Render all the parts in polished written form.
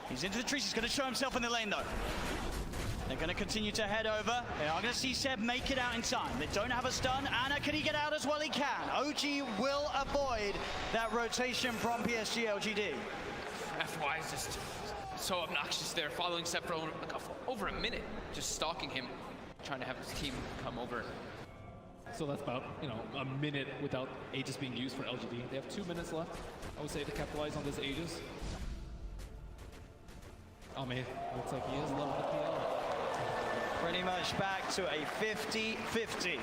He's into the trees. He's going to show himself in the lane, though. They're going to continue to head over. They are going to see Seb make it out in time. They don't have a stun. Ana, can he get out as well? He can. OG will avoid that rotation from PSG LGD. FY is just so obnoxious there, following Seb for over a minute, just stalking him, trying to have his team come over. So that's about, a minute without Aegis being used for LGD. They have 2 minutes left, I would say, to capitalize on this Aegis. Oh man, looks like he is level the PL. Pretty much back to a 50-50.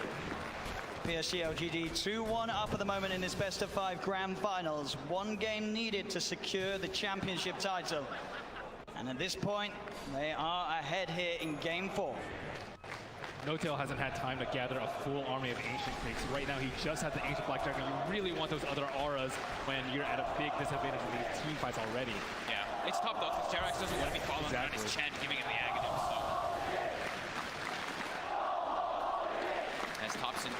PSG LGD 2-1 up at the moment in this best of 5 grand finals. 1 game needed to secure the championship title. And at this point, they are ahead here in game 4. No-Tail hasn't had time to gather a full army of Ancient Creeks. Right now, he just has the Ancient Black Dragon. You really want those other auras when you're at a big disadvantage in these team fights already. Yeah, it's tough though, because Jerax doesn't want to be following around his Chen, giving him the Aghanim, so. As Thompson,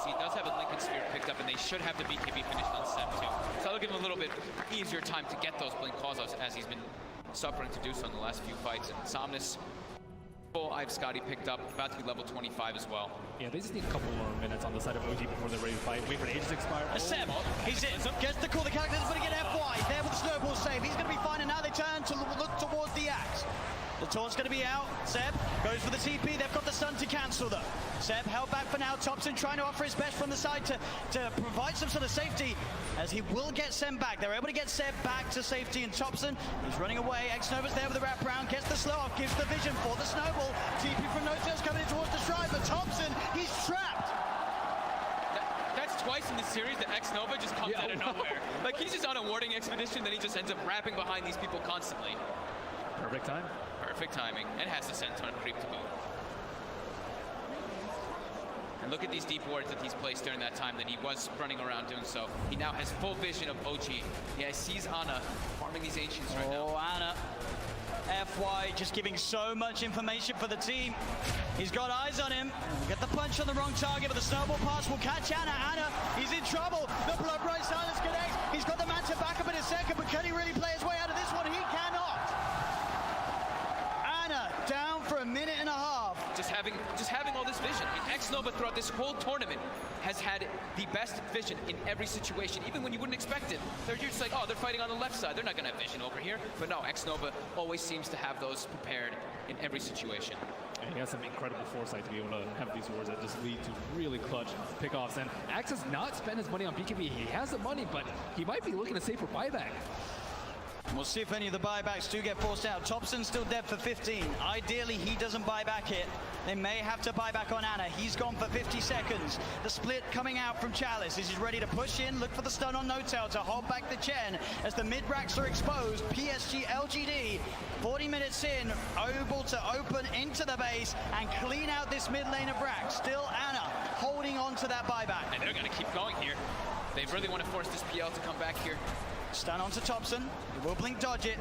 he does have a Lincoln Sphere picked up, and they should have the BKB finished on Seb too. So that'll give him a little bit easier time to get those Blink calls as he's been suffering to do so in the last few fights. And Somnus, I've Scotty picked up, about to be level 25 as well. Yeah, they just need a couple more minutes on the side of OG before they're ready to fight. Wait for the Aegis to expire. Seb, he's in, gets the call, the character's going to get FY, there with the snowball save. He's going to be fine, and now they turn to look towards the axe. The taunt's going to be out. Seb goes for the TP. They've got the stun to cancel though. Seb held back for now. Thompson trying to offer his best from the side to provide some sort of safety, as he will get Seb back. They're able to get Seb back to safety, and Thompson is running away. X-Nova's there with the wraparound, gets the slow off, gives the vision for the snowball. TP from No-Tail's coming in towards the shrine, but Thompson, he's trapped. That's twice in this series that X-Nova just comes out of nowhere. Like, he's just on a warding expedition, then he just ends up wrapping behind these people constantly. Perfect time. Perfect timing, and has the Senton creep to boot. And look at these deep wards that he's placed during that time that he was running around doing so. He now has full vision of OG. Yeah, he sees Ana farming these Ancients right now. Oh, Ana. FY just giving so much information for the team. He's got eyes on him. Get the punch on the wrong target, but the snowball pass will catch Ana. Ana, he's in trouble. The blood bright silence connects. He's got the Manta back up in a second, but can he really play his way out of this one? He cannot. Ana down for a minute and a half. Just having all this vision. And X-Nova throughout this whole tournament has had the best vision in every situation, even when you wouldn't expect it. They're just like, oh, they're fighting on the left side. They're not gonna have vision over here. But no, X-Nova always seems to have those prepared in every situation. And he has some incredible foresight to be able to have these wars that just lead to really clutch pickoffs. And Axe has not spent his money on BKB. He has the money, but he might be looking to save for buyback. We'll see if any of the buybacks do get forced out. Thompson's still dead for 15. Ideally, he doesn't buy back it. They may have to buy back on Ana. He's gone for 50 seconds. The split coming out from Chalice. He's ready to push in, look for the stun on No-Tail to hold back the Chen as the mid-racks are exposed. PSG LGD, 40 minutes in, able to open into the base and clean out this mid lane of racks. Still Ana holding on to that buyback. And they're going to keep going here. They really want to force this PL to come back here. Stun onto Thompson. He will blink dodge it.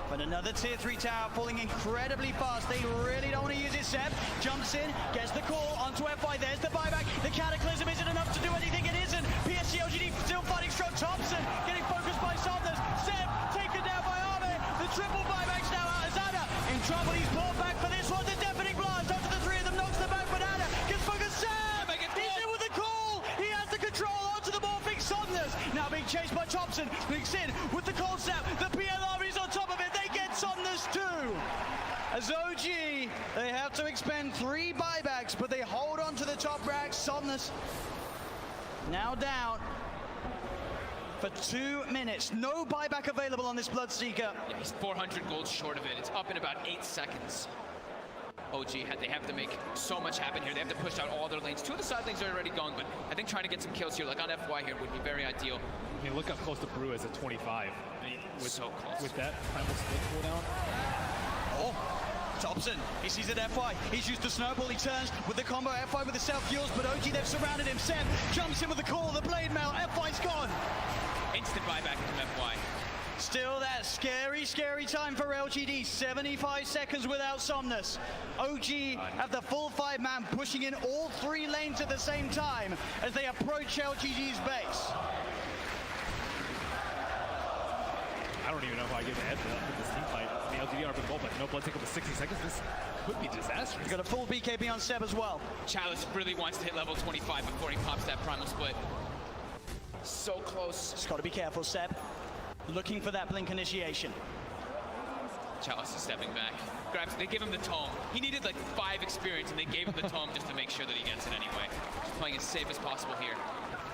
But another tier 3 tower falling incredibly fast. They really don't want to use it. Seb jumps in, gets the call onto FY. There's the buyback. The Cataclysm isn't enough to do anything. It isn't. PSG LGD still fighting strong. Thompson getting focused by Somnus. Seb taken down by Arme. The triple buybacks now out as Ana in trouble. He's pulled back for this one. The deafening blast onto the 3 of them. Knocks them back, but Ana gets focused. Seb! He's in with the call. He has the control onto the morphing Somnus. Now being chased by Thompson. Blinks in with the cold snap. The PL army's on top of it. They get Somnus too. As OG, they have to expend 3 buybacks, but they hold on to the top racks. Somnus now down for 2 minutes. No buyback available on this Bloodseeker. Yeah, he's 400 gold short of it. It's up in about 8 seconds. OG, they have to make so much happen here. They have to push out all their lanes. 2 of the side lanes are already going, but I think trying to get some kills here, like on FY here, would be very ideal. I mean, look how close to Brew is at 25. So close. With that primal split cooldown. Oh, Thompson, he sees it FY. He's used the snowball, he turns with the combo. FY with the self-fuels, but OG, they've surrounded him. Seb jumps in with the call, the blade mail. FY's gone. Instant buyback from FY. Still that scary, scary time for LGD. 75 seconds without Somnus. OG have the full 5-man pushing in all 3 lanes at the same time as they approach LGD's base. I don't even know if I get the head for this team fight. BR involved, but no blood take up to 60 seconds. This could be disastrous. He's got a full BKB on Seb as well. Chalice really wants to hit level 25 before he pops that primal split. So close. Just got to be careful, Seb. Looking for that blink initiation. Chalice is stepping back. Grabs, they give him the tome. He needed like 5 experience and they gave him the tome just to make sure that he gets it anyway. Just playing as safe as possible here.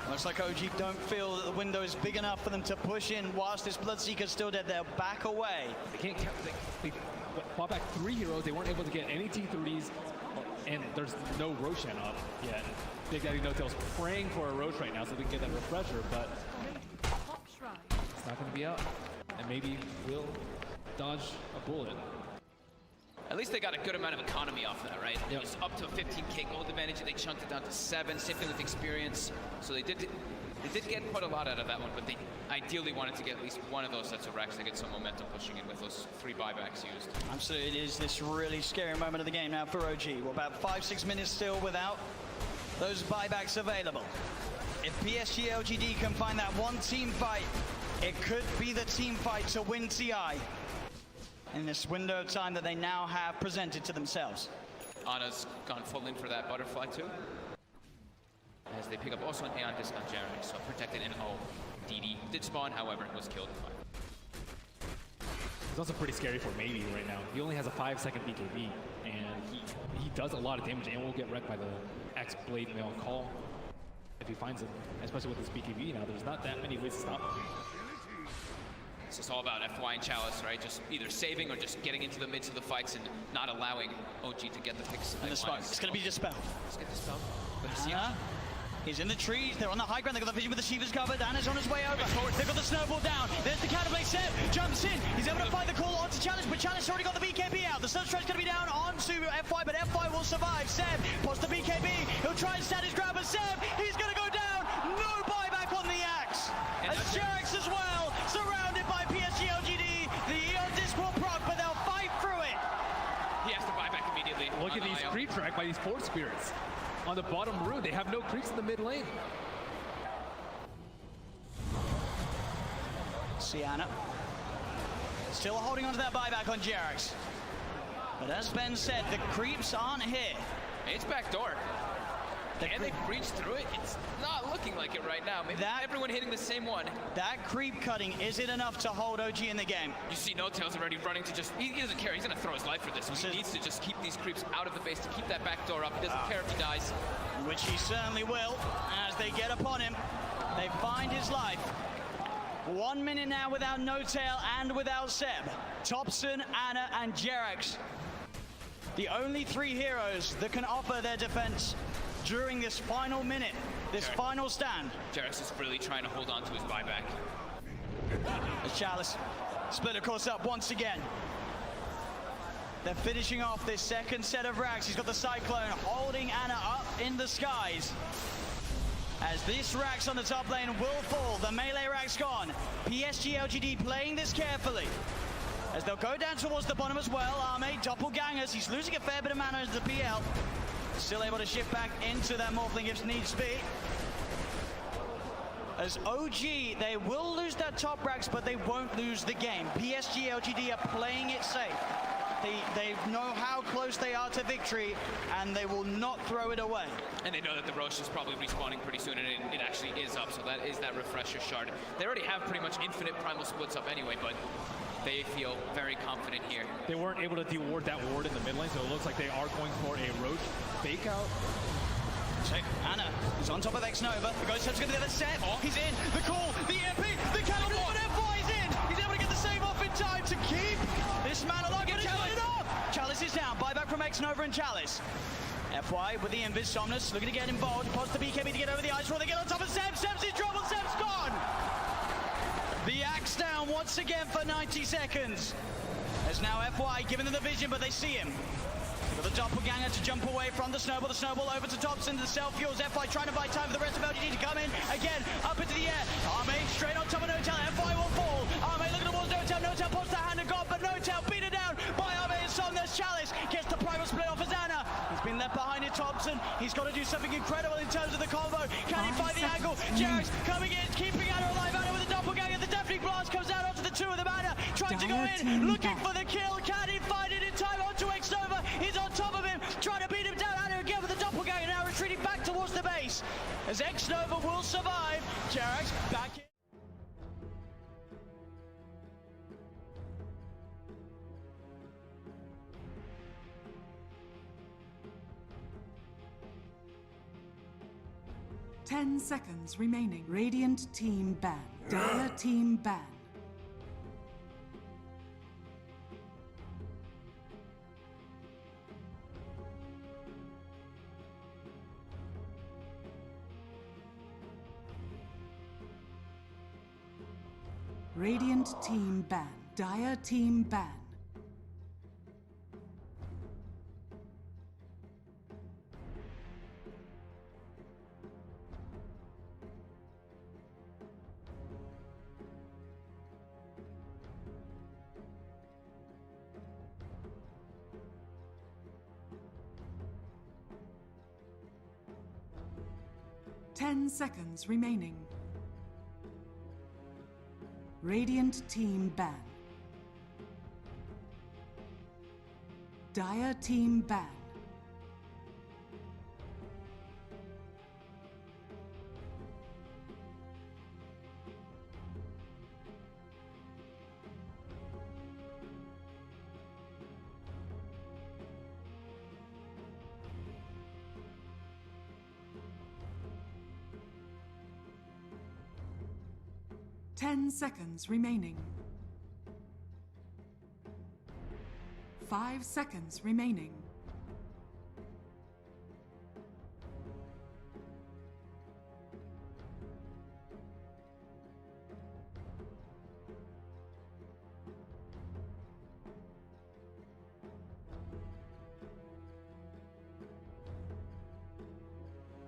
Looks like OG don't feel that the window is big enough for them to push in whilst this Bloodseeker's still dead. They'll back away. They can't count. They bought back 3 heroes. They weren't able to get any T3s, and there's no Roshan up yet. Big Daddy No-Tail's praying for a Rosh right now so they can get that refresher, but it's not going to be out. And maybe we'll dodge a bullet. At least they got a good amount of economy off that, right? Yep. It was up to a 15k gold advantage, and they chunked it down to 7. Same thing with experience. So they did get quite a lot out of that one, but they ideally wanted to get at least one of those sets of racks to get some momentum pushing in with those 3 buybacks used. Absolutely, it is this really scary moment of the game now for OG. We're about 5-6 minutes still without those buybacks available. If PSG LGD can find that one team fight, it could be the team fight to win TI in this window of time that they now have presented to themselves. Ana's gone full in for that butterfly too. As they pick up also an Aeon disc on Jeremy, so protected and DD did spawn, however, was killed. It's also pretty scary for Maybe right now. He only has a 5-second BKB, and he does a lot of damage and will get wrecked by the X-Blade Mail Call if he finds him, especially with his BKB now. There's not that many ways to stop him. It's just all about FY and Chalice, right? Just either saving or just getting into the midst of the fights and not allowing OG to get the picks. And the smoke, it's going to be dispelled. Let's get dispelled. He's in the trees, they're on the high ground, they've got the vision with the Shiva's covered, Anna's on his way over. They've got the snowball down, there's the counterplay, Seb jumps in, he's able to fight the call onto Chalice, but Chalice already got the BKB out. The Sunstride's going to be down onto FY, but FY will survive. Seb pots the BKB, he'll try and stand his ground, but Seb, he's going to go down. No buyback on the axe. As Jerax as well, surrounded by PSG LGD. The Eon disc will proc, but they'll fight through it. He has to buy back immediately. Look at these creep track by these 4 spirits. On the bottom room, they have no creeps in the mid lane. Sienna still holding on to that buyback on Jerax. But as Ben said, the creeps aren't here. It's backdoor. Can they breach through it? It's not looking like it right now. Maybe everyone hitting the same one. That creep cutting, is it enough to hold OG in the game? You see No-Tail's already running to just, he doesn't care. He's going to throw his life for this. He needs to just keep these creeps out of the base to keep that back door up. He doesn't care if he dies. Which he certainly will as they get upon him. They find his life. 1 minute now without No-Tail and without Seb. Thompson, Anna, and Jerax. The only 3 heroes that can offer their defense during this final minute, this final stand. Jerax is really trying to hold on to his buyback. As Chalice split of course up once again. They're finishing off this second set of racks. He's got the Cyclone holding Anna up in the skies. As this rack's on the top lane will fall, the melee rack's gone. PSG LGD playing this carefully. As they'll go down towards the bottom as well. Arme, doppelgangers, he's losing a fair bit of mana into the PL. Still able to shift back into that Morphling if needs be. As OG, they will lose that top racks, but they won't lose the game. PSG LGD are playing it safe. They know how close they are to victory, and they will not throw it away. And they know that the Rosh is probably respawning pretty soon, and it actually is up, so that is that refresher shard. They already have pretty much infinite primal splits up anyway, but they feel very confident here. They weren't able to de-ward that ward in the mid lane, so it looks like they are going for a Roach fake out. So Anna is on top of X-Nova. The Ghost Step's going to get the set. He's in. The call, the MP, the cannon, but FY is in. He's able to get the save off in time to keep this man alive. But it's not enough. Chalice is down. Buyback from X-Nova and Chalice. FY with the Invis. Somnus looking to get involved. Pots the BKB to get over the ice roll. They get on top of Seb. Seb's in trouble. Seb's gone. The axe down once again for 90 seconds. As now FY giving them the vision, but they see him. Got the doppelganger to jump away from the snowball. The snowball over to Thompson. The self-fuels. FY trying to buy time for the rest of LGD to come in. Again, up into the air. Arme straight on top of No-Tail. FY will fall. Arme looking towards No-Tail. No-Tail pops the hand of God, but No-Tail beaten down by Arme and Somnus. Chalice gets the primal split off as Anna. He's been left behind in Thompson. He's got to do something incredible in terms of the combo. Can he find the angle? Jerax coming in, keeping Anna alive. Anna with the doppelganger. The Deafening Blast comes out onto the 2 of them. Anna trying to go in, looking for the kill. Can as X-Nova will survive. Jerax back in. Ten seconds remaining. Radiant team ban. Dire team ban. Radiant team ban. Dire team ban. Ten seconds remaining. Radiant team ban. Dire team ban. Ten seconds remaining. 5 seconds remaining.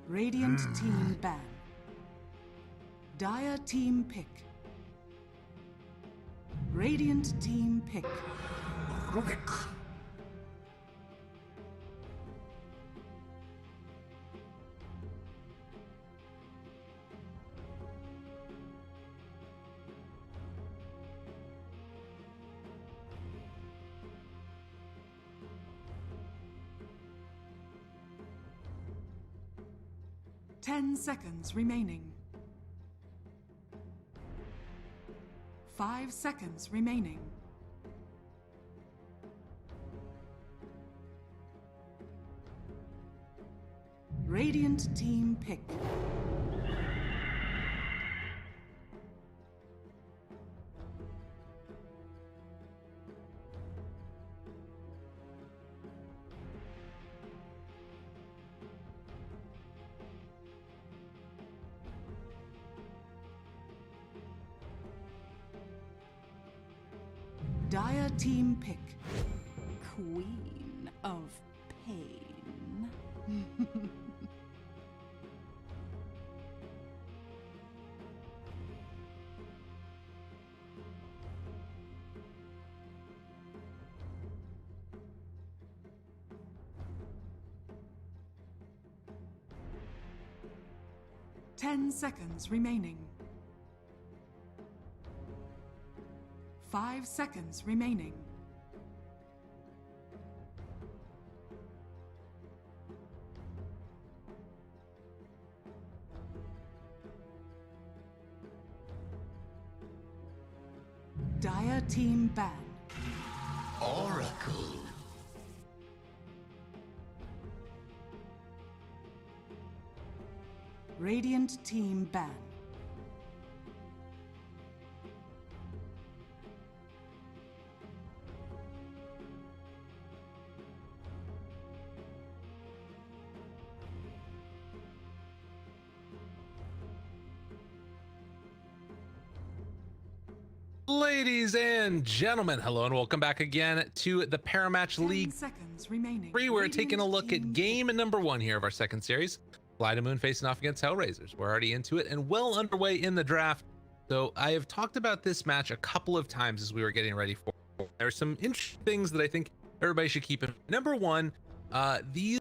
Radiant team ban. Dire team pick. Radiant team pick. 10 seconds remaining. 5 seconds remaining. Radiant team pick. Dire team pick. Queen of pain. 10 seconds remaining. 5 seconds remaining. Dire team ban. Oracle. Radiant team ban. Ladies and gentlemen, hello and welcome back again to the Parimatch League 10 seconds remaining. 3. We're Radiant taking a look at team game number 1 here of our second series. Fly to Moon facing off against Hellraisers. We're already into it and well underway in the draft. So I have talked about this match a couple of times as we were getting ready for it. There are some interesting things that I think everybody should keep in mind. Number 1, these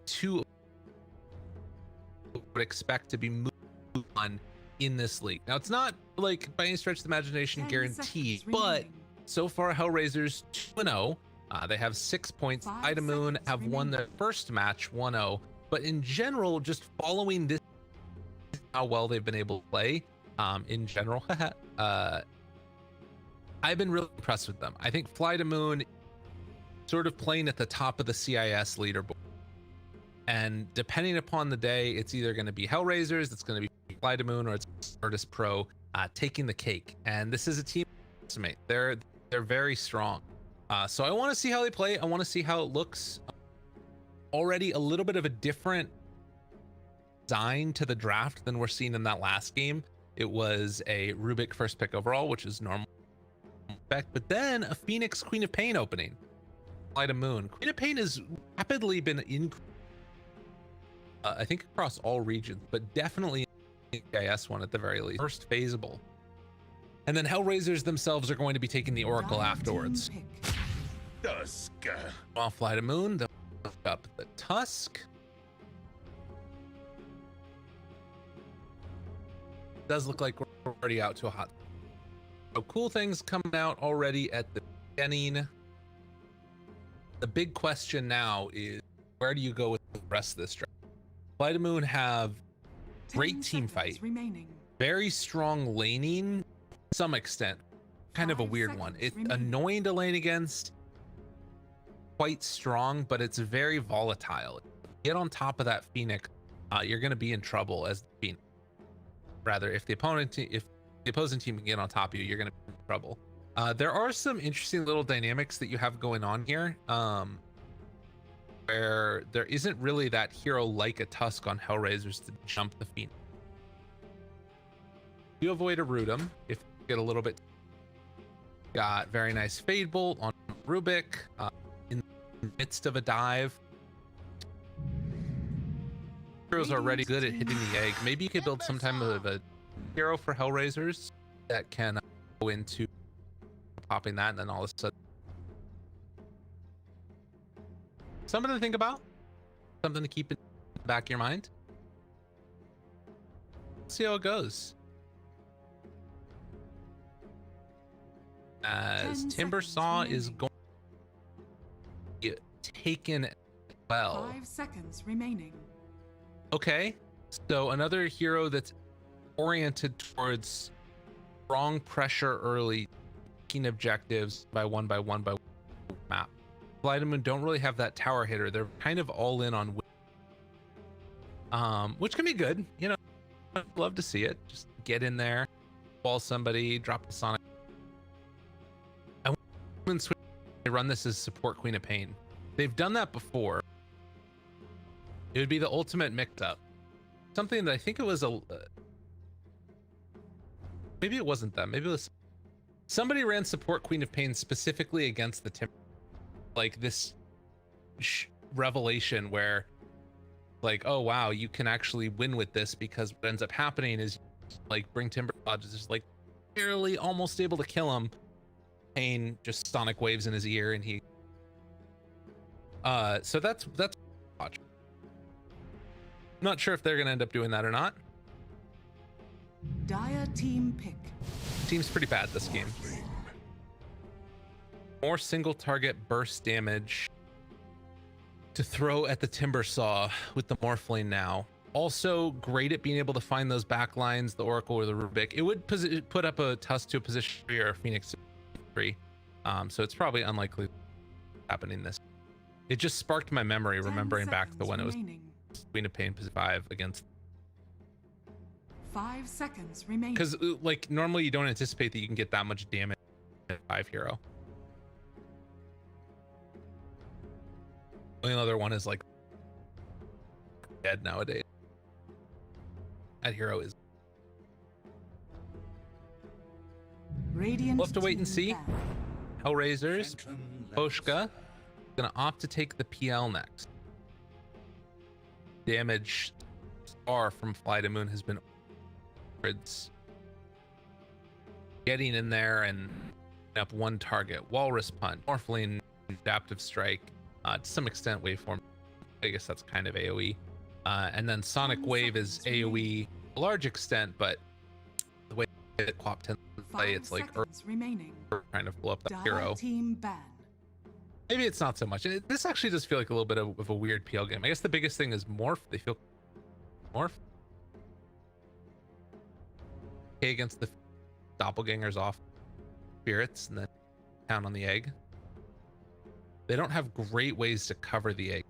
two would expect to be moved on in this league. Now it's not like by any stretch of the imagination 10 guaranteed, seconds but remaining. so far Hellraisers 2-0. They have 6 points. 5 Fly to Moon seconds have won their remaining. first match 1-0, but in general, just following this how well they've been able to play in general. I've been really impressed with them. I think Fly to Moon sort of playing at the top of the CIS leaderboard. And depending upon the day, it's either going to be Hellraisers, it's going to be Fly to Moon, or it's Artis Pro taking the cake. And this is a team estimate. They're very strong. So I want to see how they play. I want to see how it looks. Already a little bit of a different design to the draft than we're seeing in that last game. It was a Rubik first pick overall, which is normal. But then a Phoenix Queen of Pain opening. Fly to Moon. Queen of Pain has rapidly been I think across all regions, but definitely in the CIS one at the very least. First phaseable. And then Hellraisers themselves are going to be taking the Oracle afterwards. Tusk. While Fly to Moon, they'll look up the Tusk. Does look like we're already out to a hot. So cool things coming out already at the beginning. The big question now is, where do you go with the rest of this draft? Fly to Moon have great team fight, very strong laning to some extent, kind of a weird one. It's annoying to lane against, quite strong, but it's very volatile. Get on top of that Phoenix, you're going to be in trouble as the Phoenix. Rather, if the opposing team can get on top of you, you're going to be in trouble. There are some interesting little dynamics that you have going on here, where there isn't really that hero like a Tusk on Hellraisers to jump the Phoenix. You avoid a Rudum if you get a little bit. Got very nice Fade Bolt on Rubik in the midst of a dive. Heroes are already good at hitting the egg. Maybe you could build some type of a hero for Hellraisers that can go into popping that, and then all of a sudden something to think about, something to keep in the back of your mind. Let's see how it goes. As Timber Saw is going to be taken well. 5 seconds remaining. Okay, so another hero that's oriented towards strong pressure early, taking objectives by one map. Fly to Moon don't really have that tower hitter. They're kind of all in on which can be good. You know, I'd love to see it. Just get in there, wall somebody, drop the Sonic. I want to run this as support Queen of Pain. They've done that before. It would be the ultimate mix-up. Something that I think it was maybe it wasn't them. Maybe it was somebody ran support Queen of Pain specifically against the Timber. Like this revelation where, like, oh wow, you can actually win with this, because what ends up happening is like bring Timber just like barely almost able to kill him. Pain just sonic waves in his ear, and he. So that's watch. Not sure if they're gonna end up doing that or not. Dire team pick. Seems pretty bad this game. More single target burst damage to throw at the Timber Saw with the Morphling now. Also great at being able to find those back lines, the Oracle or the Rubik. It would put up a Tusk to a position 3 or a Phoenix 3. So it's probably unlikely happening this. It just sparked my memory remembering back to when it was Queen of Pain 5 against. 5 seconds remaining. Because like normally you don't anticipate that you can get that much damage at 5 hero. The only other one is like dead nowadays. That hero is. Radiant We'll have to wait and team see. back. Hellraisers, Poshka, gonna opt to take the PL next. Damage far from Fly to Moon has been getting in there and up one target. Walrus Punch, Morphling, Adaptive Strike, to some extent Waveform. I guess that's kind of AoE. And then Sonic Wave is AoE to a large extent, but the way that Quap tends to play, it's like trying to blow up that hero. Team ban. Maybe it's not so much. This actually does feel like a little bit of a weird PL game. I guess the biggest thing is Morph. They feel Morph. okay against the doppelgangers off spirits and then count on the egg. They don't have great ways to cover the egg.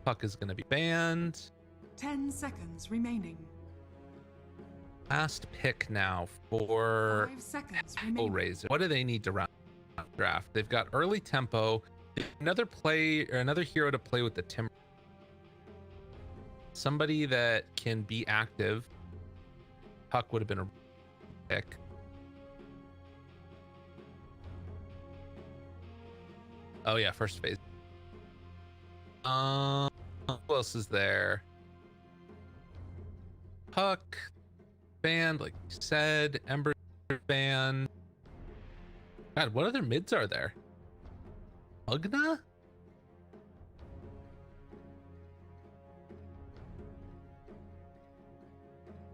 Puck is going to be banned. 10 seconds remaining. Last pick now for 5 seconds remaining. Hellraiser. What do they need to round draft? They've got early tempo, another hero to play with the timber. Somebody that can be active. Puck would have been a pick. Oh yeah, first phase. Who else is there? Puck band, like you said. Ember band. God, what other mids are there? Ugna?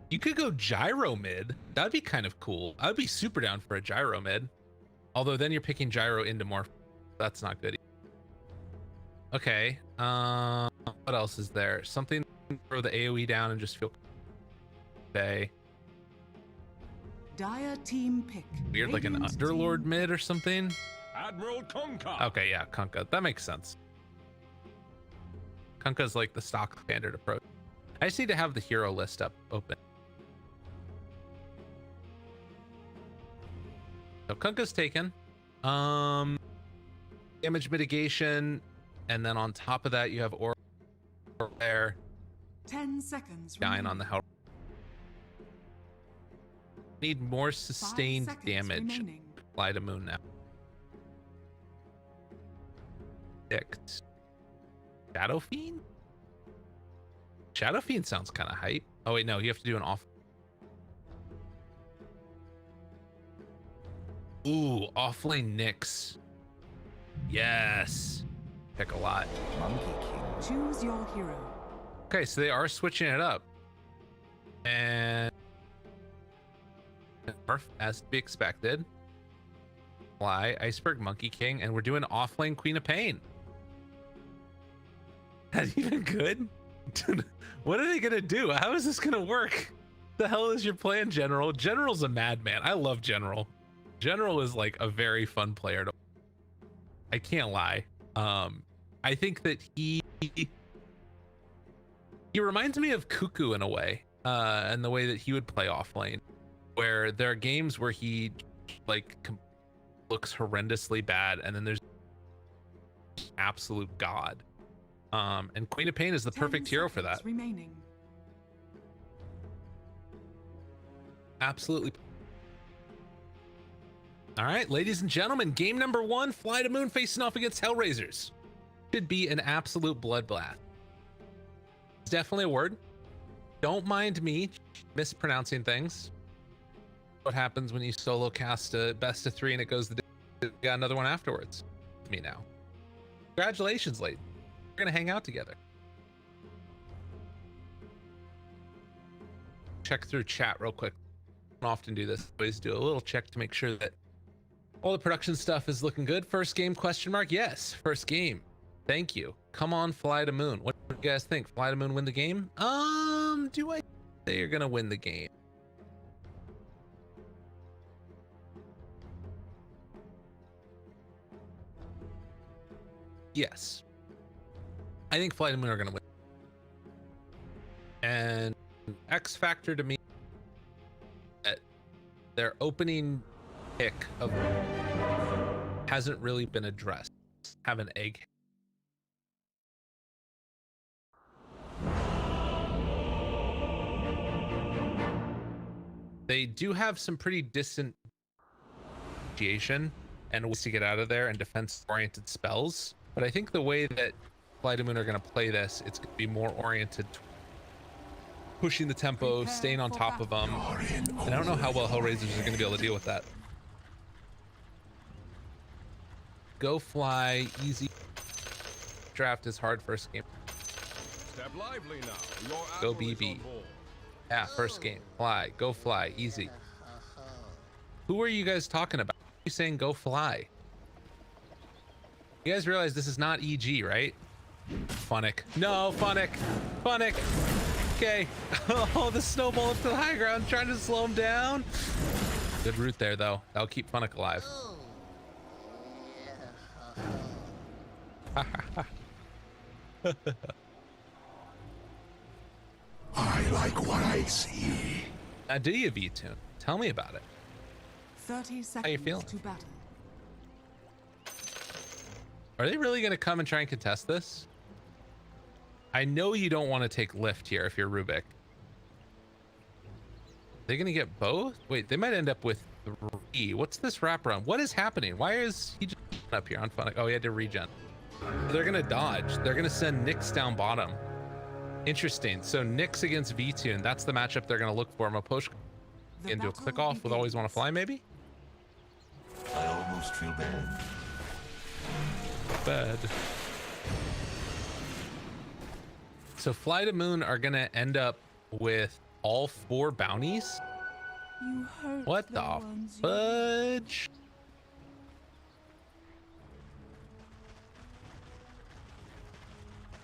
You could go gyro mid. That'd be kind of cool. I'd be super down for a gyro mid. Although then you're picking gyro into more. That's not good. Okay. What else is there? Something to throw the AoE down and just feel okay. Dire team pick. Weird, like an Radiant Underlord team mid or something. Admiral Kunkka. Okay, yeah, Kunkka. That makes sense. Kunkka's like the stock standard approach. I just need to have the hero list up open. So Kunkka's taken. Damage mitigation, and then on top of that you have Aura there. 10 seconds Dying on the hell. Need more 5 sustained seconds damage. remaining. Fly to moon now. Picked. Shadow Fiend? Shadow Fiend sounds kind of hype. Oh wait, no, you have to do an off. Ooh, offlane Nyx. Yes. Pick a lot. Choose your hero. Okay, so they are switching it up. And Murph, as to be expected. Fly, Iceberg, Monkey King, and we're doing offlane Queen of Pain. That even good? What are they gonna do? How is this gonna work? The hell is your plan, General? General's a madman. I love General. General is like a very fun player to. I can't lie. I think that he reminds me of Cuckoo in a way, and the way that he would play offlane, where there are games where he like looks horrendously bad, and then there's absolute god. And Queen of Pain is the perfect hero for that. Remaining. Absolutely. All right, ladies and gentlemen, game number 1, Fly to Moon facing off against Hellraisers. Should be an absolute bloodbath. It's definitely a word. Don't mind me mispronouncing things. What happens when you solo cast a best of 3 and it goes you got another one afterwards? With me now. Congratulations, ladies. We're gonna hang out together. Check through chat real quick. I don't often do this. Always do a little check to make sure that all the production stuff is looking good. First game, question mark? Yes, first game. Thank you. Come on, Fly to Moon. What do you guys think? Fly to Moon win the game? Do I say you're gonna win the game? Yes. I think Fly to Moon are gonna win. And X factor to me, that their opening pick of hasn't really been addressed. Have an egg. They do have some pretty distant and ways to get out of there and defense-oriented spells, but I think the way that Fly to Moon are going to play this, it's going to be more oriented pushing the tempo, staying on top of them, and I don't know how well Hellraisers are going to be able to deal with that. Go Fly, easy. Draft is hard first game. Step lively now. Your Go admiral is BB. on board. Yeah, first game. Fly, go Fly, easy. Who are you guys talking about? You saying go Fly? You guys realize this is not EG, right? Funnick. No, Funnick. Funnick. Okay. Oh, the snowball up to the high ground, trying to slow him down. Good route there, though. That'll keep Funnick alive. I like what I see. Now, do you, V-Tune? Tell me about it. 30 seconds feeling? to battle. Are they really going to come and try and contest this? I know you don't want to take lift here if you're Rubik. They're going to get both? Wait, they might end up with 3. What's this wraparound? What is happening? Why is he just up here on Funnick? Oh, he had to regen. They're going to dodge. They're going to send Nyx down bottom. Interesting. So Nyx against V-Tune. That's the matchup they're going to look for. Maposhka into a click off with Always Want to Fly, maybe? I almost feel bad. Bad. So Fly to Moon are going to end up with all 4 bounties? You hurt What the the ones you fudge?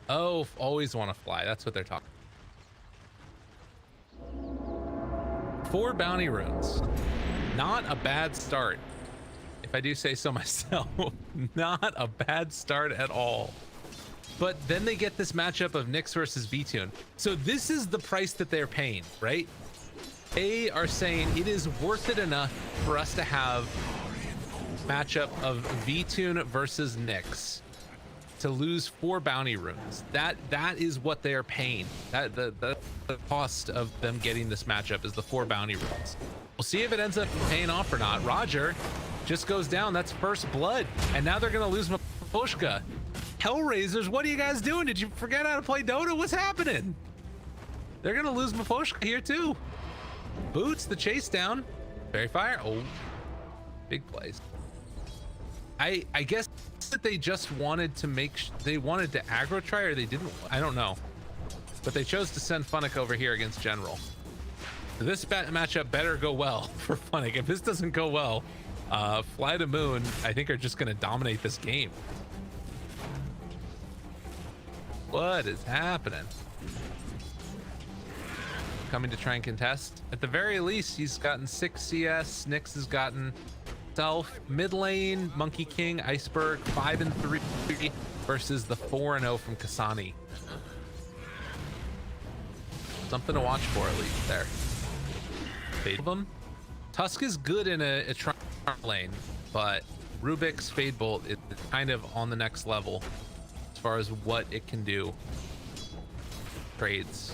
Oh, Always Want to Fly. That's what they're talking. 4 bounty runes. Not a bad start. If I do say so myself. Not a bad start at all. But then they get this matchup of Nyx versus V-Tune. So this is the price that they're paying, right? They are saying it is worth it enough for us to have matchup of V-Tune versus Nyx to lose 4 bounty runes. That is what they are paying. That the cost of them getting this matchup is the 4 bounty runes. We'll see if it ends up paying off or not. Roger just goes down. That's first blood. And now they're gonna lose Maposhka. Hellraisers, what are you guys doing? Did you forget how to play Dota? What's happening? They're gonna lose Maposhka here too. Boots, the chase down. Fairy Fire. Oh, big plays. I guess that they just wanted to they wanted to aggro try, or they didn't. I don't know. But they chose to send Funnick over here against General. This matchup better go well for Funnick. If this doesn't go well, Fly to Moon, I think, are just gonna dominate this game. What is happening? Coming to try and contest. At the very least, he's gotten 6 CS. Nyx has gotten self. Mid lane, Monkey King, Iceberg, 5 and 3 versus the 4 and 0 from Kasani. Something to watch for at least there. Fade them. Tusk is good in a tri lane, but Rubik's Fade Bolt is kind of on the next level as far as what it can do. Trades.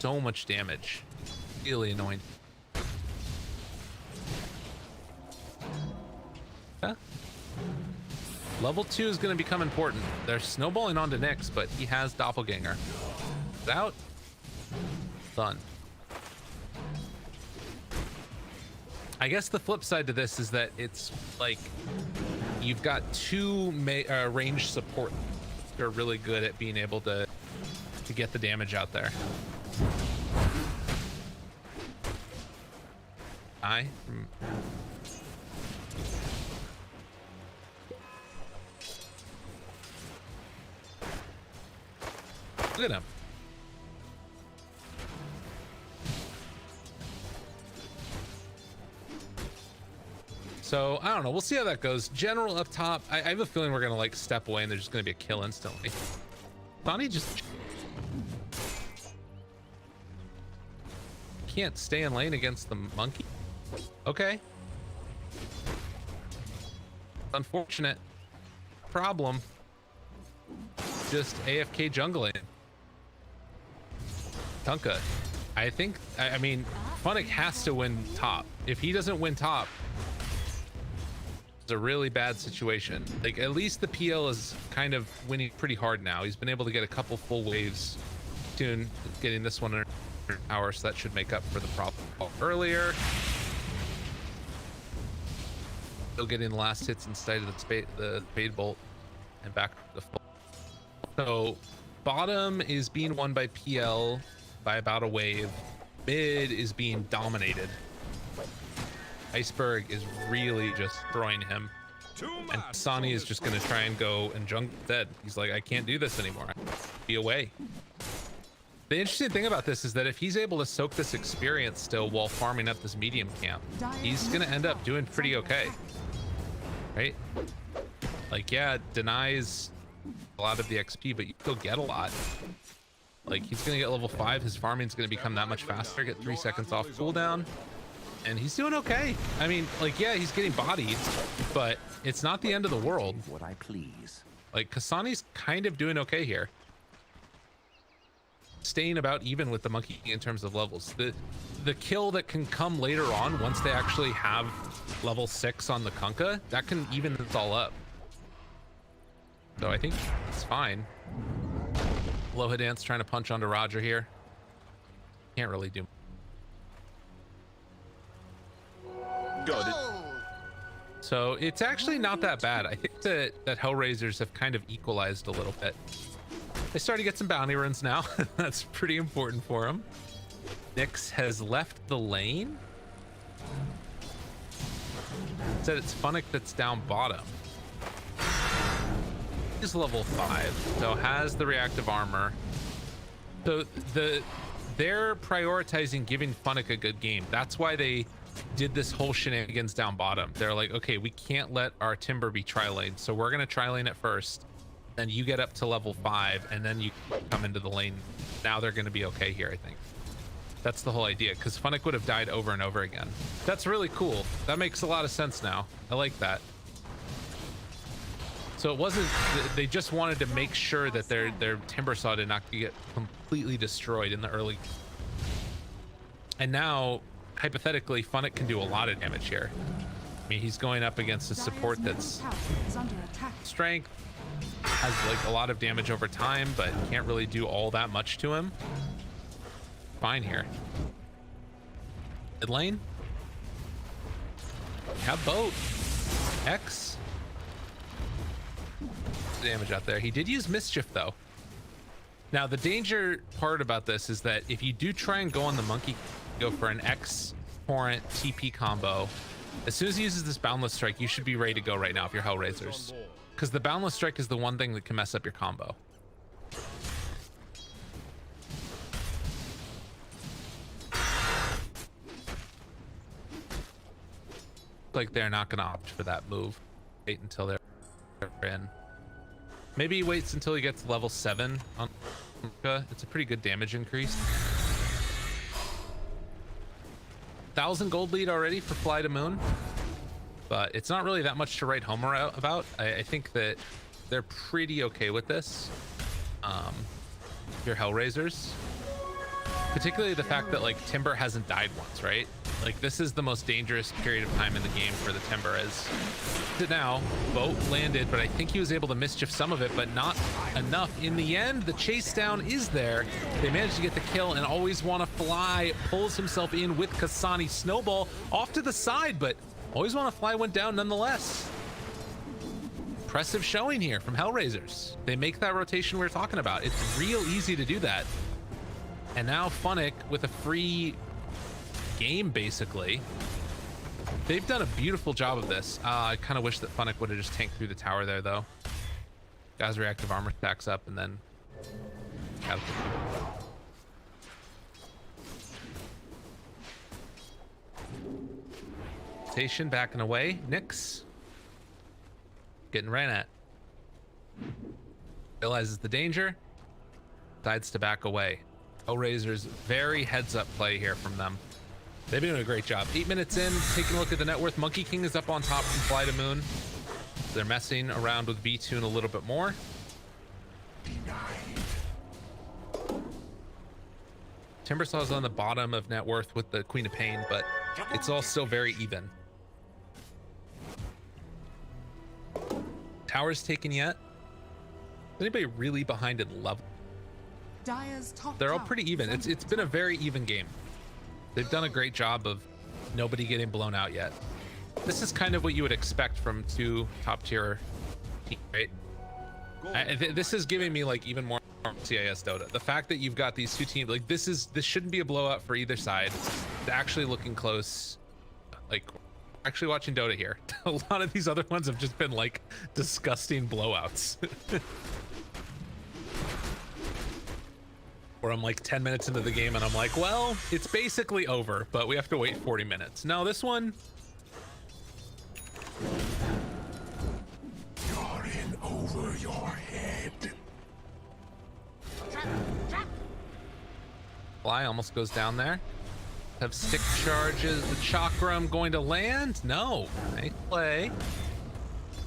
So much damage. Really annoying. Yeah. Level 2 is going to become important. They're snowballing onto Nyx, but he has Doppelganger. Out. Done. I guess the flip side to this is that it's like you've got 2 range support that are really good at being able to get the damage out there. Look at him. So I don't know. We'll see how that goes. General up top. I have a feeling we're gonna like step away and there's just gonna be a kill instantly. Bonnie just can't stay in lane against the monkey. Okay. Unfortunate. Problem. Just AFK jungling. Tonka. I think, I mean, Funnick has to win top. If he doesn't win top, it's a really bad situation. Like, at least the PL is kind of winning pretty hard now. He's been able to get a couple full waves. Soon getting this one in an hour, so that should make up for the problem earlier. Still getting the last hits instead of the Fade Bolt and back to the full. So bottom is being won by PL by about a wave. Mid is being dominated. Iceberg is really just throwing him. And Sani is just going to try and go and jungle dead. He's like, I can't do this anymore. Be away. The interesting thing about this is that if he's able to soak this experience still while farming up this medium camp, he's gonna end up doing pretty okay, right? Like, yeah, it denies a lot of the XP, but you still get a lot. Like, he's gonna get level 5, his farming's gonna become that much faster, get 3 seconds off cooldown, and he's doing okay. I mean, like, yeah, he's getting bodied, but it's not the end of the world. What I please. Like, Kasani's kind of doing okay here. Staying about even with the monkey in terms of levels. The kill that can come later on once they actually have level 6 on the Kunkka, that can even it all up. So I think it's fine. Aloha Dance trying to punch onto Roger here. Can't really do. Got it. So it's actually not that bad. I think that Hellraisers have kind of equalized a little bit. They started to get some bounty runs now. That's pretty important for them. Nyx has left the lane. Said it's Funnick that's down bottom. Is level 5, so has the reactive armor. So they're prioritizing giving Funnick a good game. That's why they did this whole shenanigans down bottom. They're like, okay, we can't let our Timber be tri-lane, so we're gonna tri-lane it first. Then you get up to level 5, and then you come into the lane. Now they're gonna be okay here, I think. That's the whole idea, because Funnick would have died over and over again. That's really cool. That makes a lot of sense now. I like that. So it wasn't, they just wanted to make sure that their Timber Saw did not get completely destroyed in the early. And now, hypothetically, Funnick can do a lot of damage here. I mean, he's going up against a support that's strength, has like a lot of damage over time, but can't really do all that much to him. Fine here. Mid lane. Have boat. X. Damage out there. He did use Mischief though. Now the danger part about this is that if you do try and go on the monkey, go for an X torrent TP combo, as soon as he uses this Boundless Strike, you should be ready to go right now if you're Hellraisers, because the Boundless Strike is the one thing that can mess up your combo. Like they're not gonna opt for that move. Wait until they're in. Maybe he waits until he gets level 7 on Kunkka. It's a pretty good damage increase. 1,000 gold lead already for Fly to Moon, but it's not really that much to write home about. I think that they're pretty okay with this. Your Hellraisers, particularly the fact that like Timber hasn't died once, right? Like this is the most dangerous period of time in the game for the Timber. As to now, boat landed, but I think he was able to mischief some of it, but not enough. In the end, the chase down is there. They managed to get the kill, and Always Wanna Fly pulls himself in with Kasani. Snowball off to the side, but Always Wanna Fly went down nonetheless. Impressive showing here from Hellraisers. They make that rotation we were talking about. It's real easy to do that. And now Funnick with a free game, basically. They've done a beautiful job of this. I kind of wish that Funnick would have just tanked through the tower there, though. Guy's reactive armor stacks up, and then station backing away. Nyx getting ran at. Realizes the danger, decides to back away. Hellraisers, very heads up play here from them. They've been doing a great job. 8 minutes in, taking a look at the net worth. Monkey King is up on top from Fly to Moon. They're messing around with B-Tune a little bit more. Timbersaw's on the bottom of net worth with the Queen of Pain, but it's all still very even. Towers taken yet? Is anybody really behind in level? They're all pretty even. It's been a very even game. They've done a great job of nobody getting blown out yet. This is kind of what you would expect from two top tier teams, right? This is giving me like even more CIS Dota. The fact that you've got these two teams, like this shouldn't be a blowout for either side. It's actually looking close. Like actually watching Dota here. A lot of these other ones have just been like disgusting blowouts. where I'm like 10 minutes into the game and I'm like, well, it's basically over, but we have to wait 40 minutes. No, this one, You're in over your head. Fly almost goes down there. Have stick charges. The Chakram going to land? No. Nice play.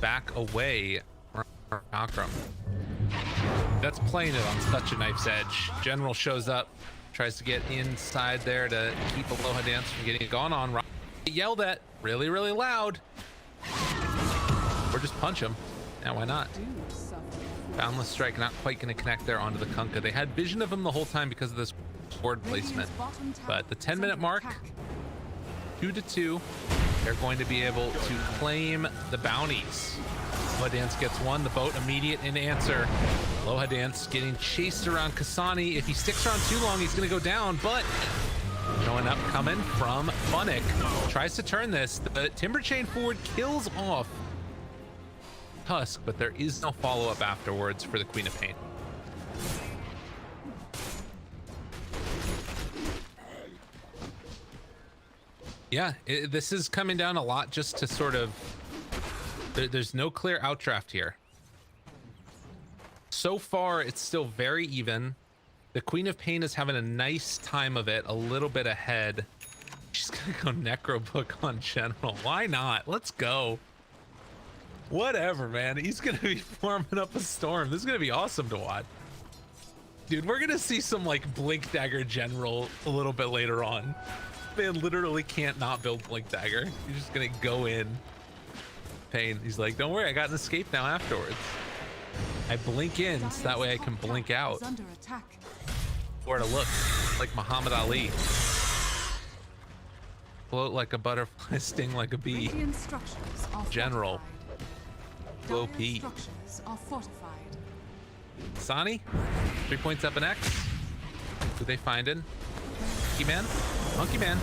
Back away from Chakram. That's playing it on such a knife's edge. General shows up, tries to get inside there to keep Aloha Dance from getting gone on. Yelled at really, really loud. Or just punch him. Yeah, why not? Boundless Strike not quite going to connect there onto the Kunkka. They had vision of him the whole time because of this board placement. But the 10-minute mark, 2-2, they're going to be able to claim the bounties. Aloha Dance gets one, the boat immediate in answer. Aloha Dance getting chased around Kasani. If he sticks around too long, he's going to go down, but showing up coming from Funnick. Tries to turn this. The Timber Chain forward kills off Tusk, but there is no follow-up afterwards for the Queen of Pain. Yeah, this is coming down a lot just to sort of... There's no clear outdraft here. So far, it's still very even. The Queen of Pain is having a nice time of it, a little bit ahead. She's gonna go Necrobook on General. Why not? Let's go. Whatever, man. He's gonna be forming up a storm. This is gonna be awesome to watch. Dude, we're gonna see some like Blink Dagger General a little bit later on. Man literally can't not build Blink Dagger. He's just gonna go in. Pain. He's like, don't worry, I got an escape now afterwards. I blink in so that way I can blink out. Or to look like Muhammad Ali. Float like a butterfly, sting like a bee. General. Low P. Sani, 3 points up in X. Who they finding? Monkey Man? Monkey Man.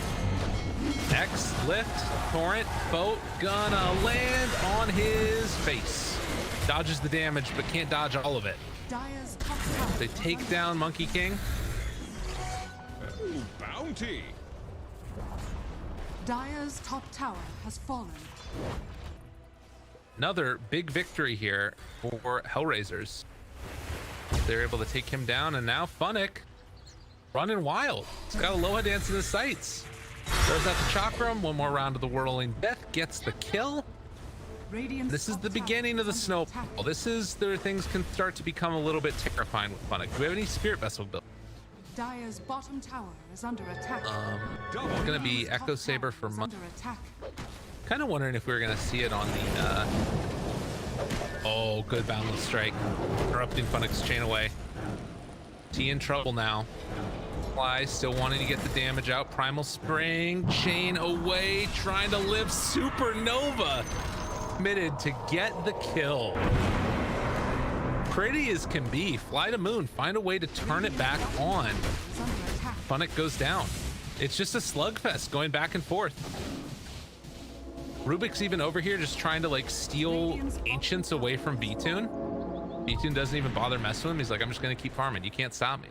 X, lift, torrent, boat, gonna land on his face. Dodges the damage, but can't dodge all of it. They take down Monkey King. Ooh, bounty. Dire's top tower has fallen. Another big victory here for Hellraisers. They're able to take him down, and now Funnick running wild. He's got Aloha Dance in his sights. Throws out the Chakram. One more round of the Whirling Death. Gets the kill. This is the beginning of the snowball. This is where things can start to become a little bit terrifying with Funnick. Do we have any Spirit Vessel built? Dire's bottom tower is under attack. It's gonna be Echo Saber for Monkey. Kind of wondering if we were gonna see it on the oh, good Boundless Strike. Interrupting Funnick's chain away. T in trouble now. Fly still wanting to get the damage out. Primal Spring, chain away, trying to live Supernova. Committed to get the kill. Pretty as can be. Fly to Moon, find a way to turn it back on. Funnick goes down. It's just a slugfest going back and forth. Rubik's even over here just trying to like steal Ancients away from B-Tune. B-Tune doesn't even bother messing with him. He's like, I'm just gonna keep farming. You can't stop me.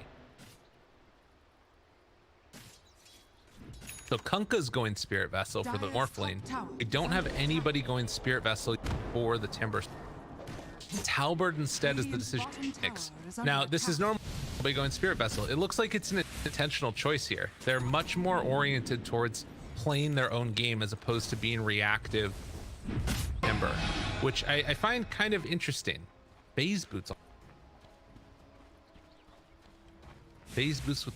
So Kunkka's going Spirit Vessel for the Morphling. We don't have anybody going Spirit Vessel for the Timber. Halberd instead is the decision mix. Now, this is normally going Spirit Vessel. It looks like it's an intentional choice here. They're much more oriented towards playing their own game as opposed to being reactive Timber, which I find kind of interesting. Phase boots. Phase boots with...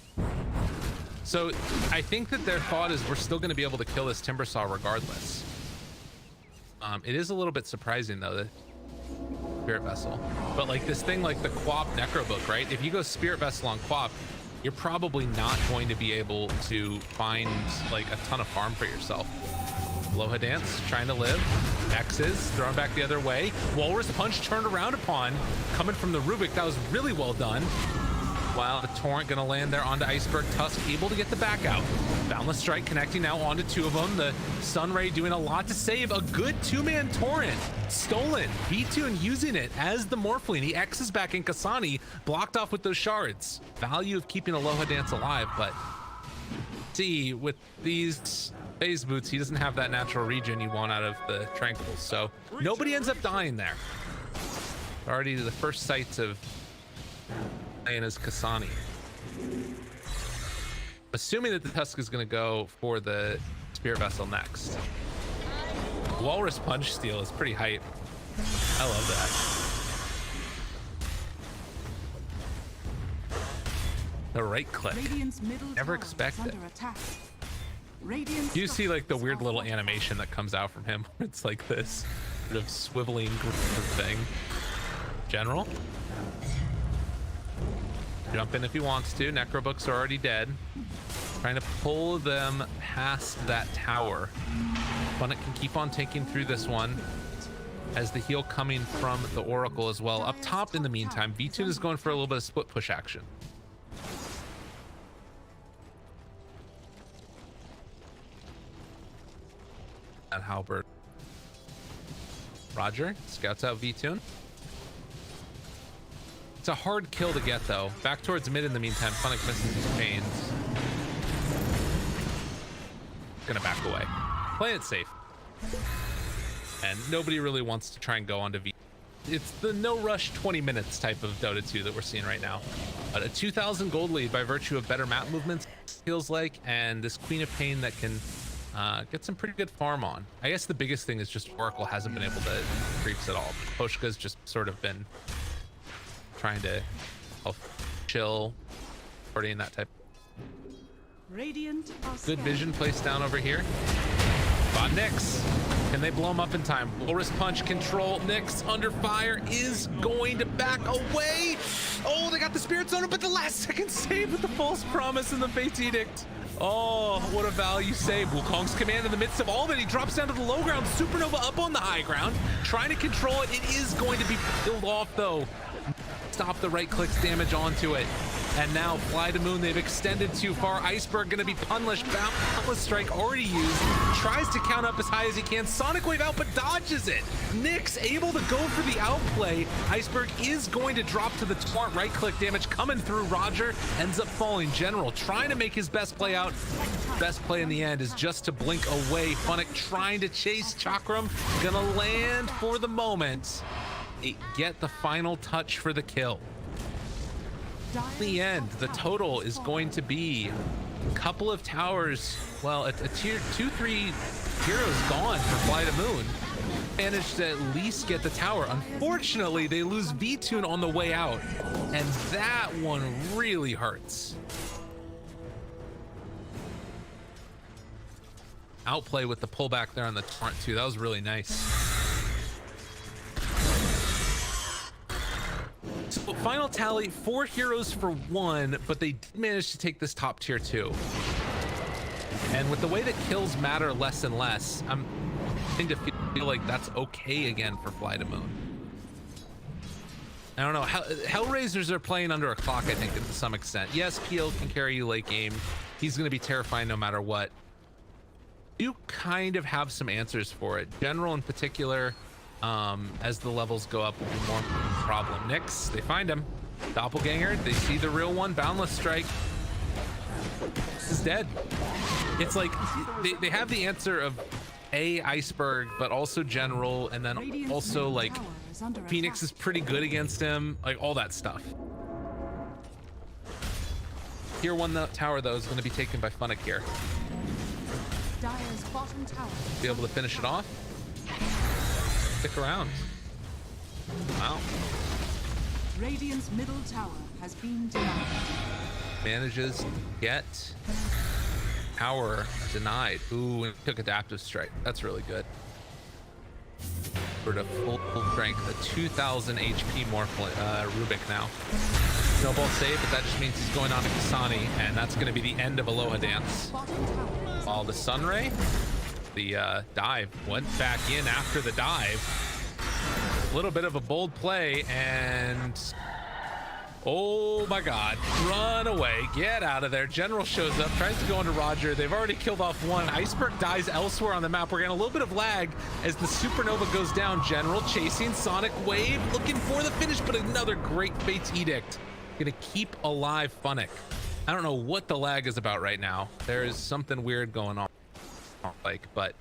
So I think that their thought is we're still going to be able to kill this Timbersaw regardless. It is a little bit surprising though, that Spirit Vessel, but like this thing like the Quap Necrobook, right? If you go Spirit Vessel on Quap, you're probably not going to be able to find like a ton of farm for yourself. Aloha Dance trying to live. X's thrown back the other way. Walrus Punch turned around upon, coming from the Rubik. That was really well done. Wow, the Torrent gonna land there onto Iceberg. Tusk able to get the back out. Boundless Strike connecting now onto two of them. The Sunray doing a lot to save. A good two-man Torrent stolen. B2 using it as the Morphling. He X's back in Kasani, blocked off with those shards. Value of keeping Aloha Dance alive, but see, with these phase boots, he doesn't have that natural regen you want out of the Tranquils, so nobody ends up dying there. Already the first sights of playing as Kasani. Assuming that the Tusk is going to go for the Spirit Vessel next. Walrus Punch Steal is pretty hype. I love that. The right click. Never expected. You see like the weird little animation that comes out from him. It's like this sort of swiveling thing. General. Jump in if he wants to. Necrobooks are already dead. Trying to pull them past that tower. Funnet can keep on taking through this one. As the heal coming from the Oracle as well. Up top in the meantime, V2 is going for a little bit of split push action. At Halberd. Roger scouts out V2. It's a hard kill to get though. Back towards mid in the meantime. Funnet misses his chains. Gonna back away. Play it safe. And nobody really wants to try and go onto V. It's the no rush 20 minutes type of Dota 2 that we're seeing right now. But a 2,000 gold lead by virtue of better map movements feels like, and this Queen of Pain that can get some pretty good farm on. I guess the biggest thing is just Oracle hasn't been able to creeps at all. Poshka's just sort of been trying to chill, partying that type. Good vision placed down over here. On Nyx. Can they blow him up in time? Walrus Punch control. Nyx under fire is going to back away. Oh, they got the Spirit Zone, but the last second save with the false promise and the Fate's Edict. Oh, what a value save. Wukong's command in the midst of all of it. He drops down to the low ground. Supernova up on the high ground, trying to control it. It is going to be killed off though. Stop the right click's damage onto it. And now Fly to Moon, they've extended too far. Iceberg gonna be punished. Boundless Strike already used. Tries to count up as high as he can. Sonic Wave out, but dodges it. Nyx able to go for the outplay. Iceberg is going to drop to the Torrent. Right click damage coming through. Roger ends up falling. General trying to make his best play out. Best play in the end is just to blink away. Funnet trying to chase Chakram. Gonna land for the moment. Get the final touch for the kill. In the end, the total is going to be a couple of towers. Well, a tier 2-3 heroes gone for Fly to Moon. Managed to at least get the tower. Unfortunately, they lose V-Tune on the way out, and that one really hurts. Outplay with the pullback there on the Torrent too. That was really nice. So final tally, 4 heroes for 1, but they did manage to take this top tier 2. And with the way that kills matter less and less, I'm beginning to feel like that's okay again for Fly to Moon. I don't know, Hellraisers are playing under a clock, I think, to some extent. Yes, Peel can carry you late game. He's going to be terrifying no matter what. You kind of have some answers for it. General in particular, as the levels go up, will be more problem. Nyx, they find him. Doppelganger, they see the real one. Boundless Strike is dead. It's like they have the answer of Iceberg, but also General, and then also like Phoenix is pretty good against him, like all that stuff. Tier 1 tower though is going to be taken by Funnet here. Be able to finish it off. Stick around. Wow. Radiant's middle tower has been denied. Manages to get tower denied. Ooh, and took adaptive strike. That's really good. For the full strength, a 2,000 HP more Rubik now. Snowball save, but that just means he's going on to Kasani, and that's going to be the end of Aloha Dance. While the Sunray, the dive went back in after the dive. A little bit of a bold play, and Oh my God, run away, get out of there. General shows up, tries to go into Roger. They've already killed off one. Iceberg dies elsewhere on the map. We're getting a little bit of lag as the supernova goes down. General chasing Sonic Wave, looking for the finish, but another great Fate's Edict. Gonna keep alive Funnick. I don't know what the lag is about right now. There is something weird going on, but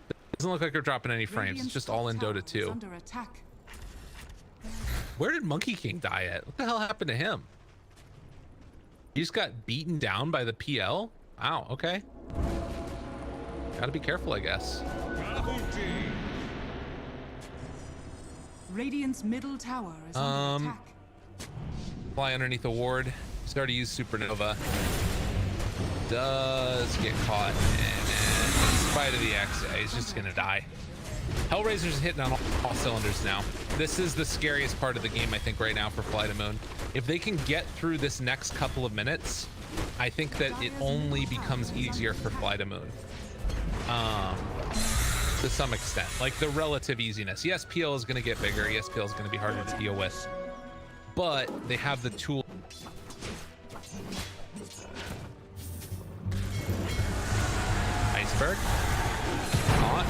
it doesn't look like they're dropping any frames. It's just all in Dota 2. Under attack. Where did Monkey King die at? What the hell happened to him? He just got beaten down by the PL? Wow, okay. Gotta be careful, I guess. Radiant's middle tower is under attack. Fly underneath the ward. Start to use Supernova. Does get caught, and in spite of the X, he's just gonna die. Hellraisers is hitting on all cylinders now. This is the scariest part of the game, I think, right now for Fly to Moon. If they can get through this next couple of minutes, I think that it only becomes easier for Fly to Moon. To some extent, like the relative easiness. Yes, PL is going to get bigger. Yes, PL is going to be harder to deal with, but they have the tool. Iceberg caught.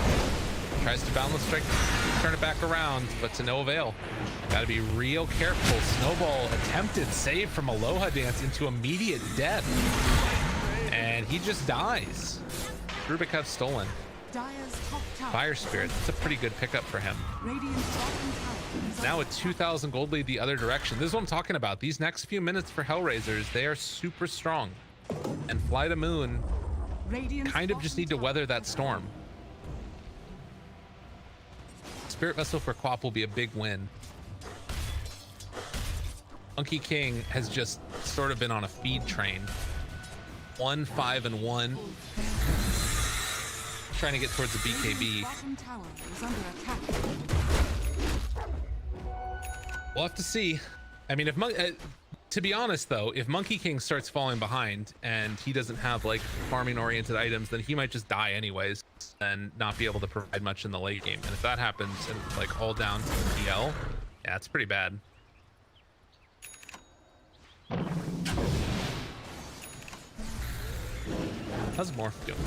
Tries to balance strike, turn it back around, but to no avail. Got to be real careful. Snowball attempted save from Aloha Dance into immediate death, and he just dies. Rubik have stolen. Fire Spirit, that's a pretty good pickup for him. Now a 2,000 gold lead the other direction. This is what I'm talking about. These next few minutes for Hellraisers, they are super strong. And Fly to Moon kind of just need to weather that storm. Spirit Vessel for Quap will be a big win. Monkey King has just sort of been on a feed train. 1-5-1. Trying to get towards the BKB. We'll have to see. I mean, if to be honest though, if Monkey King starts falling behind and he doesn't have like farming oriented items, then he might just die anyways and not be able to provide much in the late game. And if that happens and it's like all down to the PL, yeah, it's pretty bad. How's Morph doing?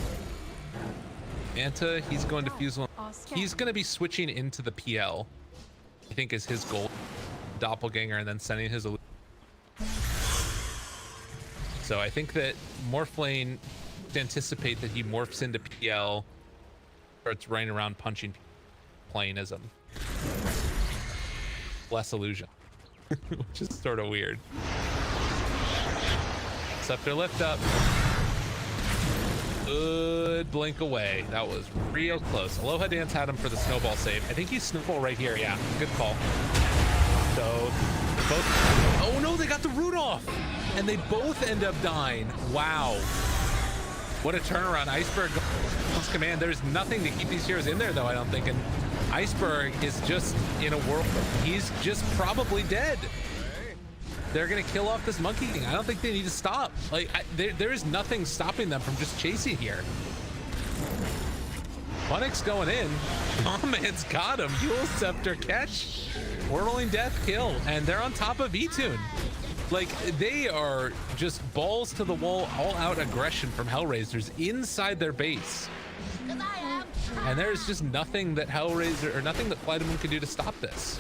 Manta, he's going to fuse one. He's going to be switching into the PL, I think is his goal. Doppelganger and then sending his illusion. So I think that Morphlane, anticipate that he morphs into PL, starts running around punching, playing as him. Less illusion, which is sort of weird. Scepter lift up. Good blink away. That was real close. Aloha Dance had him for the snowball save. I think he's snowball right here. Yeah, good call. So both. Oh no, they got the root off, and they both end up dying. Wow, what a turnaround! Iceberg goes command. There's nothing to keep these heroes in there though, I don't think. And Iceberg is just in a world. He's just probably dead. They're gonna kill off this Monkey King. I don't think they need to stop. Like, there is nothing stopping them from just chasing here. Funnick's going in. Oh man's got him. Dual Scepter catch. Whirling Death kill. And they're on top of E-Tune. Like, they are just balls to the wall, all out aggression from Hellraisers inside their base. And there's just nothing that Hellraiser, or nothing that Fly to Moon can do to stop this.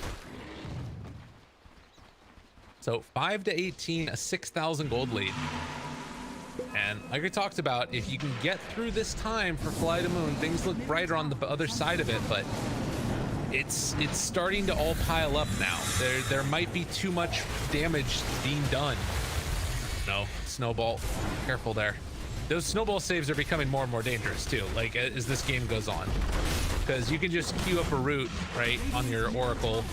So 5-18, a 6,000 gold lead. And like we talked about, if you can get through this time for Fly to Moon, things look brighter on the other side of it, but it's starting to all pile up now. There might be too much damage being done. No, Snowball, careful there. Those snowball saves are becoming more and more dangerous too, like as this game goes on. Because you can just queue up a root, right, on your Oracle,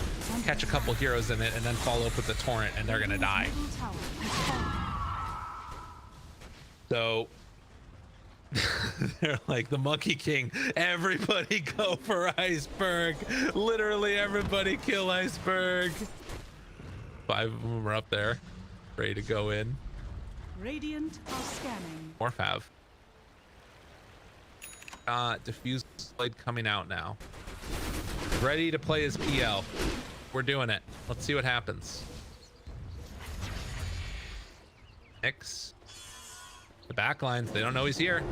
catch a couple heroes in it, and then follow up with the Torrent, and they're gonna die. So they're like the Monkey King. Everybody go for Iceberg. Literally everybody kill Iceberg. 5 of them are up there, ready to go in. Radiant are scanning. Morphav. Diffuse Blade coming out now. Ready to play his PL. We're doing it. Let's see what happens. X. The back lines, they don't know he's here.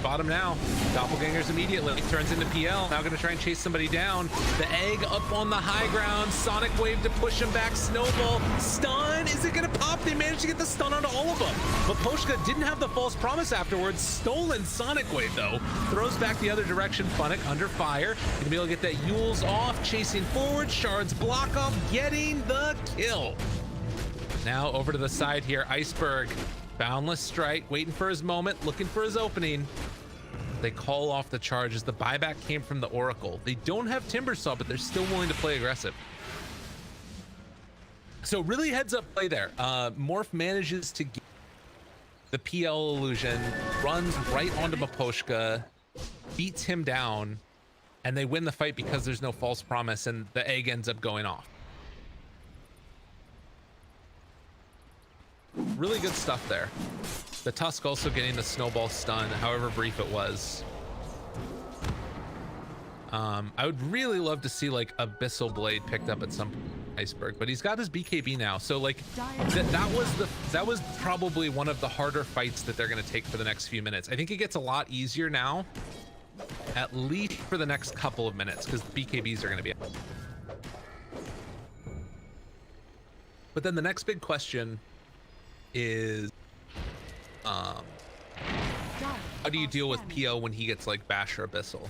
Bottom now. Doppelgangers immediately. Turns into PL. Now gonna try and chase somebody down. The egg up on the high ground. Sonic wave to push him back. Snowball. Stun. Is it gonna pop? They managed to get the stun onto all of them. But Poshka didn't have the false promise afterwards. Stolen Sonic wave though. Throws back the other direction. Funnick under fire. Gonna be able to get that Yule's off. Chasing forward. Shards block off. Getting the kill. Now over to the side here. Iceberg. Boundless strike, waiting for his moment, looking for his opening. They call off the charge as the buyback came from the Oracle. They don't have Timbersaw, but they're still willing to play aggressive. So really heads up play there. Morph manages to get the PL illusion, runs right onto Miposhka, beats him down, and they win the fight because there's no false promise and the egg ends up going off. Really good stuff there. The Tusk also getting the snowball stun, however brief it was. I would really love to see like Abyssal Blade picked up at some point, Iceberg, but he's got his BKB now, so like that was probably one of the harder fights that they're going to take for the next few minutes. I think it gets a lot easier now, at least for the next couple of minutes, because BKBs are going to be. But then the next big question is how do you deal with PL when he gets like Bash or Abyssal?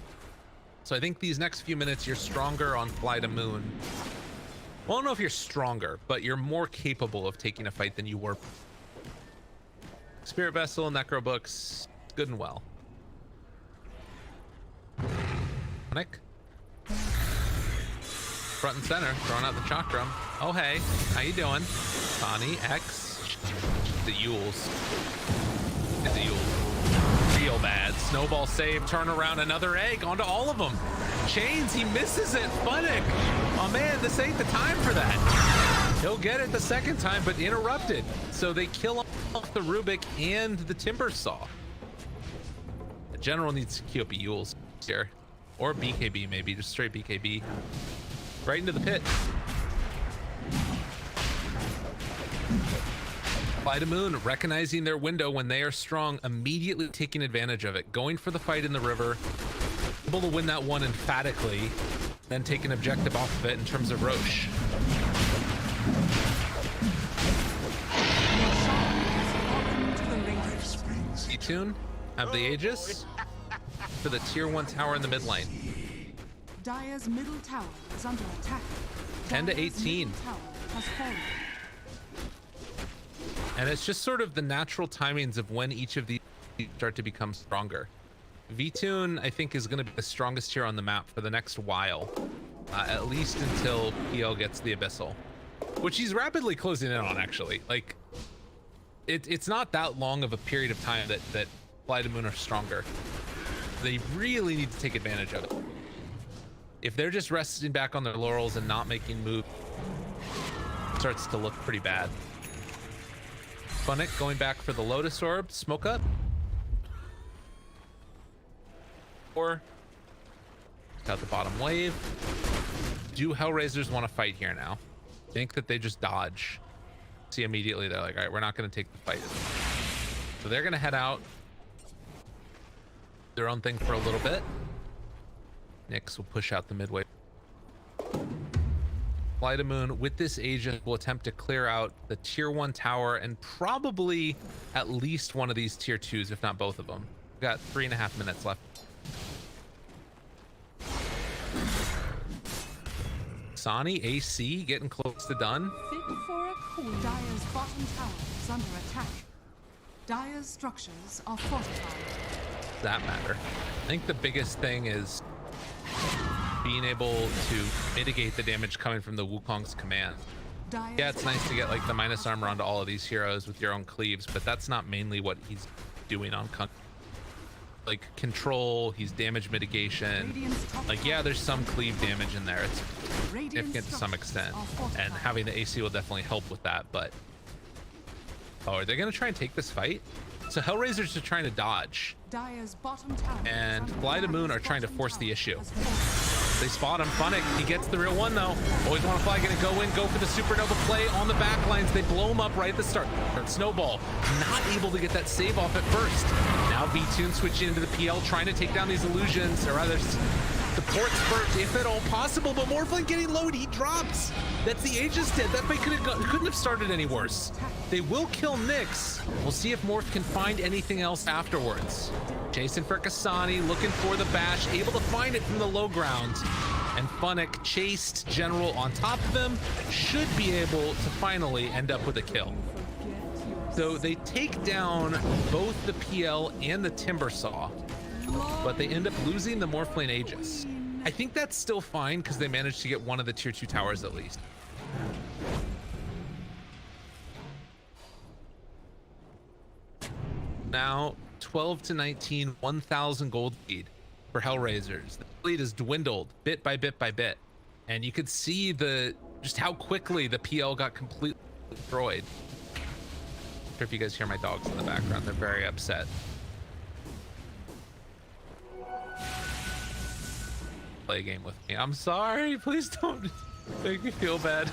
So I think these next few minutes you're stronger on Fly to Moon. Well, I don't know if you're stronger, but you're more capable of taking a fight than you were. Spirit Vessel, Necro Books, good and well. Nick. Front and center, throwing out the chalk drum. Oh hey, how you doing? Bonnie, X. The Yules. Get the Yules. Real bad. Snowball save, turn around, another egg onto all of them. Chains, he misses it. Funnick. Oh man, this ain't the time for that. He'll get it the second time, but interrupted. So they kill off the Rubik and the Timbersaw. The general needs to queue up a Yules here. Or BKB maybe, just straight BKB. Right into the pit. Fly to Moon, recognizing their window when they are strong, immediately taking advantage of it, going for the fight in the river, able to win that one emphatically, then take an objective off of it in terms of Roche. E-Tune, have the Aegis for the tier 1 tower in the mid lane. Dire's middle tower is under attack. 10 to 18. Has fallen. And it's just sort of the natural timings of when each of these start to become stronger. V-Tune, I think, is going to be the strongest here on the map for the next while, at least until PL gets the Abyssal, which he's rapidly closing in on, actually. Like, it's not that long of a period of time that Fly to Moon are stronger. They really need to take advantage of it. If they're just resting back on their laurels and not making moves, it starts to look pretty bad. Funnick going back for the Lotus Orb. Smoke up. Or got the bottom wave. Do Hellraisers want to fight here now? Think that they just dodge. See, immediately they're like, all right, we're not going to take the fight. So they're going to head out. Their own thing for a little bit. Nyx will push out the midway. Fly to Moon with this agent will attempt to clear out the tier 1 tower and probably at least one of these tier 2s, if not both of them. We've got 3.5 minutes left. Sani, AC, getting close to done. Fit for a queen. Dire's bottom tower is under attack. Dire's structures are fortified. Does that matter? I think the biggest thing is being able to mitigate the damage coming from the Wukong's command. Yeah, it's nice to get like the minus armor onto all of these heroes with your own cleaves, but that's not mainly what he's doing on like control. He's damage mitigation. Like, yeah, there's some cleave damage in there. It's significant to some extent, and having the AC will definitely help with that. But oh, are they gonna try and take this fight? So Hellraisers are trying to dodge, Dire's bottom tower and Fly to Moon are trying to force the issue. They spot him. Funnick, he gets the real one though. Always want to fly, gonna go in, go for the supernova play on the back lines. They blow him up right at the start. Snowball, not able to get that save off at first. Now V-Tune switching into the PL, trying to take down these illusions, or rather supports first, if at all possible, but Morphling getting low, he drops. That's the Aegis dead. That fight couldn't have started any worse. They will kill Nyx. We'll see if Morph can find anything else afterwards. Chasing for Kasani, looking for the bash, able to find it from the low ground. And Funnick chased General on top of him, should be able to finally end up with a kill. So they take down both the PL and the Timbersaw, but they end up losing the Morphling Aegis. I think that's still fine because they managed to get one of the tier 2 towers at least. Now 12 to 19, 1,000 gold lead for Hellraisers. The lead has dwindled bit by bit by bit, and you could see just how quickly the PL got completely destroyed. I'm not sure if you guys hear my dogs in the background. They're very upset. Play a game with me. I'm sorry. Please don't make me feel bad.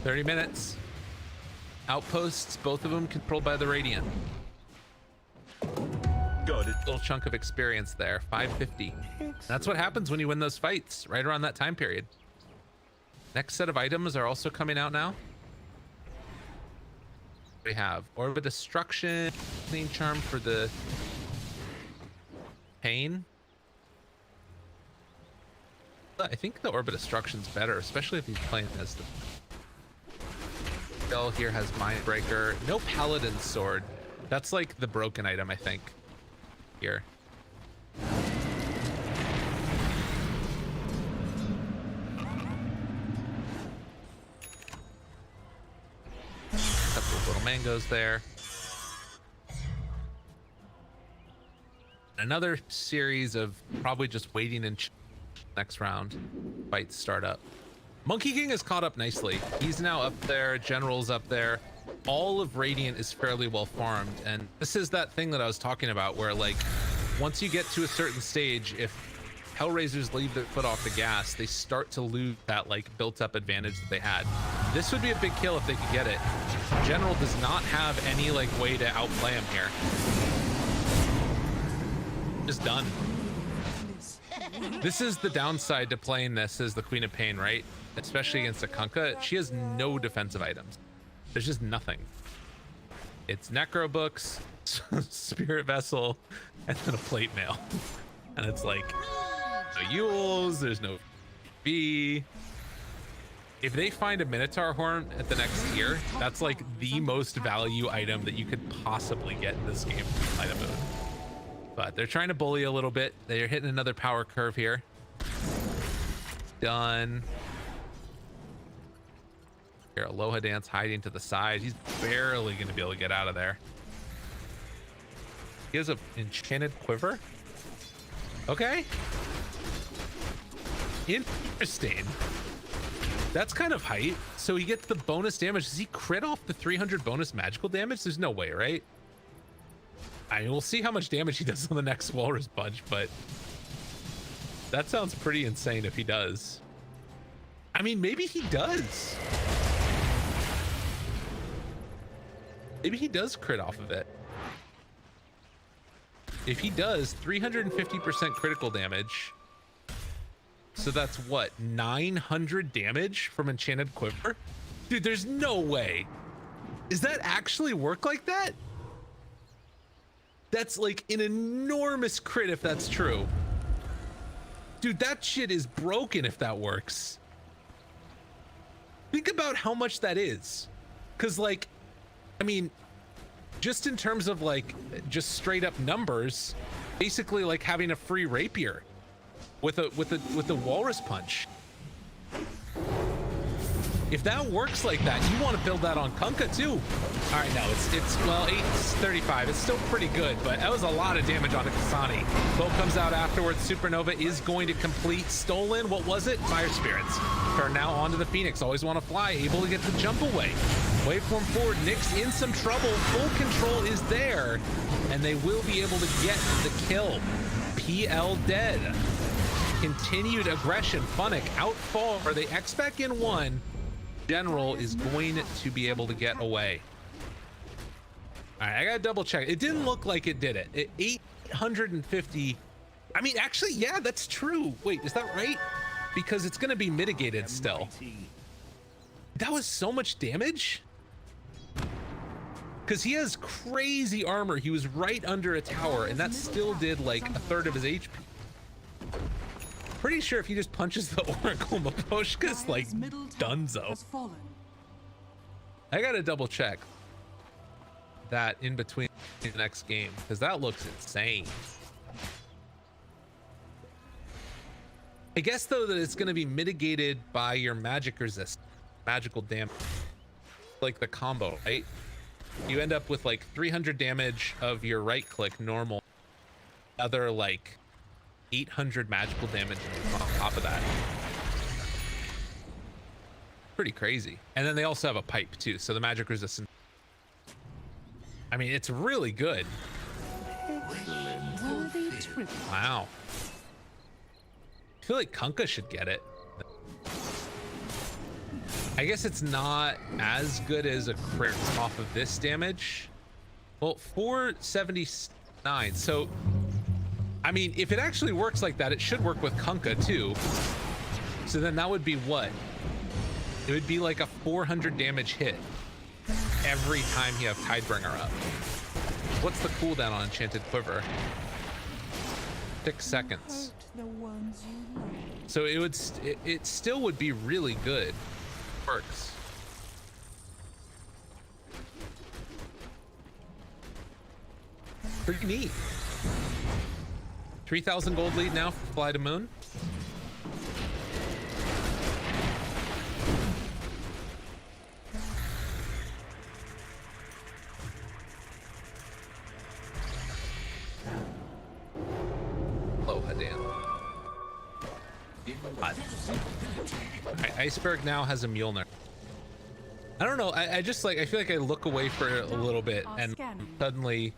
30 minutes. Outposts, both of them controlled by the Radiant. Got it. Little chunk of experience there. 550. That's what happens when you win those fights, right around that time period. Next set of items are also coming out now. We have Orb of Destruction, Clean Charm for the Pain. I think the Orb of Destruction's better, especially if he's playing as the Bell here has Mindbreaker. No Paladin Sword. That's like the broken item, I think. Here. Couple of little mangoes there. Another series of probably just waiting in next round. Fights start up. Monkey King has caught up nicely. He's now up there. General's up there. All of Radiant is fairly well farmed, and this is that thing that I was talking about where, like, once you get to a certain stage, if Hellraisers leave their foot off the gas, they start to lose that, like, built-up advantage that they had. This would be a big kill if they could get it. General does not have any, like, way to outplay him here. Just done. This is the downside to playing this as the Queen of Pain, right? Especially against a Kunkka. She has no defensive items. There's just nothing. It's Necro Books, Spirit Vessel, and then a Plate Mail. And it's like, no Yules, there's no B. If they find a Minotaur Horn at the next tier, that's like the most value item that you could possibly get in this game from Light of Moon. But they're trying to bully a little bit. They're hitting another power curve here. Done. Here, Aloha Dance hiding to the side. He's barely going to be able to get out of there. He has an enchanted quiver. Okay. Interesting. That's kind of height. So he gets the bonus damage. Does he crit off the 300 bonus magical damage? There's no way, right? I mean, we'll see how much damage he does on the next Walrus Punch, but that sounds pretty insane if he does. I mean, maybe he does. Maybe he does crit off of it. If he does, 350% critical damage. So that's what, 900 damage from Enchanted Quiver? Dude, there's no way. Does that actually work like that? That's like an enormous crit if that's true. Dude, that shit is broken if that works. Think about how much that is. Cause like, I mean, just in terms of like, just straight up numbers, basically like having a free rapier with a Walrus Punch. If that works like that, you want to build that on Kunkka too. All right, no, it's well, 835. It's still pretty good, but that was a lot of damage on a Kasani. Bo comes out afterwards. Supernova is going to complete. Stolen, what was it? Fire Spirits. Turn now onto the Phoenix. Always want to fly. Able to get the jump away. Waveform forward. Nyx in some trouble. Full control is there, and they will be able to get the kill. PL dead. Continued aggression. Funnick out far. The X-Spec in one. General is going to be able to get away. All right, I gotta double check. It didn't look like it did it. 850. I mean, actually, yeah, that's true. Wait, is that right? Because it's gonna be mitigated still. That was so much damage? Because he has crazy armor. He was right under a tower, and that still did like a third of his HP. Pretty sure if he just punches the Oracle, Maposhka's like dunzo. I gotta double check that in between the next game, because that looks insane. I guess though that it's gonna be mitigated by your magic resist, magical damage, like the combo, right? You end up with like 300 damage of your right click normal, other like 800 magical damage on top of that. Pretty crazy. And then they also have a pipe too, so the magic resistance. I mean, it's really good. Wow. I feel like Kunkka should get it. I guess it's not as good as a crit off of this damage. Well, 479. So, I mean, if it actually works like that, it should work with Kunkka too. So then that would be what? It would be like a 400 damage hit every time you have Tidebringer up. What's the cooldown on Enchanted Quiver? 6 seconds. So it would, it still would be really good. Works. Pretty neat. 3,000 gold lead now for Fly to Moon. Aloha, Dan. Iceberg now has a Mjolnir. I don't know. I just like, I feel like I look away for a little bit and suddenly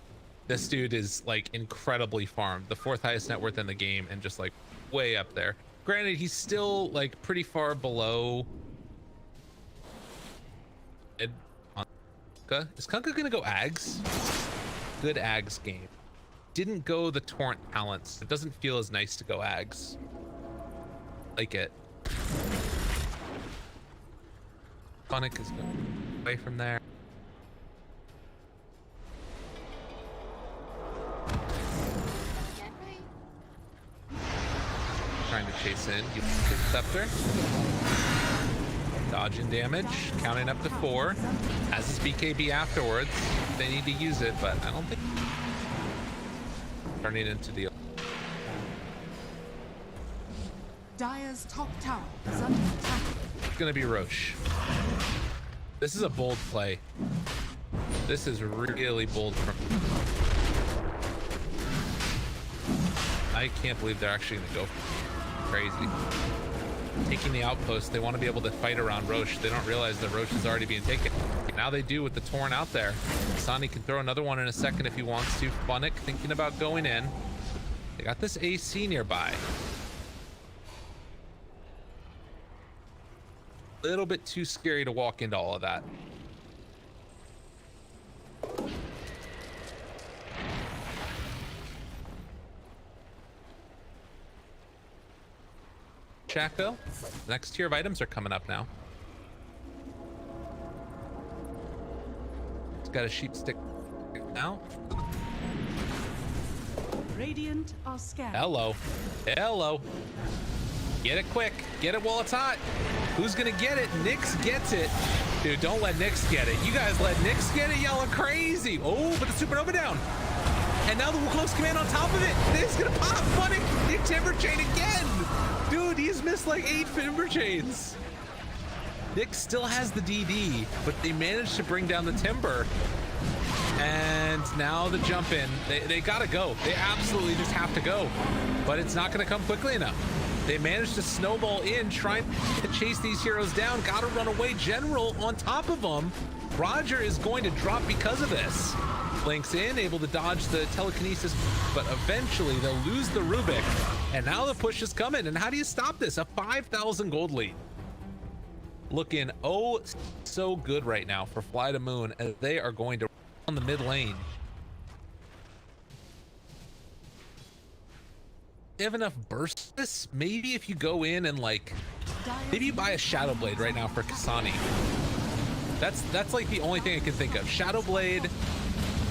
this dude is like incredibly farmed, the 4th highest net worth in the game, and just like way up there. Granted, he's still like pretty far below. Is Kunkka gonna go Ags? Good Ags game. Didn't go the Torrent Talents. It doesn't feel as nice to go Ags. Like it. Funnick is going away from there. Trying to chase in. You hit Scepter. Dodging damage. Counting up to 4. Has his BKB afterwards. They need to use it, but I don't think. Turning into the. Dire's top tower is under attack. It's gonna be Roche. This is a bold play. This is really bold from. I can't believe they're actually gonna go crazy. Taking the outpost, they want to be able to fight around Roche. They don't realize that Roche is already being taken. Now they do with the Torn out there. Sani can throw another one in a second if he wants to. Funnick thinking about going in. They got this AC nearby. A little bit too scary to walk into all of that. Chaco, next tier of items are coming up now. It's got a sheep stick now. Radiant are scared. Hello. Hello. Get it quick. Get it while it's hot. Who's gonna get it? Nyx gets it. Dude, don't let Nyx get it. You guys let Nyx get it? Y'all are crazy. Oh, but the supernova down. And now the Wukong's command on top of it. It's gonna pop. Funny. Nick Timber Chain again. Dude, he's missed like 8 Timber Chains. Nyx still has the DD, but they managed to bring down the Timber. And now the jump in. They gotta go. They absolutely just have to go. But it's not gonna come quickly enough. They managed to snowball in, trying to chase these heroes down. Gotta run away. General on top of them. Roger is going to drop because of this. blinks in, able to dodge the telekinesis, but eventually they'll lose the Rubik, and now the push is coming. And how do you stop this? A 5,000 gold lead. Looking oh so good right now for Fly to Moon, as they are going to on the mid lane. They have enough burst this. Maybe if you go in and like, maybe you buy a Shadow Blade right now for Kasani. That's like the only thing I can think of. Shadow Blade,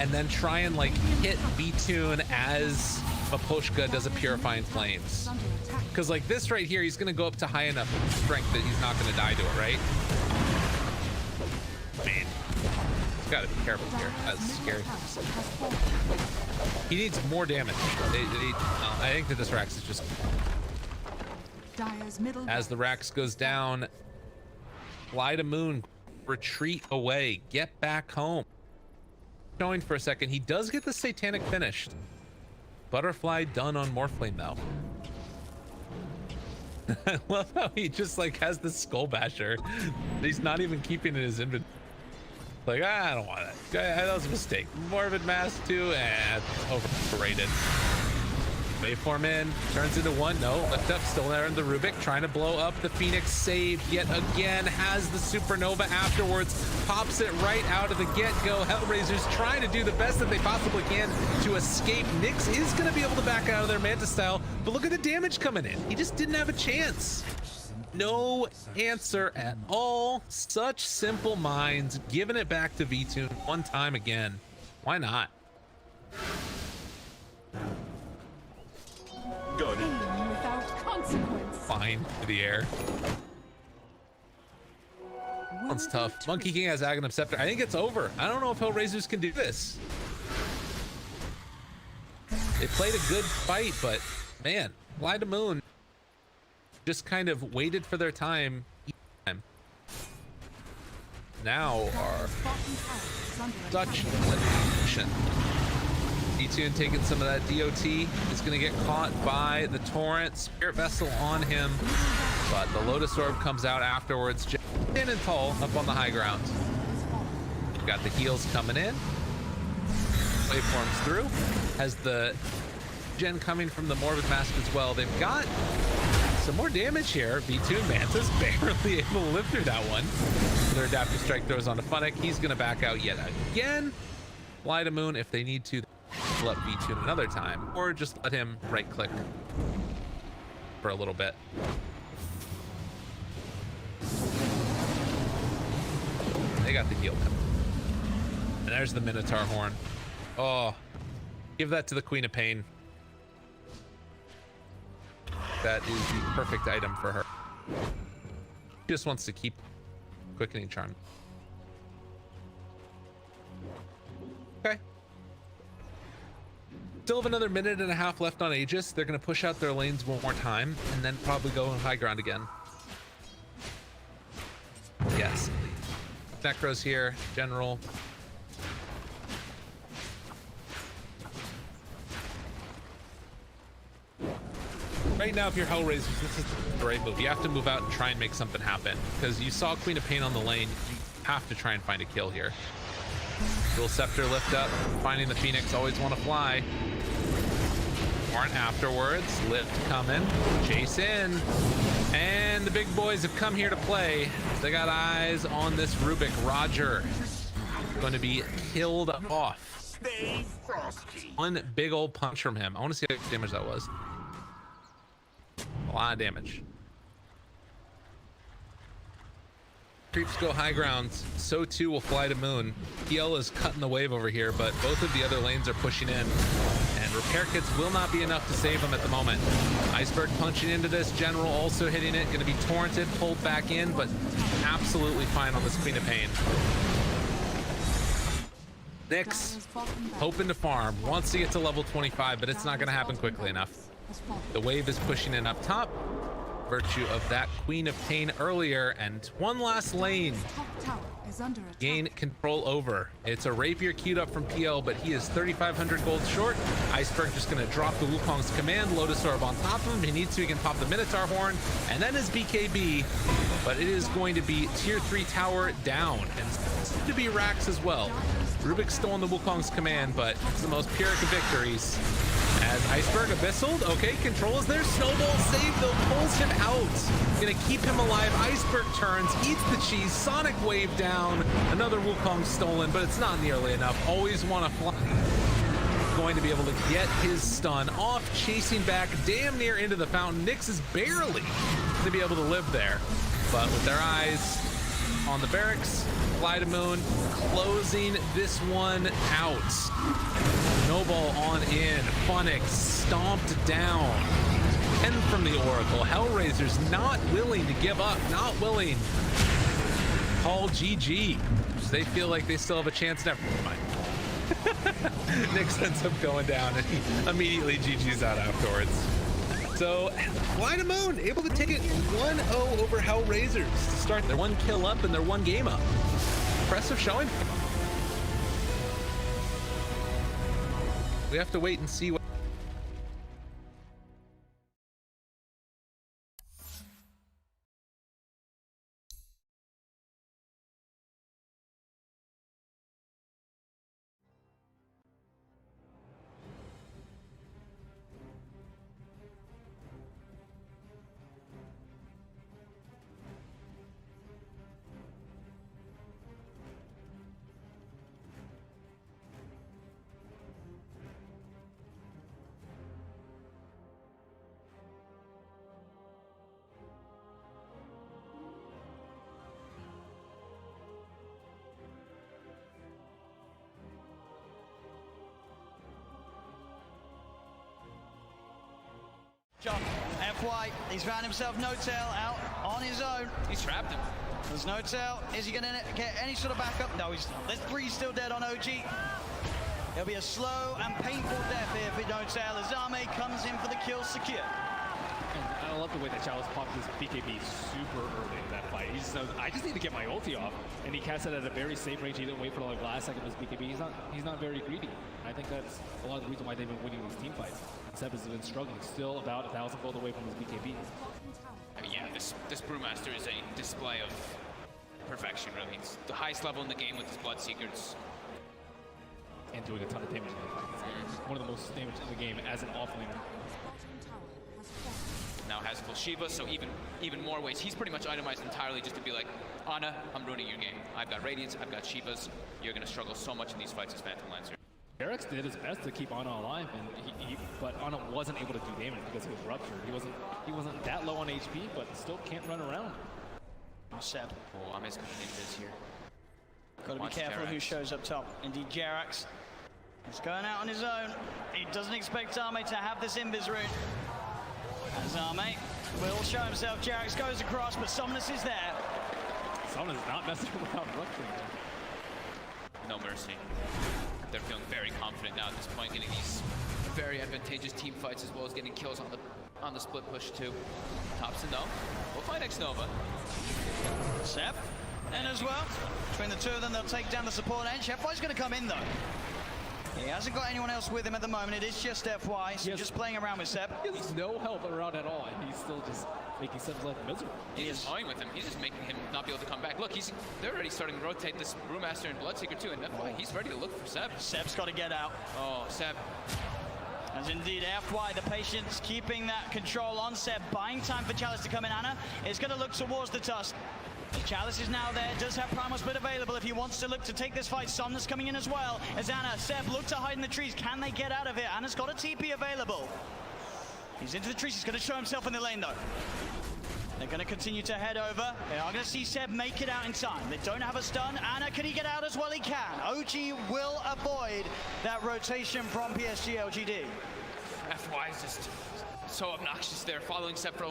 and then try and like hit V-Tune as Maposhka does a Purifying Flames. Because like this right here, he's gonna go up to high enough strength that he's not gonna die to it, right? Man, he's gotta be careful here. That's scary. He needs more damage. I think that this Rax is just... As the Rax goes down, Fly to Moon, retreat away, get back home. Showing for a second, he does get the Satanic finished. Butterfly done on Morphling though. I love how he just like has the Skull Basher. He's not even keeping in his inventory. Like, I don't want that. That was a mistake. Morbid Mass too, and overrated. Waveform in, turns into one. No, lift up, still there in the Rubik, trying to blow up the Phoenix. Saved yet again, has the Supernova afterwards, pops it right out of the get-go. Hellraisers trying to do the best that they possibly can to escape. Nyx is going to be able to back out of their Manta style, but look at the damage coming in. He just didn't have a chance. No answer at all. Such simple minds, giving it back to V-Tune one time again. Why not? Got it. Without consequence. Fine to the air. One's tough. Monkey King has Aghanim Scepter. I think it's over. I don't know if Hellraisers can do this. They played a good fight, but man, Fly to Moon just kind of waited for their time. Now are such attention. V-Tune taking some of that DOT is going to get caught by the Torrent. Spirit Vessel on him, but the Lotus Orb comes out afterwards. In and tall up on the high ground. Got the heals coming in. Waveforms through. Has the gen coming from the Morbid Mask as well. They've got some more damage here. V-Tune Manta's barely able to live through that one. Their Adaptive Strike throws onto Funnick. He's going to back out yet again. Fly to Moon if they need to. Let V-Tune another time, or just let him right click for a little bit. They got the heal coming. And there's the Minotaur horn. Oh, give that to the Queen of Pain. That is the perfect item for her. She just wants to keep Quickening Charm. Okay. Still have another minute and a half left on Aegis. They're going to push out their lanes one more time and then probably go on high ground again. Yes. Necros here, General. Right now, if you're Hellraisers, this is the right move. You have to move out and try and make something happen, because you saw Queen of Pain on the lane. You have to try and find a kill here. Dual Scepter lift up, finding the Phoenix, always want to fly. Warrant afterwards, lift coming, chase in, and the big boys have come here to play. They got eyes on this Rubik. Roger going to be killed off. Stay frosty. One big old punch from him. I want to see how much damage that was. A lot of damage. Creeps go high ground, so too will Fly to Moon. PL is cutting the wave over here, but both of the other lanes are pushing in, and repair kits will not be enough to save them at the moment. Iceberg punching into this, General also hitting it, going to be torrented, pulled back in, but absolutely fine on this Queen of Pain. Nyx, hoping to farm, wants to get to level 25, but it's not going to happen quickly enough. The wave is pushing in up top. Virtue of that Queen of Pain earlier, and one last lane. Gain control over. It's a Rapier queued up from PL, but he is 3,500 gold short. Iceberg just going to drop the Wukong's command. Lotus Orb on top of him. He needs to, he can pop the Minotaur horn, and then his BKB. But it is going to be tier 3 tower down, and to be Rax as well. Rubik's stolen the Wukong's command, but it's the most Pyrrhic of victories. As Iceberg Abyssal, okay, controls their snowball save though, pulls him out. Gonna keep him alive. Iceberg turns, eats the cheese, Sonic Wave down. Another Wukong stolen, but it's not nearly enough. Always want to fly. Going to be able to get his stun off, chasing back damn near into the fountain. Nyx is barely to be able to live there, but with their eyes on the barracks, Flydamoon closing this one out. Snowball on in, Funix stomped down. And from the Oracle, Hellraisers not willing to give up, not willing to call GG. So they feel like they still have a chance. Never mind. Nyx ends up going down and he immediately GG's out afterwards. So Flydamoon able to take it 1-0 over Hellraisers to start their 1 kill up and their 1 game up. Impressive showing. We have to wait and see what John, FY, he's found himself No-Tail out on his own. He's trapped him. There's No-Tail. Is he going to get any sort of backup? No, he's not. There's 3 still dead on OG. It'll be a slow and painful death here for No-Tail as Zame comes in for the kill secure. And I love the way that Chalice popped his BKB super early in that fight. He just knows, I just need to get my ulti off, and he cast it at a very safe range. He didn't wait for the last second of his BKB. He's not very greedy. I think that's a lot of the reason why they've been winning these team fights. Seb has been struggling, still about 1,000 gold away from his BKB. I mean, yeah, this Brewmaster is a display of perfection, really. It's the highest level in the game with his Bloodseekers. And doing a ton of damage in the fight. One of the most damage in the game as an offlaner. Now has full Shiva, so even more ways. He's pretty much itemized entirely just to be like, Ana, I'm ruining your game. I've got Radiance, I've got Shivas. You're going to struggle so much in these fights as Phantom Lancer. Eric's did his best to keep Ana alive, and but Ana wasn't able to do damage because he was ruptured. He wasn't that low on HP, but still can't run around. Seb. Oh, I'm just going to this here. Got to be careful who shows up top. Indeed, Jerax. He's going out on his own. He doesn't expect Zame to have this invis rune. And Zame will show himself. Jerax goes across, but Somnus is there. Somnus is not messing around rupturing. No mercy. They're feeling very confident now at this point, getting these very advantageous team fights as well as getting kills on the split push too. Thompson though, we'll find X-Nova. Seb, and as well. Between the two of them, they'll take down the support edge. FY's going to come in though. He hasn't got anyone else with him at the moment. It is just FY, so just playing around with Seb. He has no help around at all, and he's still just making Seb's life miserable. He's just toying with him. He's just making him not be able to come back. Look, they're already starting to rotate this Brewmaster and Bloodseeker too, and FY, he's ready to look for Seb. Seb's got to get out. Oh, Seb. As indeed, FY, the patience, keeping that control on Seb, buying time for Chalice to come in. Ana is going to look towards the Tusk. Chalice is now there, does have Primal Split available if he wants to look to take this fight. Somnus coming in as well. As Ana, Seb look to hide in the trees. Can they get out of it? Ana's got a TP available. He's into the trees. He's going to show himself in the lane though. They're going to continue to head over. They are going to see Seb make it out in time. They don't have a stun. Ana, can he get out as well? He can. OG will avoid that rotation from PSG LGD. FY is just so obnoxious there, following Seb for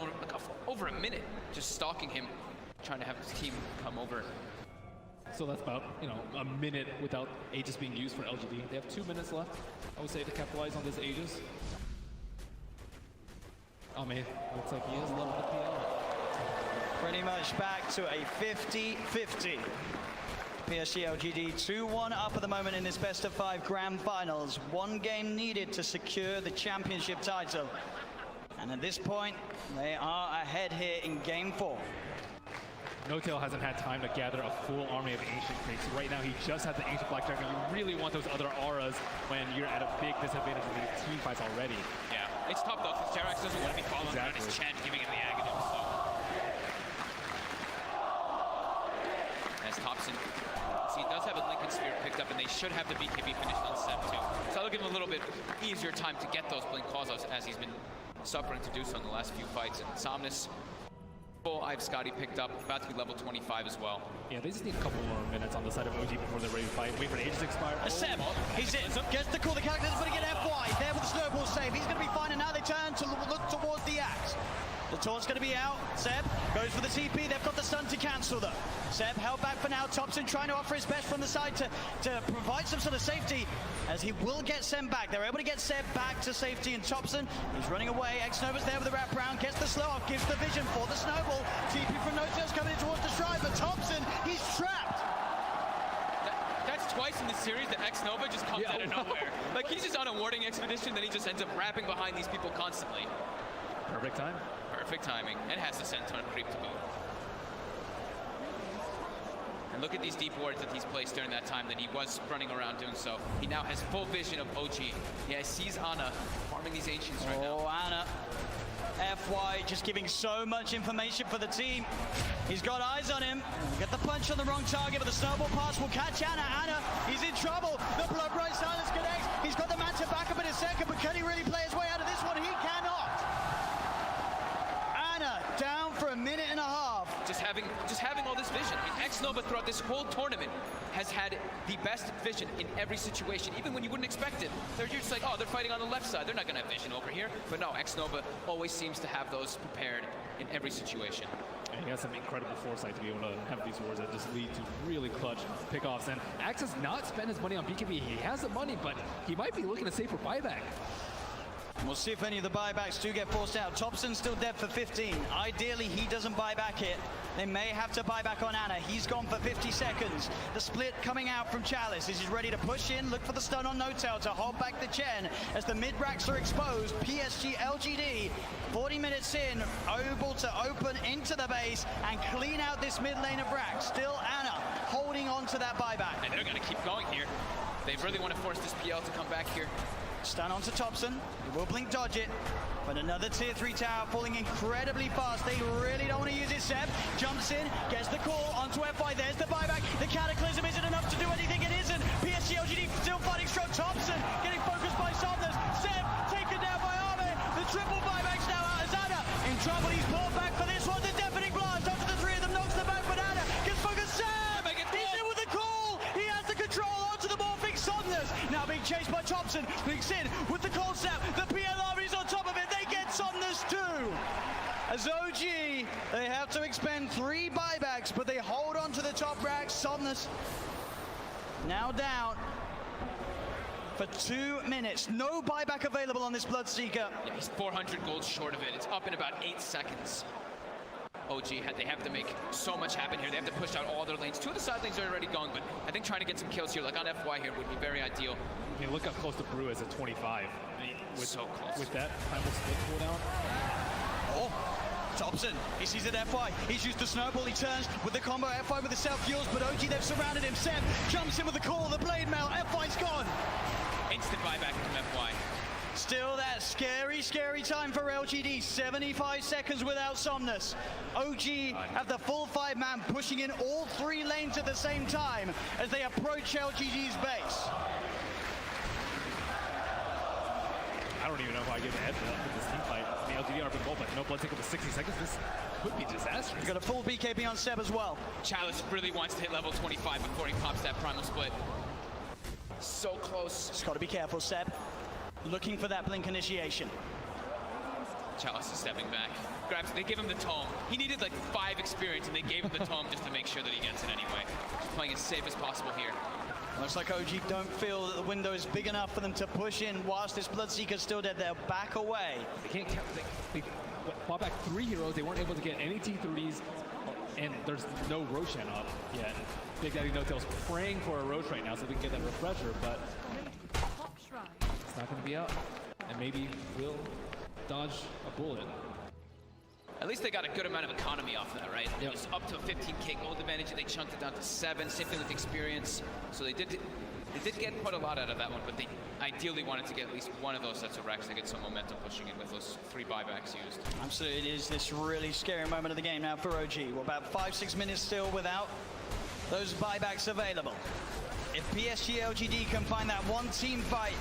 over a minute, just stalking him, trying to have his team come over. So that's about, a minute without Aegis being used for LGD. They have 2 minutes left, I would say, to capitalize on this Aegis. Oh man, looks like he is level the PL. Pretty much back to a 50-50. PSG LGD 2-1 up at the moment in this best of 5 grand finals. 1 game needed to secure the championship title. And at this point, they are ahead here in game 4. No-Tail hasn't had time to gather a full army of Ancient Crates. Right now, he just has the Ancient Black Dragon. You really want those other auras when you're at a big disadvantage in the team fights already. Yeah, it's tough though, because Jerax doesn't want to be following around his Chen, giving him the Aghanim, so. As Thompson, see, he does have a Lincoln Sphere picked up, and they should have the BKB finished on Seb too. So that'll give him a little bit easier time to get those Blink calls as he's been suffering to do so in the last few fights. And Somnus, full I've Scotty picked up, about to be level 25 as well. Yeah, they just need a couple more minutes on the side of OG before they're ready to fight. Wait for the age to expire. Seb, he's in, gets the call, the character's going to get FY, there with the snowball save, he's going to be fine, and now they turn to look towards the axe. The taunt's going to be out, Seb goes for the TP, they've got the stun to cancel though. Seb held back for now, Thompson trying to offer his best from the side to provide some sort of safety, as he will get Seb back. They're able to get Seb back to safety, and Thompson, he's running away. X-Nova's there with the wraparound, gets the slow off, gives the vision for the snowball. TP from No-Tail's coming in towards the stride, but Thompson, he's trapped. That's twice in the series that X-Nova just comes out of nowhere. Like, he's just on a warding expedition, then he just ends up wrapping behind these people constantly. Perfect time. Perfect timing, and has the Senton creep to boot. And look at these deep wards that he's placed during that time that he was running around doing so. He now has full vision of OG. Yeah, sees Ana farming these Ancients right now. Oh, Ana. FY just giving so much information for the team. He's got eyes on him. Get the punch on the wrong target, but the snowball pass will catch Ana. Ana, he's in trouble. The Blood Bright Silence connects. He's got the Manta back up in a second, but can he really play his way out of this one? He cannot. Ana down for a minute and a half. Just having all this vision. And X-Nova throughout this whole tournament has had the best vision in every situation, even when you wouldn't expect it. They're just like, oh, they're fighting on the left side. They're not gonna have vision over here. But no, X-Nova always seems to have those prepared in every situation. And he has some incredible foresight to be able to have these wars that just lead to really clutch pickoffs. And Axe has not spent his money on BKB. He has the money, but he might be looking to save for buyback. We'll see if any of the buybacks do get forced out. Thompson's still dead for 15. Ideally, he doesn't buy back it. They may have to buy back on Ana. He's gone for 50 seconds. The split coming out from Chalice. He's ready to push in, look for the stun on No-Tail to hold back the Chen as the mid-racks are exposed. PSG LGD, 40 minutes in, able to open into the base and clean out this mid lane of racks. Still Ana holding on to that buyback. And they're gonna keep going here. They really want to force this PL to come back here. Stun onto Thompson. He will blink dodge it. But another tier 3 tower falling incredibly fast. They really don't want to use it. Seb jumps in, gets the call onto FY. There's the buyback. The Cataclysm isn't enough to do anything. It isn't. PSG LGD still fighting strong. Thompson getting focused by Somnus. Seb taken down by Arme. The triple buybacks now out as Ana in trouble. He's pulled back for this one. The deafening blast onto the three of them. Knocks them back, but Ana gets focused. Seb! He's in with the call. He has the control onto the morphing Somnus. Now being chased by Thompson. Blinks in with the cold snap. The PL army's on top of it. They get Somnus too. As OG, they have to expend 3 buybacks, but they hold on to the top racks. Somnus now down for 2 minutes. No buyback available on this Bloodseeker. Yeah, he's 400 gold short of it. It's up in about 8 seconds. OG, they have to make so much happen here. They have to push out all their lanes. 2 of the side lanes are already going, but I think trying to get some kills here, like on FY here, would be very ideal. I mean, look how close to Brew is at 25. So close. With that primal split cooldown. Oh, Thompson, he sees it FY. He's used the snowball, he turns with the combo. FY with the self-heals, but OG, they've surrounded him. Seb jumps in with the call, the blade mail. FY's gone. Instant buyback from FY. Still that scary, scary time for LGD. 75 seconds without Somnus. OG have the full 5-man pushing in all 3 lanes at the same time as they approach LGD's base. I don't even know if I give a head for this team fight. The LGD are goal, but no blood take up to 60 seconds. This could be disastrous. He's got a full BKB on Seb as well. Chalice really wants to hit level 25 before he pops that primal split. So close. Just got to be careful, Seb. Looking for that blink initiation. Chalice is stepping back. Grabs, they give him the tome. He needed like 5 experience, and they gave him the tome just to make sure that he gets it anyway. Just playing as safe as possible here. Looks like OG don't feel that the window is big enough for them to push in whilst this Bloodseeker's still dead. They'll back away. They can't count. They bought back 3 heroes. They weren't able to get any T3s, and there's no Roshan up yet. Big Daddy No-Tail's praying for a Rosh right now so they can get that refresher, but it's not going to be out. And maybe we'll dodge a bullet. At least they got a good amount of economy off that, right? It was up to a 15k gold advantage, and they chunked it down to 7. Same thing with experience. So they did get quite a lot out of that one, but they ideally wanted to get at least one of those sets of racks to get some momentum pushing in with those 3 buybacks used. Absolutely, it is this really scary moment of the game now for OG. We're about 5-6 minutes still without those buybacks available. If PSG LGD can find that one team fight,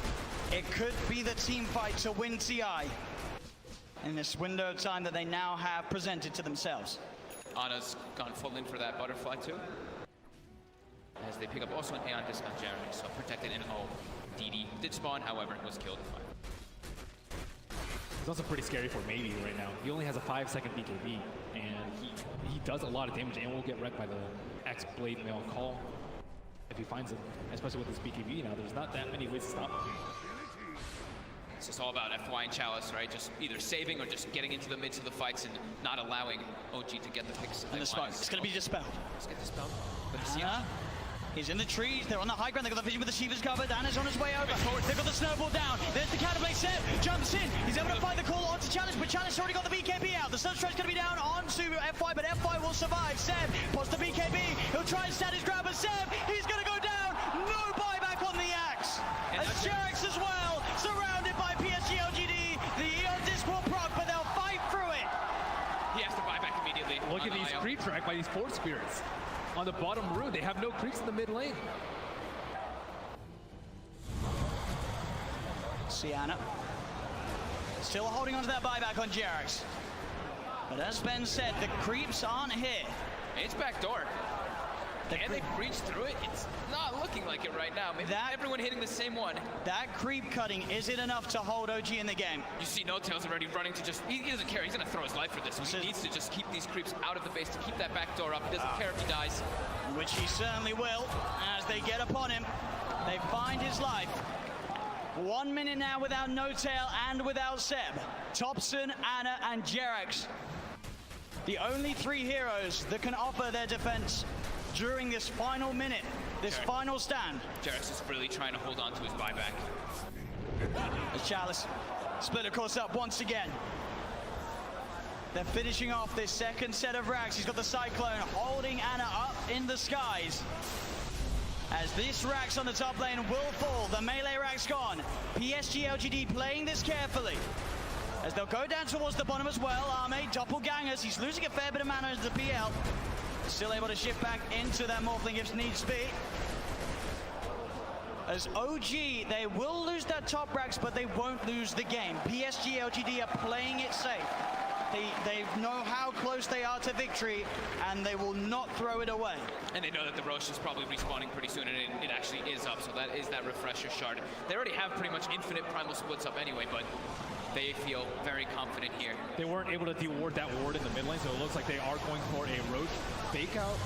it could be the team fight to win TI in this window of time that they now have presented to themselves. Ana's gone full in for that butterfly too. As they pick up also an Aeon discount Jeremy, so protected in O. DD did spawn, however, was killed. It's also pretty scary for Maybe right now. He only has a 5-second BKB, and he does a lot of damage and will get wrecked by the X-Blade Mail Call if he finds him, especially with his BKB now. There's not that many ways to stop him. It's just all about FY and Chalice, right? Just either saving or just getting into the midst of the fights and not allowing OG to get the picks. And the smoke, it's going to be dispelled. Let's get dispelled. But he's in the trees, they're on the high ground, they've got the vision with the Shiva's covered, Anna's on his way over. They've got the snowball down, there's the counterplay set, jumps in, he's able to fight the call onto Chalice, but Chalice already got the BKB out. The Sunstride's going to be down onto FY, but FY will survive. Seb pots the BKB, he'll try and stand his ground, but Seb, he's going to go down, no buyback on the axe. As Jarex as well, surrounded by PSG LGD, the Eon disc will proc, but they'll fight through it. He has to buy back immediately. Look at these creep track by these 4 spirits. On the bottom rune, they have no creeps in the mid lane. Sienna still holding on to that buyback on Jarex. But as Ben said, the creeps aren't here. It's backdoor. Can they breach through it? It's not looking like it right now. Maybe everyone hitting the same one. That creep cutting isn't enough to hold OG in the game. You see No Tail's already running to just, he doesn't care. He's going to throw his life for this. He needs to just keep these creeps out of the base to keep that back door up. He doesn't care if he dies. Which he certainly will as they get upon him. They find his life. 1 minute now without No Tail and without Seb. Thompson, Anna, and Jarex. The only 3 heroes that can offer their defense during this final minute, this final stand. Jarex is really trying to hold on to his buyback. As Chalice split of course up once again. They're finishing off this second set of racks. He's got the Cyclone holding Anna up in the skies. As this rack's on the top lane will fall, the melee rack's gone. PSG LGD playing this carefully. As they'll go down towards the bottom as well. Arme, doppelgangers, he's losing a fair bit of mana into the PL. Still able to shift back into that Morphling if needs be. As OG, they will lose their top racks, but they won't lose the game. PSG LGD are playing it safe. They know how close they are to victory, and they will not throw it away. And they know that the Rosh is probably respawning pretty soon, and it actually is up, so that is that refresher shard. They already have pretty much infinite primal splits up anyway, but they feel very confident here. They weren't able to de-ward that ward in the mid lane, so it looks like they are going for a Roach fake out.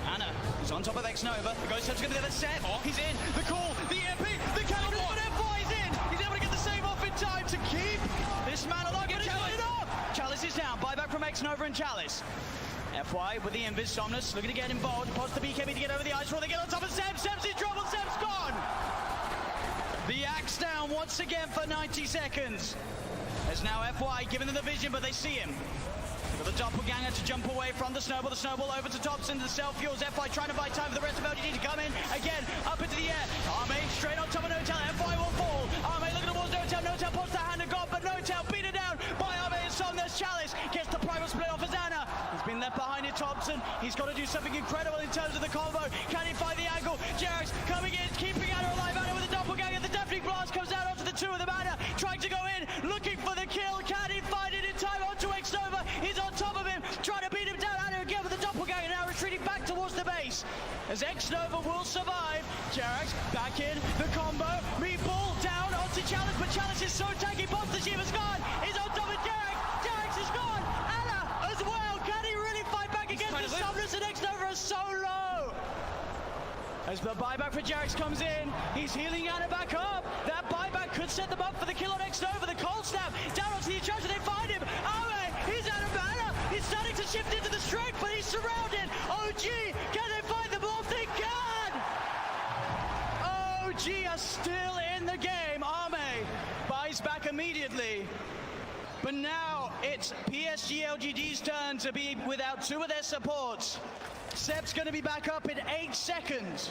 Anna is on top of X-Nova. The Ghost Step's going to be the set. He's in. The call, the EMP, the cannon, but FY is in. He's able to get the save off in time to keep this man alive. But it's not enough. Chalice is down. Buyback from X-Nova and Chalice. FY with the Invis. Somnus looking to get involved. Pots the BKB to get over the ice roll. They get on top of Seb. Seb's in trouble. Seb's gone. The axe down once again for 90 seconds. As now FY giving them the vision, but they see him. Got the doppelganger to jump away from the snowball over to Thompson, the self-fuels. FY trying to buy time for the rest of LGD to come in. Again, up into the air. Arme straight on top of No Tail. FY will fall. Arme looking towards No Tail. No Tail pops the hand of God, but No Tail beaten down by Arme and Somnus. Chalice gets the primal split off as Anna. He's been left behind in Thompson. He's got to do something incredible in terms of the combo. Can he find the angle? Jarex coming in, keeping Anna alive. Anna with the doppelganger. The deafening blast comes out onto the 2 of them. Anna trying to go in, looking for the kill. Can he find it in time onto X-Nova? He's on top of him, trying to beat him down. Anna again with the doppelganger, now retreating back towards the base. As X-Nova will survive. Jarex back in, the combo, meatball down onto Chalice, but Chalice is so tanky. Pops the Shiva's gone, he's on top of Jarex. Jarex is gone. Anna as well. Can he really fight back against the Somnus, and X-Nova are so low? As the buyback for Jarex comes in, he's healing Anna back up. That buyback could set them up for the kill on X-Nova. The cold snap down onto the charge, and they find him. Arme, he's out of mana. He's starting to shift into the strength, but he's surrounded. OG, can they find the blow? They can! OG are still in the game. Arme buys back immediately. But now It's PSG LGD's turn to be without two of their supports. Seb's going to be back up in 8 seconds.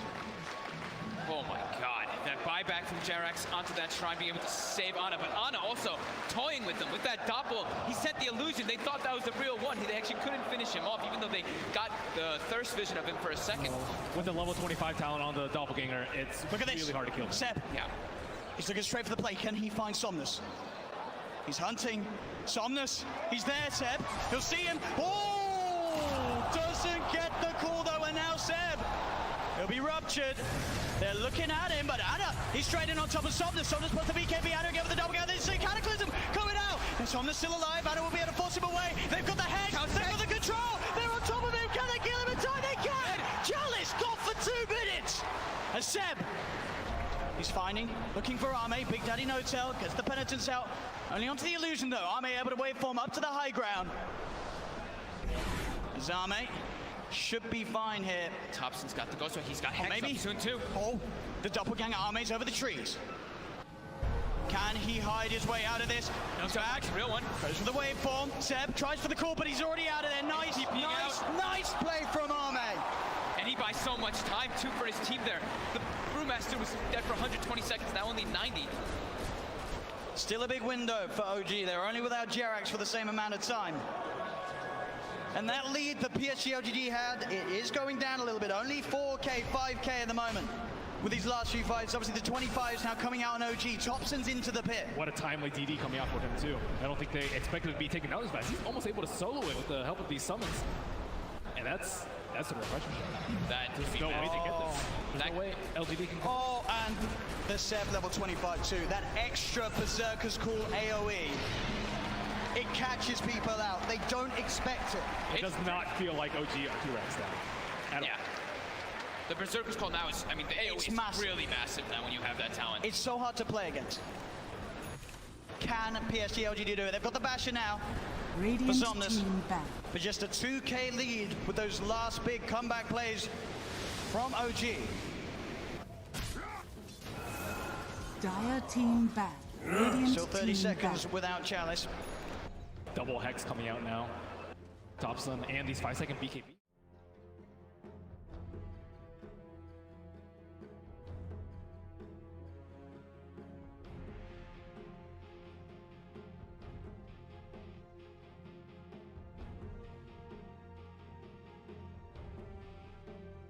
Oh my god, that buyback from Jerax onto that shrine, being able to save Ana, but Ana also toying with them with that doppel. He sent the illusion. They thought that was the real one. They actually couldn't finish him off, even though they got the thirst vision of him for a second. With the level 25 talent on the doppelganger, it's Look at really this. hard to kill him. Seb. Yeah. He's looking straight for the play. Can he find Somnus? He's hunting. Somnus. He's there, Seb. He'll see him. Oh! Doesn't get the call, though, and now Seb. He'll be ruptured. They're looking at him, but Ana, he's straight in on top of Somnus. Somnus puts the BKB. Ana again with the double down. They see Cataclysm coming out. And Somnus still alive. Ana will be able to force him away. They've got the head. They've got the control. They're on top of him. Can they kill him in time? They can. Chalice got for 2 minutes. And Seb, he's finding, looking for Ame. Big Daddy No-Tail gets the penitence out. Only onto the illusion, though. Ame able to waveform up to the high ground. As Ame should be fine here. Thompson's got the ghost, so he's got Hex maybe. up soon too. Oh, the doppelganger Ame's over the trees. Can he hide his way out of this? He's back. Real one. Goes for the waveform. Seb tries for the call, but he's already out of there. Nice, nice play from Ame. And he buys so much time too for his team there. The Brewmaster was dead for 120 seconds, now only 90. Still a big window for OG. They're only without Jerax for the same amount of time. And that lead the PSG LGD had, it is going down a little bit. Only 4K, 5K at the moment with these last few fights. Obviously the 25s now coming out on OG. Thompson's into the pit. What a timely DD coming out for him too. I don't think they expected to be taken out as fast. He's almost able to solo it with the help of these summons. And that's a refresher shot. There's no way to get this. There's no way LGD can come. Oh, and the Seb level 25 too. That extra Berserker's Call AoE. It catches people out. They don't expect it. It does not feel like OG T-Rex now. At all. The Berserker's Call now is, I mean, the AoE is massive. really massive now when you have that talent. It's so hard to play against. Can PSG LGD do it? They've got the Basher now. Radiant For Somnus. team back. For just a 2K lead with those last big comeback plays from OG. Dire team back. Radiant Still 30 team seconds back. without Chalice. Double Hex coming out now. Thompson and these 5-second BKB.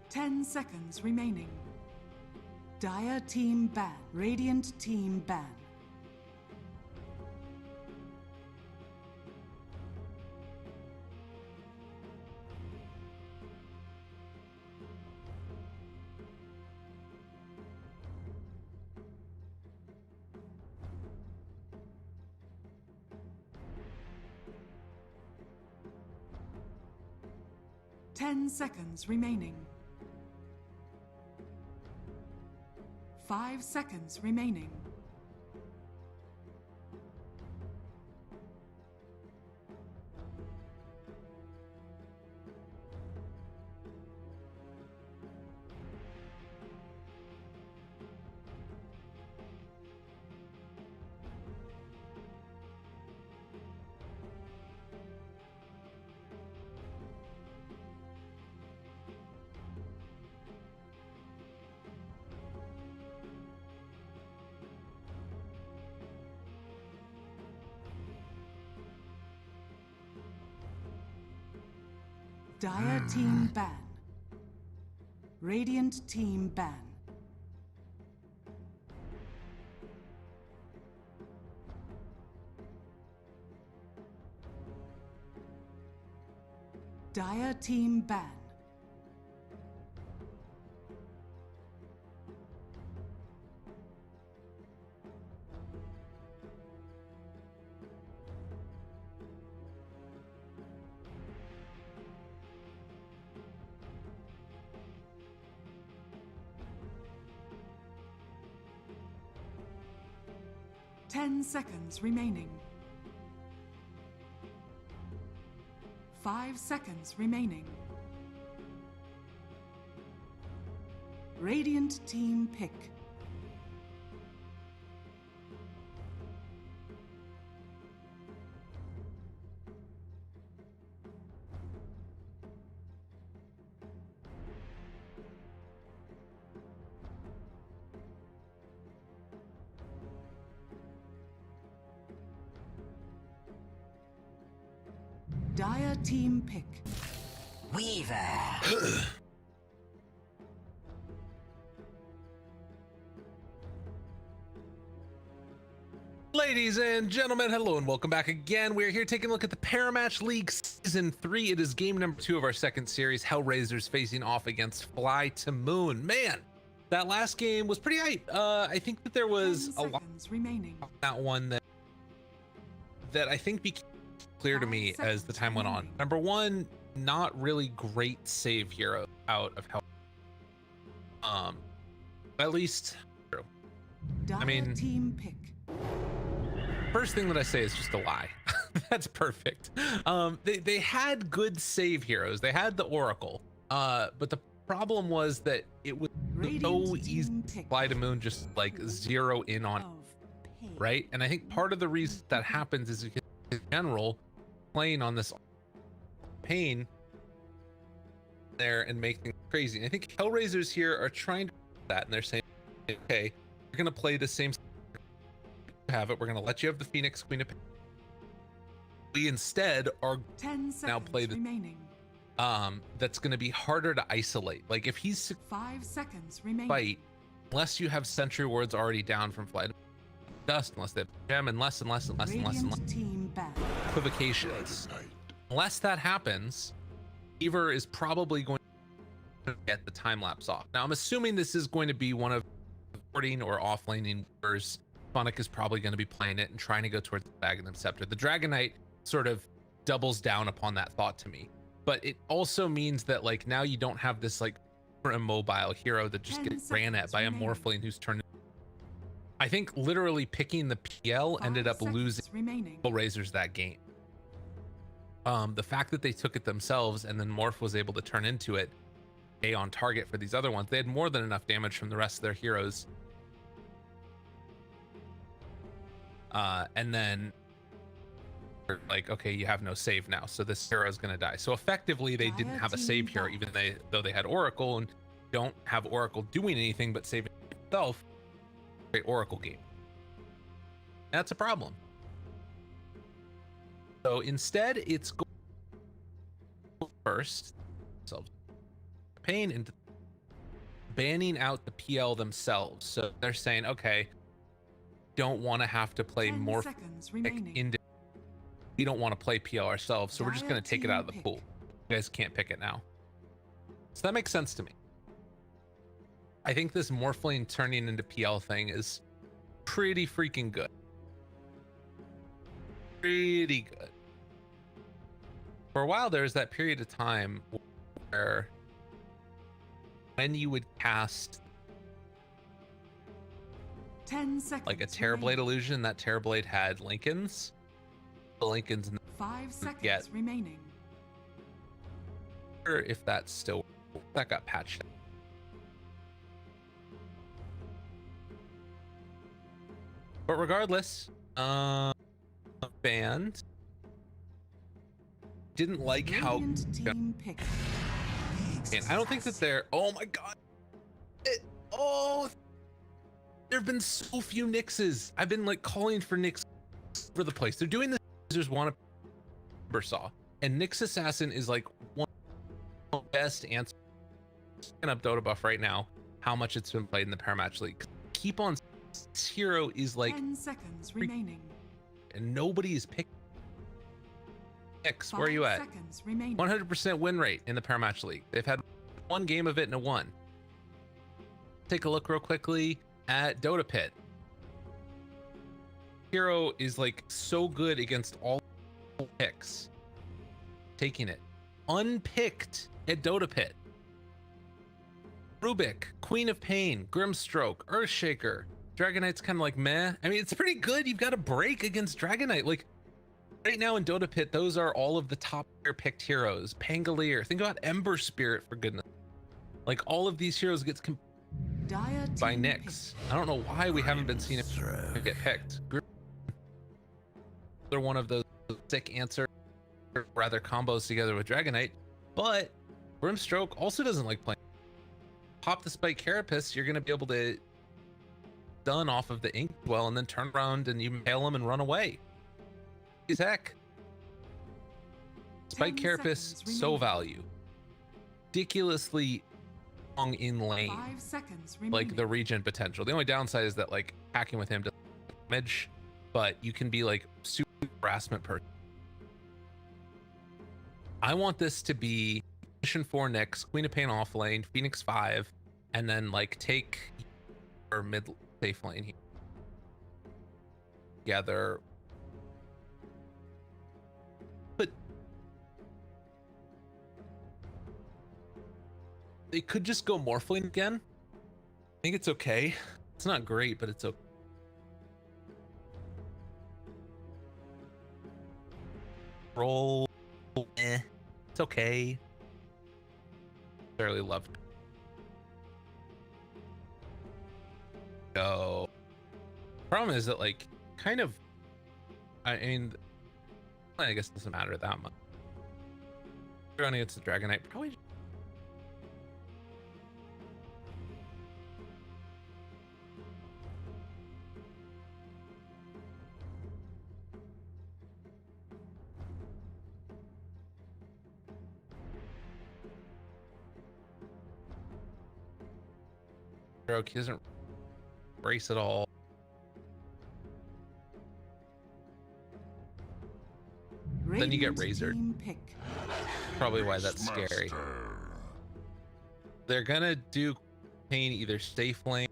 Ten seconds remaining. Dire team ban. Radiant team ban. Ten seconds remaining. 5 seconds remaining. Dire team ban. Radiant team ban. Dire team ban. Ten seconds remaining. 5 seconds remaining. Radiant team pick. Dire team pick. Weaver. Ladies and gentlemen, hello and welcome back again. We're here taking a look at the Parimatch League Season 3. It is game number 2 of our second series, Hellraisers facing off against Fly to Moon. Man, that last game was pretty hype. I think that there was a lot remaining. that one that I think became clear to me as the time went on. Number one, not really great save hero out of Hell. At least true. I mean, team pick. First thing that I say is just a lie. That's perfect. They had good save heroes. They had the Oracle, but the problem was that it was so easy to Fly to Moon just like zero in on, right? And I think part of the reason that happens is because in general, playing on this pain there and make things crazy. And I think Hellraisers here are trying to do that, and they're saying, okay, we're gonna play the same. Have it. We're gonna let you have the Phoenix Queen of Pain. We instead are 10 seconds now play the remaining. That's gonna be harder to isolate. Like if he's 5 seconds remaining. fight, unless you have sentry wards already down from Flight Dust, unless they have gem, and less and less and less and less and less team back. equivocations. Unless that happens, Ever is probably going to get the time lapse off. Now I'm assuming this is going to be one of boarding or off laning wars. Sonic is probably going to be playing it and trying to go towards the Magnum Scepter. The Dragon Knight sort of doubles down upon that thought to me, but it also means that like now you don't have this like super immobile hero that just gets ran at by a Morphling who's turned. I think literally picking the PL ended up losing Hellraisers that game. The fact that they took it themselves and then Morph was able to turn into it, on target for these other ones. They had more than enough damage from the rest of their heroes. And then like, okay, you have no save now, so this hero is going to die. So effectively they didn't have a save hero, even though they had Oracle, and don't have Oracle doing anything but saving itself. Great Oracle game. That's a problem. So instead it's go first pain and banning out the PL themselves. So they're saying, okay, don't want to have to play more into, we don't want to play PL ourselves, so we're just going to take it out of the pool. You guys can't pick it now. So that makes sense to me. I think this Morphling turning into PL thing is pretty freaking good. Pretty good. For a while there's that period of time where when you would cast 10 seconds like a Terrorblade illusion, that Terrorblade had Lincolns. The Lincolns 5 seconds remaining. Or if that's still, that got patched. But regardless, banned. Didn't like how, team pick. and I don't think that they're, oh my god, there have been so few Nixes. I've been like calling for Nix for the place. They're doing this. There's one saw, and Nyx Assassin is like one of the best answers. Looking up Dota Buff right now, how much it's been played in the Parimatch League. Keep on, this hero is like 10 seconds remaining, and nobody is picking. Nyx, where are you at? 100% win rate in the Parimatch League. They've had one game of it and a won. Take a look real quickly at Dota Pit. Hero is like so good against all picks. Taking it. Unpicked at Dota Pit. Rubik, Queen of Pain, Grimstroke, Earthshaker. Dragon Knight's kind of like meh. I mean, it's pretty good. You've got to break against Dragon Knight. Like right now in Dota Pit, those are all of the top tier picked heroes. Pangolier. Think about Ember Spirit, for goodness. Like all of these heroes gets by Nyx. I don't know why we haven't been seeing it get picked. They're one of those sick answer, rather combos together with Dragon Knight, but Grimstroke also doesn't like playing. Pop the Spike Carapace, you're gonna be able to stun off of the Inkwell and then turn around and you impale him and run away. He's heck. Spike 10 Carapace, seconds so remaining. value. Ridiculously long in lane. 5 seconds remaining. Like the regen potential. The only downside is that like hacking with him does damage, but you can be like super harassment person. I want this to be Mission 4 Nyx, Queen of Pain off lane, Phoenix 5, and then like take or mid safe lane here. Together. But they could just go Morphling again. I think it's okay. It's not great, but it's okay. Roll, it's okay. Fairly loved. Go. Problem is that like kind of, I mean, I guess it doesn't matter that much. Running against the Dragon Knight, probably. He doesn't brace at all. Then you get Razored. Probably why that's scary. They're gonna do Pain either safe lane,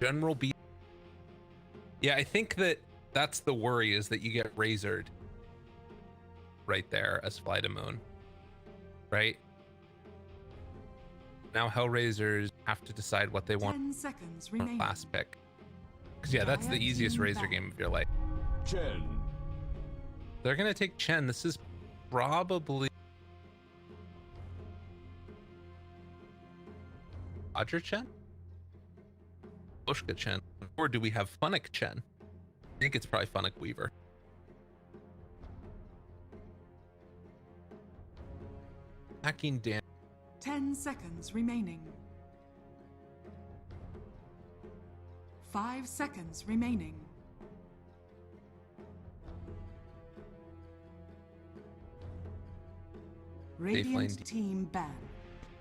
general beat. Yeah, I think that's the worry, is that you get Razored right there as Fly to Moon, right? Now Hellraisers have to decide what they want 10 seconds for remaining. class pick. Because yeah, that's the easiest Razor game of your life. Chen. They're gonna take Chen. This is probably Roger Chen? Bushka Chen. Or do we have Funnick Chen? I think it's probably Funnick Weaver. Hacking damage. 10 seconds remaining. 5 seconds remaining. Radiant team ban.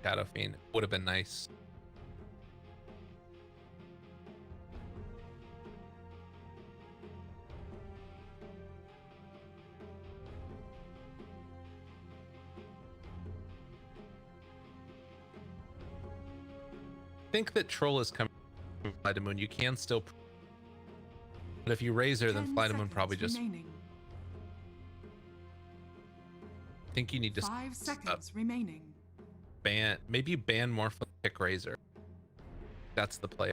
Shadow Fiend would have been nice. I think that Troll is coming from Fly to Moon. You can still, but if you Razor, then 10 Fly to Moon seconds probably just. remaining. I think you need to 5 seconds remaining. ban. Maybe you ban more for pick Razor. That's the play.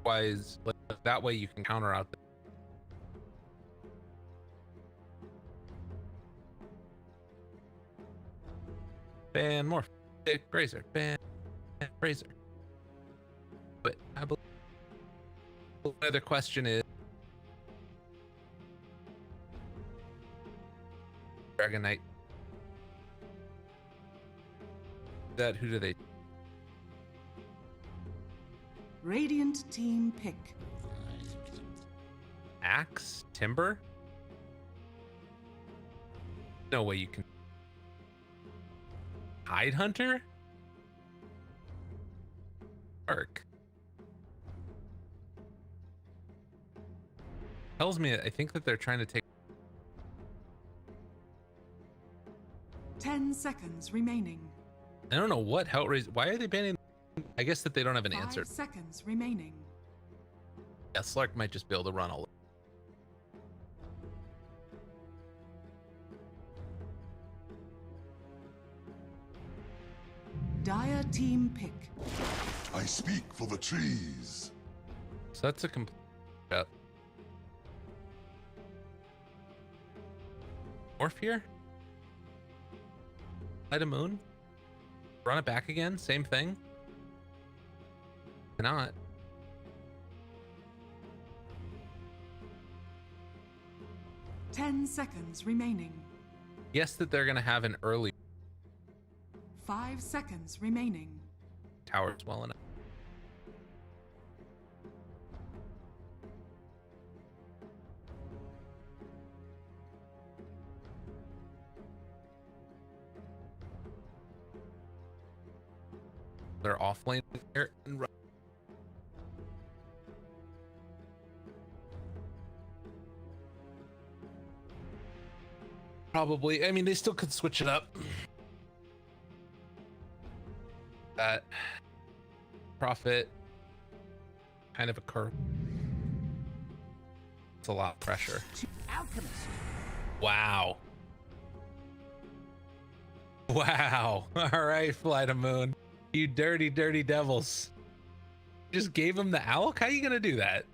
Wise, like, that way you can counter out. Ban more pick Razor. Ban Razor. But I believe the other question is Dragon Knight. That who do they? Radiant team pick. Axe? Timber? No way you can. Hide Hunter? Arc. Tells me, I think that they're trying to take. 10 seconds remaining. I don't know what Hellraiser. Why are they banning? I guess that they don't have an 5 answer. seconds remaining. Yeah, Slark might just be able to run all. Dire team pick. I speak for the trees. So that's a complete. Yeah. Morph here. Light a Moon. Run it back again. Same thing. Cannot. Ten seconds remaining. Guess that they're gonna have an early 5 seconds remaining. tower as well enough. They're off lane here and run. Probably. I mean, they still could switch it up. That profit kind of a curve. It's a lot of pressure. Alchemist. Wow. Wow. All right, Flight of Moon. You dirty, dirty devils. Just gave him the Alk? How are you going to do that?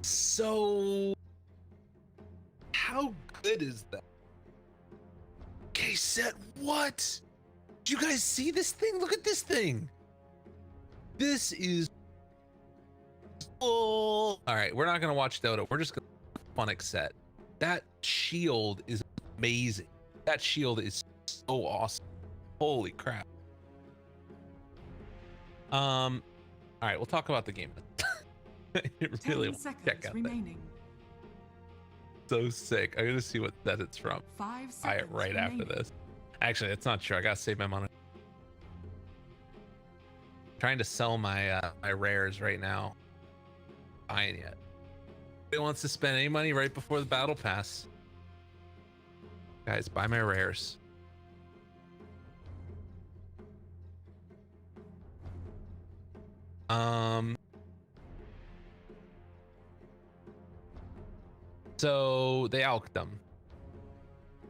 So, how good is that? Okay, set. What? Did you guys see this thing? Look at this thing. This is full. All right, we're not going to watch Dota. We're just going to Phonic set. That shield is amazing. That shield is so awesome. Holy crap. All right, we'll talk about the game. Really 10 seconds check out remaining. that. So sick. I'm gonna see what that it's from. 5 seconds All right, right remaining. after this. Actually, it's not true. I gotta save my money. Trying to sell my my rares right now. Buying yet. Nobody wants to spend any money right before the battle pass. Guys, buy my rares. So they alked them.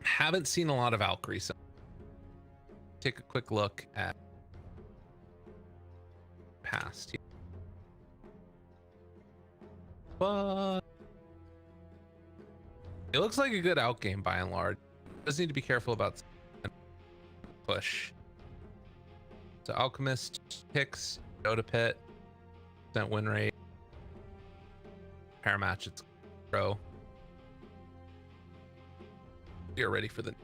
Haven't seen a lot of alk recently. Take a quick look at past. But it looks like a good out game by and large. Does need to be careful about push. So Alchemist picks Dota Pit, % win rate. Parimatch, it's pro. You're ready for the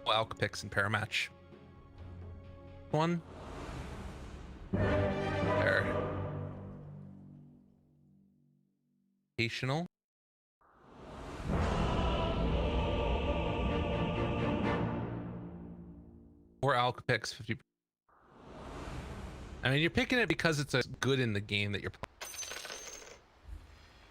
Alch picks and Parimatch. One. There. Educational. Or Alch picks 50%. I mean, you're picking it because it's a good in the game that you're playing.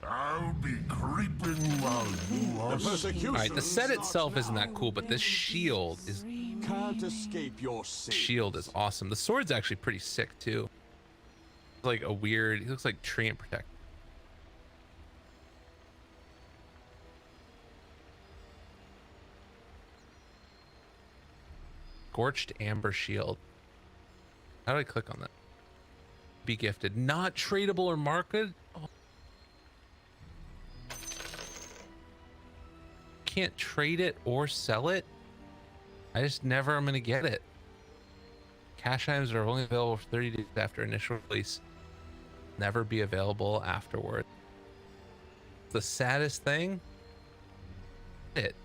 I'll be creeping while you are persecution. All right, the set itself isn't that cool, but this shield is Can't escape your sin. shield is awesome. The sword's actually pretty sick too. It's like a weird. He looks like Treant Protect. Scorched Amber Shield. How do I click on that? Be gifted. Not tradable or marketed. Oh. Can't trade it or sell it. I just never am gonna get it. Cash items are only available for 30 days after initial release. Never be available afterward. The saddest thing. It.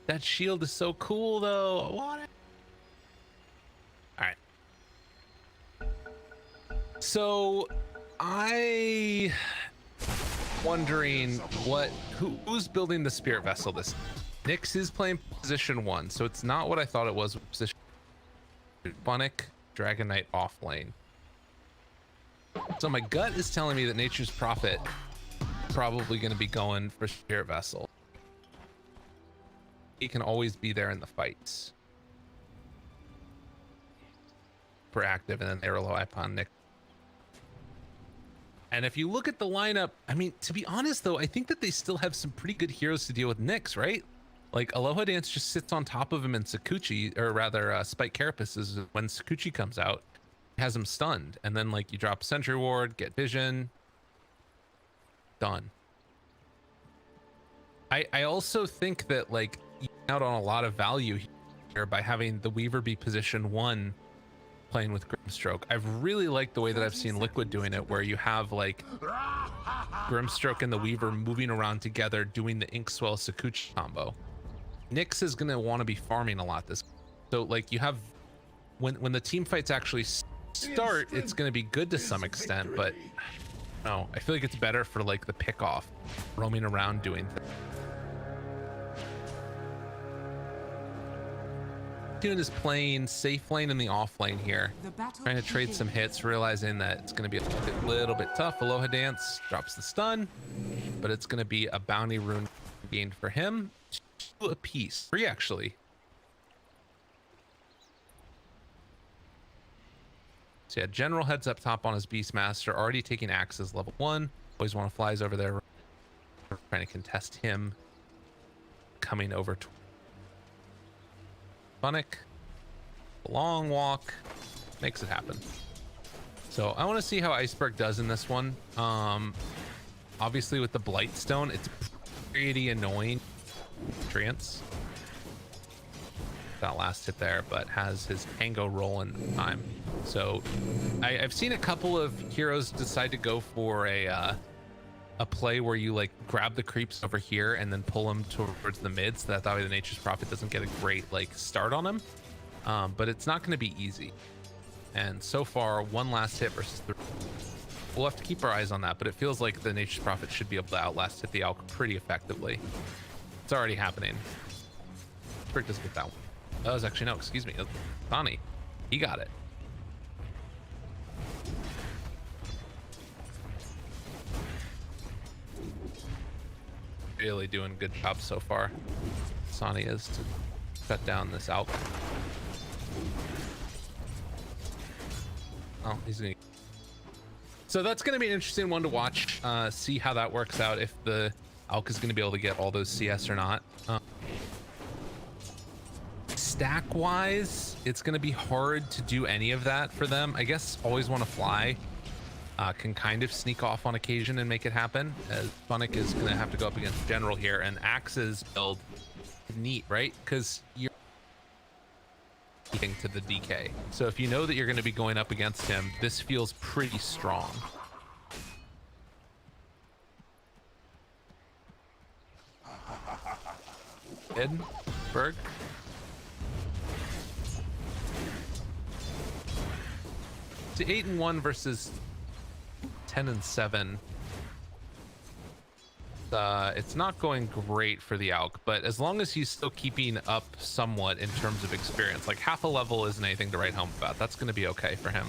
That shield is so cool though. I want it. All right. So I wondering who's building the spirit vessel this. Nyx is playing position 1, so it's not what I thought it was. Position Phonic, Dragon Knight off lane. So my gut is telling me that Nature's Prophet is probably going to be going for spirit vessel. He can always be there in the fights. For active, and then they rely upon Nyx. And if you look at the lineup, I mean, to be honest though, I think that they still have some pretty good heroes to deal with Nyx, right? Like Aloha Dance just sits on top of him, and Sakuchi, or rather Spike Carapace, is when Sakuchi comes out, has him stunned, and then like you drop Sentry Ward, get Vision, done. I also think that like you out on a lot of value here by having the Weaver be position 1 playing with Grimstroke. I've really liked the way that I've seen Liquid doing it, where you have like Grimstroke and the Weaver moving around together doing the Inkswell Sakuchi combo. Nyx is going to want to be farming a lot this, so like you have when the team fights actually start, it's going to be good to some extent, but no, I feel like it's better for like the pick off, roaming around doing things. Tune is playing safe lane in the off lane here. The battle Trying to trade some hits, realizing that it's going to be a little bit tough. Aloha Dance drops the stun, but it's going to be a bounty rune gained for him. 2 apiece. 3 actually. So yeah, General heads up top on his Beastmaster, already taking axes level 1. Always want to flies over there, trying to contest him. Coming over to Funnick. Long walk makes it happen. So I want to see how Iceberg does in this one. Obviously with the Blightstone, it's pretty annoying. Trance. That last hit there, but has his Tango roll in time. So I've seen a couple of heroes decide to go for a play where you like grab the creeps over here and then pull them towards the mid, so that way the Nature's Prophet doesn't get a great like start on him. But it's not going to be easy. And so far, 1 last hit versus 3. We'll have to keep our eyes on that, but it feels like the Nature's Prophet should be able to outlast hit the Alk pretty effectively. It's already happening. Frick doesn't get that one. That was actually, no, excuse me. Bonnie, he got it. Really doing a good job so far. Sonny is to shut down this Alk. Oh, he's gonna. So that's gonna be an interesting one to watch. See how that works out, if the Alk is gonna be able to get all those CS or not. Stack wise, it's gonna be hard to do any of that for them. I guess Always Want to Fly can kind of sneak off on occasion and make it happen, as Funnick is gonna have to go up against General here, and Axe's build neat, right? Because you're to the DK. So if you know that you're going to be going up against him, this feels pretty strong. Edberg. To 8-1 versus 10-7. It's not going great for the Alk, but as long as he's still keeping up somewhat in terms of experience, like half a level isn't anything to write home about. That's going to be okay for him.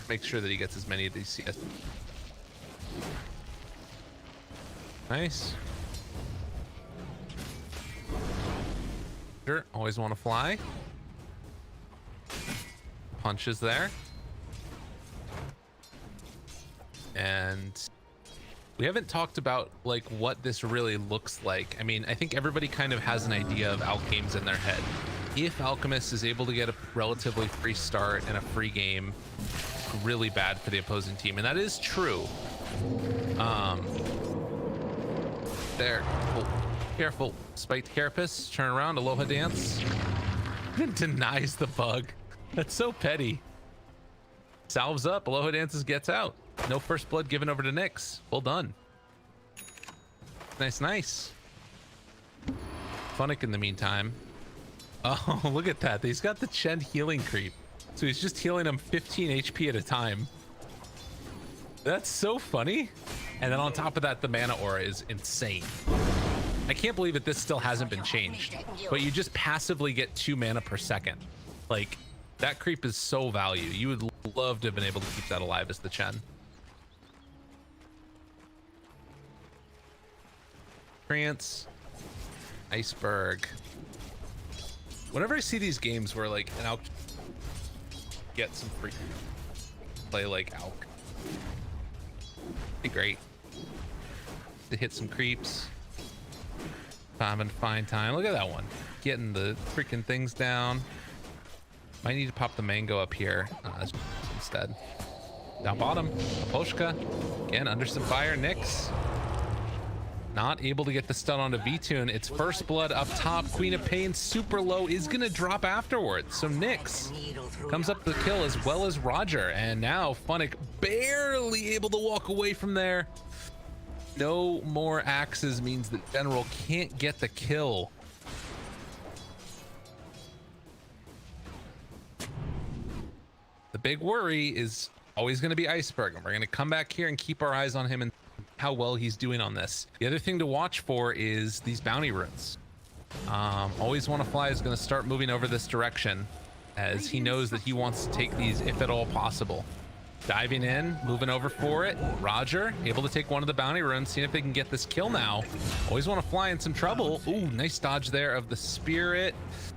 Make sure that he gets as many of these CS. Nice. Sure, Always Want to Fly. Punches there. And we haven't talked about like what this really looks like. I mean, I think everybody kind of has an idea of Alk games in their head. If Alchemist is able to get a relatively free start and a free game, really bad for the opposing team, and that is true. There, oh, careful, Spiked Carapace, turn around, Aloha Dance. Denies the bug. That's so petty. Salves up, Aloha Dances gets out. No first blood given over to Nyx. Well done. Nice, nice. Funnick in the meantime. Oh, look at that. He's got the Chen healing creep. So he's just healing him 15 HP at a time. That's so funny. And then on top of that, the mana aura is insane. I can't believe that this still hasn't been changed. But you just passively get 2 mana per second. Like, that creep is so value. You would love to have been able to keep that alive as the Chen. Trance, Iceberg. Whenever I see these games where like an Alk get some free play like Alk, be great to hit some creeps. Having fine time. Look at that one, getting the freaking things down. Might need to pop the mango up here instead. Down bottom, Aposhka again under some fire. Nyx not able to get the stun onto V-Tune. It's first blood up top. Queen of Pain super low, is gonna drop afterwards. So Nyx comes up the kill as well as Roger. And now Funnick barely able to walk away from there. No more axes means that General can't get the kill. The big worry is always going to be Iceberg, and we're going to come back here and keep our eyes on him and how well he's doing on this. The other thing to watch for is these bounty runes. Always Want to Fly is going to start moving over this direction as he knows that he wants to take these if at all possible. Diving in, moving over for it. Roger able to take one of the bounty runes, seeing if they can get this kill now. Always Want to Fly in some trouble. Ooh, nice dodge there of the Spirit.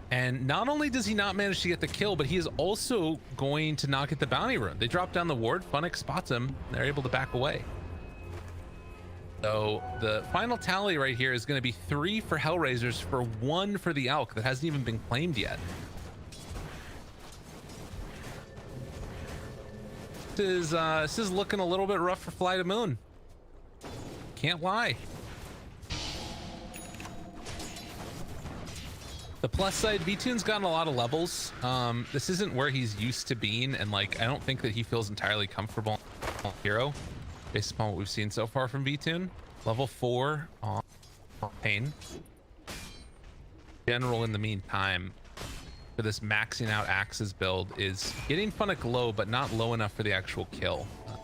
And not only does he not manage to get the kill, but he is also going to not get the bounty rune. They drop down the ward. Funnick spots him. They're able to back away. So the final tally right here is going to be 3 for Hellraisers for 1 for the Alk that hasn't even been claimed yet. This is looking a little bit rough for Fly to Moon. Can't lie. The plus side, V-Tune's gotten a lot of levels. This isn't where he's used to being, and like I don't think that he feels entirely comfortable on hero based upon what we've seen so far from V-Tune. Level 4 on Pain. General in the meantime for this maxing out Axes build is getting Funnick low, but not low enough for the actual kill. What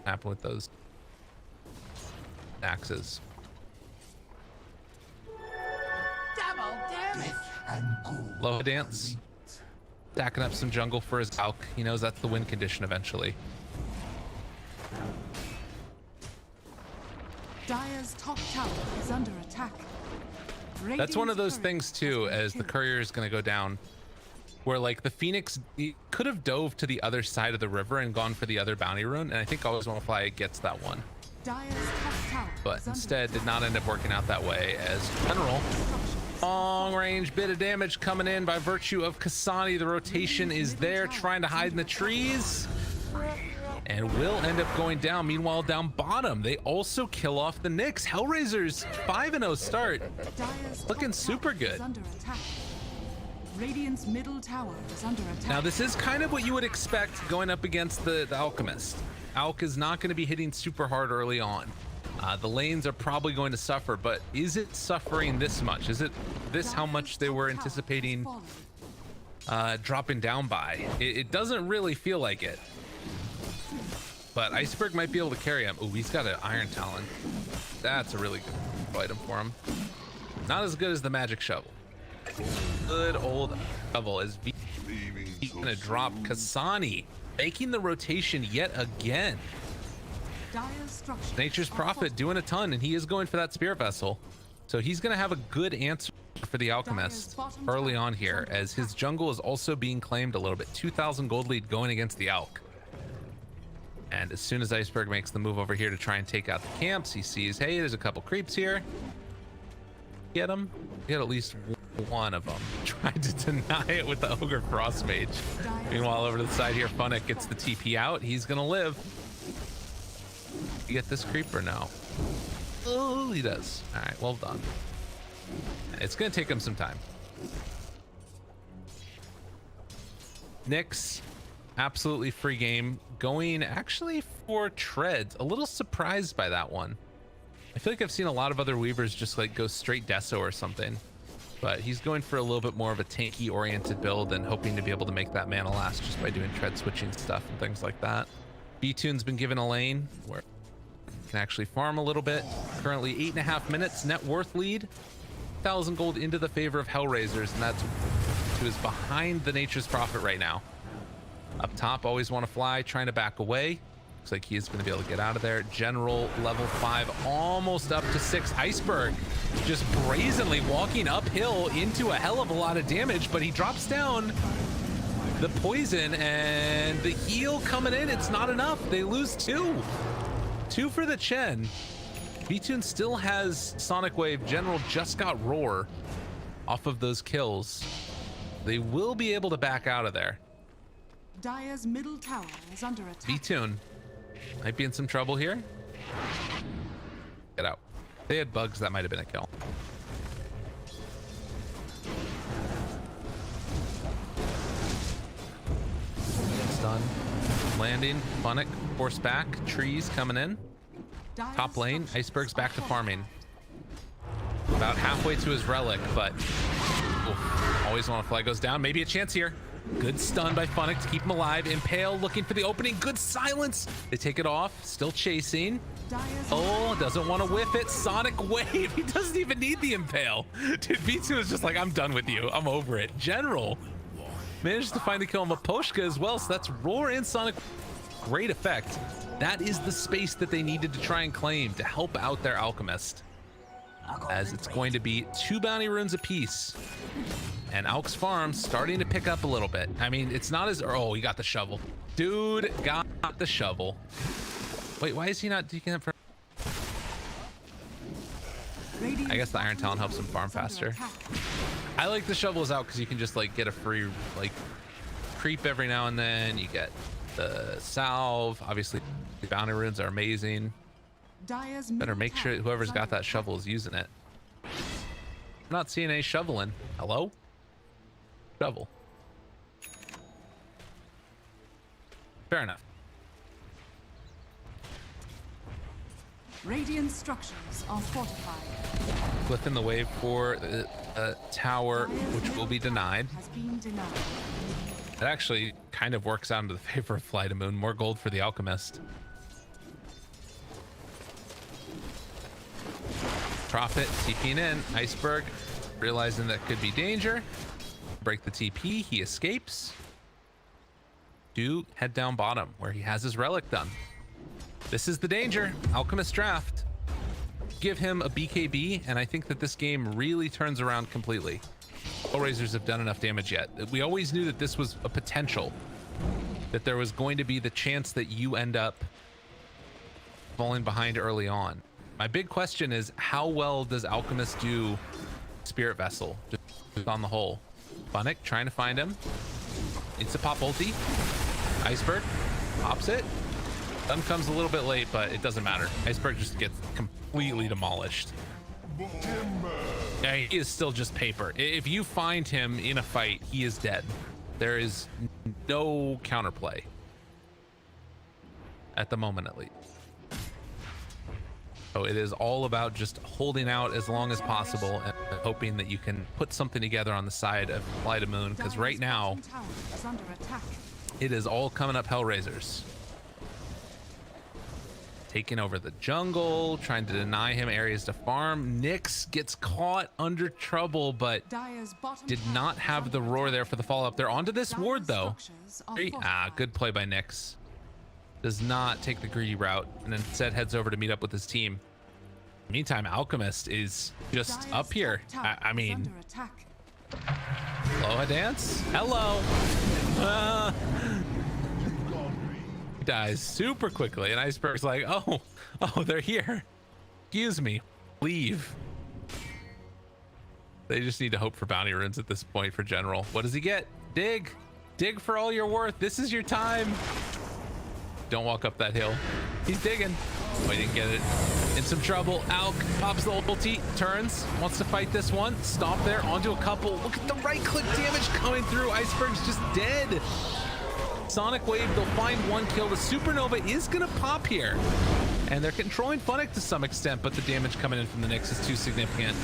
happened with those Axes? Low dance, stacking up some jungle for his Alk. He knows that's the win condition eventually. Dire's top tower is under attack. That's one of those things too, as the courier is going to go down, where like the Phoenix could have dove to the other side of the river and gone for the other bounty rune, and I think Always Want to Fly gets that one. But instead did not end up working out that way, as General long range bit of damage coming in by virtue of Kasani. The rotation is there, trying to hide in the trees, and will end up going down. Meanwhile, down bottom, they also kill off the Nyx. Hellraisers 5-0 start, looking super good. Radiant's middle tower is under attack. Now this is kind of what you would expect going up against the Alchemist. Alk is not going to be hitting super hard early on. The lanes are probably going to suffer, but is it suffering this much? Is it this how much they were anticipating dropping down by? It doesn't really feel like it. But Iceberg might be able to carry him. Oh, he's got an Iron Talon. That's a really good item for him. Not as good as the Magic Shovel. Good old shovel is gonna drop Kasani, making the rotation yet again. Nature's Prophet doing a ton, and he is going for that Spirit Vessel. So he's going to have a good answer for the Alchemist early on here, as his jungle is also being claimed a little bit. 2,000 gold lead going against the Alk. And as soon as Iceberg makes the move over here to try and take out the camps, he sees, hey, there's a couple creeps here. Get him. Get at least one of them. Tried to deny it with the Ogre Frost Mage. Meanwhile, over to the side here, Funnick gets the TP out. He's going to live. You get this creep or no? Oh, he does. All right, well done. It's gonna take him some time. Nyx, absolutely free game, going actually for treads. A little surprised by that one. I feel like I've seen a lot of other Weavers just like go straight Deso or something, but he's going for a little bit more of a tanky oriented build and hoping to be able to make that mana last just by doing tread switching stuff and things like that. B-Tune's been given a lane where can actually farm a little bit. Currently 8.5 minutes net worth lead, 1,000 gold into the favor of Hellraisers, and that's who is behind the Nature's Prophet right now. Up top, Always Want to Fly, trying to back away. Looks like he is going to be able to get out of there. General level 5, almost up to 6. Iceberg just brazenly walking uphill into a hell of a lot of damage, but he drops down the poison, and the heal coming in, it's not enough. They lose 2 for the Chen. V-Tune still has Sonic Wave. General just got Roar off of those kills. They will be able to back out of there. Dire's middle tower is under attack. V-Tune might be in some trouble here. Get out. If they had bugs, that might have been a kill. Stun. Landing. Funnick. Force back. Trees coming in. Top lane. Iceberg's back to farming. About halfway to his relic, but Always Want to Fly goes down. Maybe a chance here. Good stun by Funnick to keep him alive. Impale looking for the opening. Good silence. They take it off. Still chasing. Oh, doesn't want to whiff it. Sonic Wave. He doesn't even need the impale. Dude, B2 is just like, I'm done with you. I'm over it. General managed to finally kill him with Poshka as well. So that's Roar and Sonic. Great effect. That is the space that they needed to try and claim to help out their Alchemist. As it's going to be 2 bounty runes apiece. And Alk's farm starting to pick up a little bit. I mean, it's not as... Oh, he got the shovel. Dude got the shovel. Wait, why is he not deking up for... I guess the Iron Talon helps him farm faster. I like the shovels out because you can just like get a free like creep every now and then. You get the salve. Obviously, the bounty runes are amazing. Better make sure whoever's got that shovel is using it. I'm not seeing any shoveling. Hello? Shovel. Fair enough. Radiant structures are fortified. Flipping the wave for the tower, which will be denied. Has been denied. It actually kind of works out into the favor of Fly to Moon. More gold for the Alchemist. Prophet TPing in. Iceberg realizing that could be danger. Break the TP. He escapes. Do head down bottom where he has his relic done. This is the danger. Alchemist draft. Give him a BKB, and I think that this game really turns around completely. Hellraisers have done enough damage yet. We always knew that this was a potential, that there was going to be the chance that you end up falling behind early on. My big question is, how well does Alchemist do Spirit Vessel just on the whole? Funnick trying to find him. Needs to pop ulti. Iceberg pops it. Sun comes a little bit late, but it doesn't matter. Iceberg just gets completely demolished. Yeah, he is still just paper. If you find him in a fight, he is dead. There is no counterplay. At the moment, at least. So it is all about just holding out as long as possible and hoping that you can put something together on the side of Fly to Moon, because right now, it is all coming up Hellraisers. Taking over the jungle, trying to deny him areas to farm. Nyx gets caught under trouble, but did not have the roar there for the follow-up. They're onto this ward, though. Good play by Nyx. Does not take the greedy route and instead heads over to meet up with his team. Meantime, Alchemist is just up here. I mean, hello, a dance? Hello. He dies super quickly, and Iceberg's like, oh, they're here. Excuse me, leave. They just need to hope for bounty runes at this point for General. What does he get? Dig for all you're worth. This is your time. Don't walk up that hill. He's digging. Oh, he didn't get it. In some trouble. Alk pops the ulti, turns, wants to fight this one. Stomp there, onto a couple. Look at the right click damage coming through. Iceberg's just dead. Sonic Wave, they'll find one kill. The Supernova is gonna pop here. And they're controlling Funnick to some extent, but the damage coming in from the Nyx is too significant.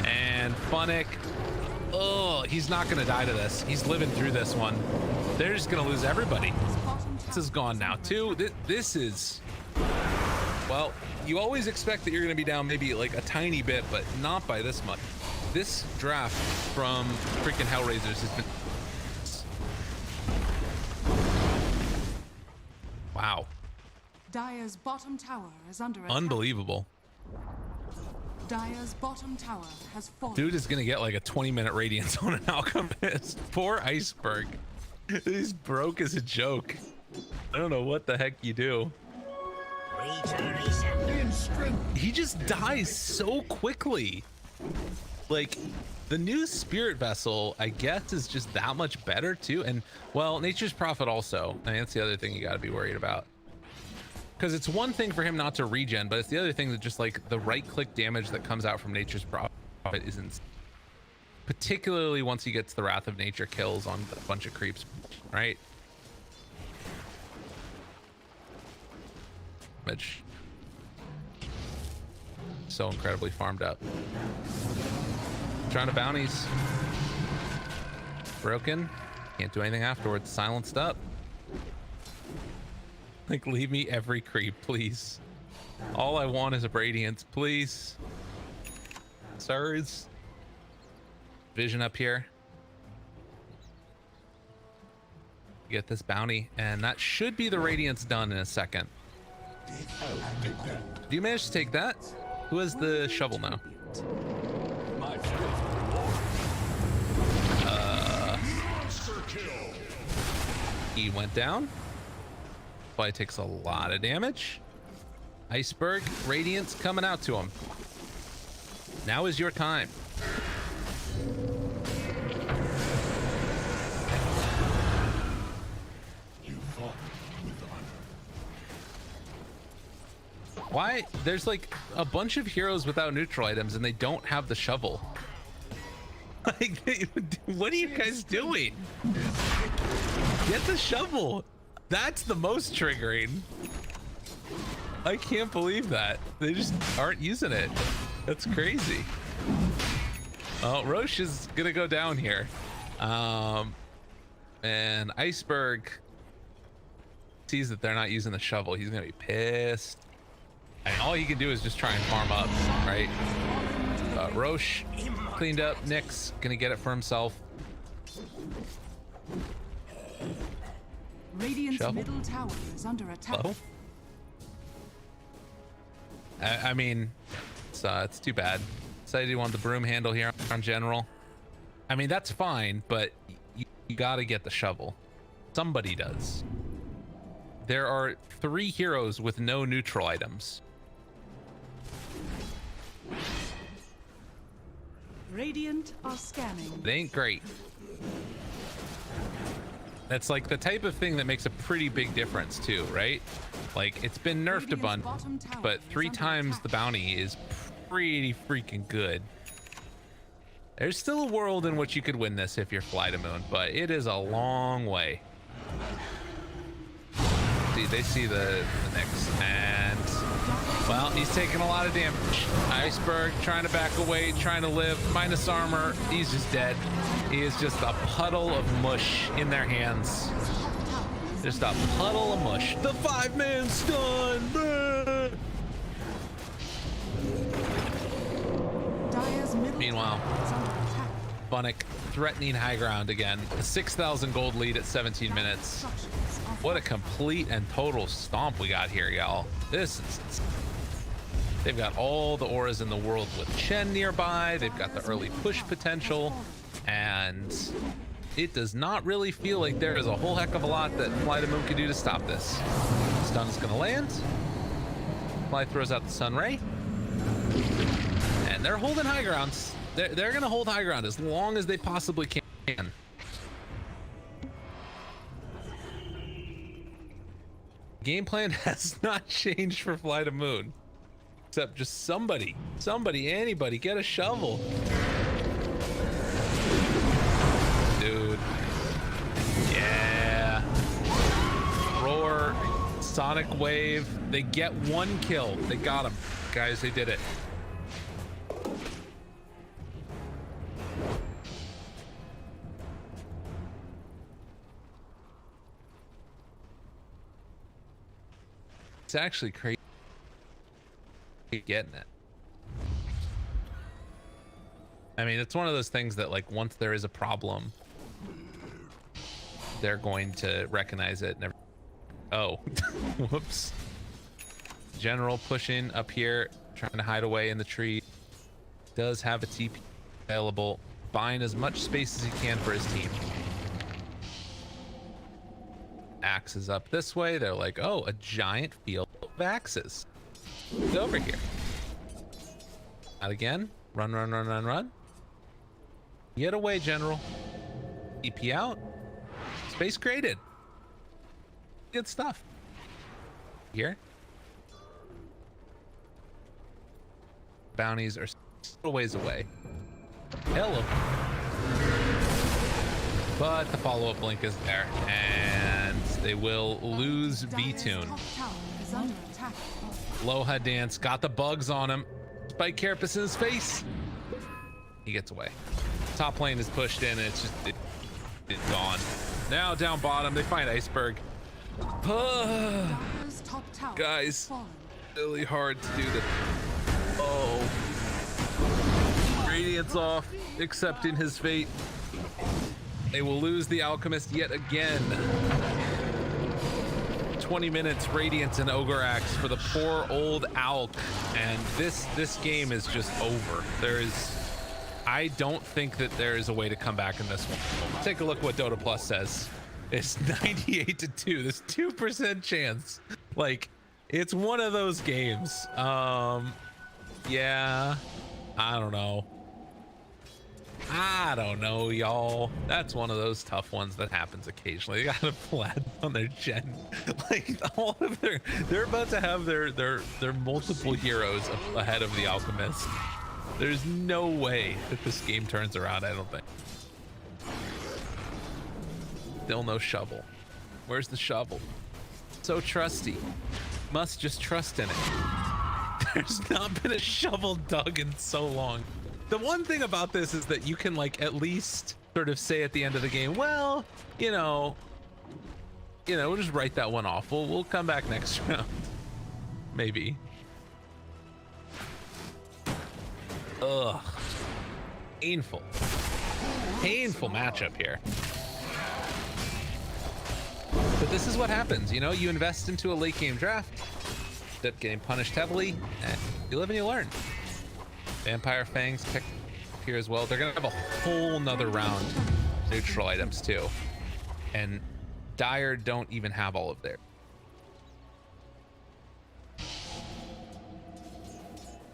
And Funnick, oh, he's not gonna die to this. He's living through this one. They're just gonna lose everybody. This is gone now too. This is, well, you always expect that you're gonna be down maybe like a tiny bit, but not by this much. This draft from freaking Hellraisers has been, wow. Dire's bottom tower is under attack. Unbelievable. Dire's bottom tower has fallen. Dude is gonna get like a 20-minute radiance on an Alchemist. Poor Iceberg. He's broke as a joke. I don't know what the heck you do. He just dies so quickly. Like, the new Spirit Vessel, I guess, is just that much better too. And, well, Nature's Prophet also. I mean, that's the other thing you gotta be worried about. Because it's one thing for him not to regen, but it's the other thing that just like the right click damage that comes out from Nature's Prophet is insane. Particularly once he gets the Wrath of Nature kills on a bunch of creeps, right? Which so incredibly farmed up. Trying to bounties. Broken. Can't do anything afterwards. Silenced up. Like, leave me every creep, please. All I want is a Radiance, please. Sirs. Vision up here. Get this bounty, and that should be the Radiance done in a second. Do you manage to take that? Who has the shovel now? He went down. Probably takes a lot of damage. Iceberg, Radiance coming out to him. Now is your time. Why? There's like a bunch of heroes without neutral items and they don't have the shovel. Like, what are you guys doing? Get the shovel. That's the most triggering. I can't believe that. They just aren't using it. That's crazy. Oh, Roche is gonna go down here. And Iceberg sees that they're not using the shovel. He's gonna be pissed. And all he can do is just try and farm up, right? Roche cleaned up. Nick's gonna get it for himself. Radiant's Shovel. middle tower is under attack. Hello? I mean, it's too bad. Decided you want the broom handle here on general. I mean, that's fine, but you gotta get the shovel. Somebody does. There are 3 heroes with no neutral items. Radiant are scanning. It ain't great. That's like the type of thing that makes a pretty big difference too, right? Like, it's been nerfed a bunch, but 3 times the bounty is pretty freaking good. There's still a world in which you could win this if you're Fly to Moon, but it is a long way. See, they see the Nyx, and well, he's taking a lot of damage. Iceberg trying to back away, trying to live, minus armor. He's just dead. He is just a puddle of mush in their hands. Just a puddle of mush. The 5-man stun. Meanwhile, Bunnick threatening high ground again. A 6,000 gold lead at 17 minutes. What a complete and total stomp we got here, y'all. This is... They've got all the auras in the world with Chen nearby. They've got the early push potential. And it does not really feel like there is a whole heck of a lot that Fly to Moon can do to stop this. Stun is going to land. Fly throws out the Sun Ray. And they're holding high ground. They're going to hold high ground as long as they possibly can. Game plan has not changed for Fly to Moon. Except just somebody, anybody, get a shovel. Dude. Yeah. Roar, Sonic Wave. They get 1 kill. They got him. Guys, they did it. It's actually crazy getting it. I mean, it's one of those things that, like, once there is a problem, they're going to recognize it. Never. Oh, whoops. General pushing up here, trying to hide away in the tree. Does have a TP available, buying as much space as he can for his team. Axe is up this way. They're like, oh, a giant field of axes. Get over here. Out again. Run, run, run, run, run. Get away, General. EP out. Space created. Good stuff. Here. Bounties are still ways away. Hello. But the follow-up blink is there, and they will lose V-Tune. Loha Dance got the bugs on him. Spike Carapace in his face. He gets away. Top lane is pushed in, and it's just it's gone. Now down bottom, they find Iceberg. Guys, really hard to do this. Oh. Radiant's off, accepting his fate. They will lose the Alchemist yet again. 20 minutes, Radiance and Ogre Axe for the poor old Alk. And this game is just over. I don't think that there is a way to come back in this one. Take a look what Dota Plus says. It's 98-2. There's 2% chance. Like, it's one of those games. Yeah, I don't know. Y'all. That's one of those tough ones that happens occasionally. They got a flat on their gen. Like, all of they're about to have their multiple heroes ahead of the Alchemist. There's no way that this game turns around, I don't think. Still no shovel. Where's the shovel? So trusty. Must just trust in it. There's not been a shovel dug in so long. The one thing about this is that you can, like, at least sort of say at the end of the game, well, you know, we'll just write that one off. We'll come back next round. Maybe. Ugh. Painful matchup here. But this is what happens, you know, you invest into a late game draft, end up getting punished heavily, and you live and you learn. Vampire Fangs pick here as well. They're gonna have a whole nother round neutral items too. And Dire don't even have all of theirs.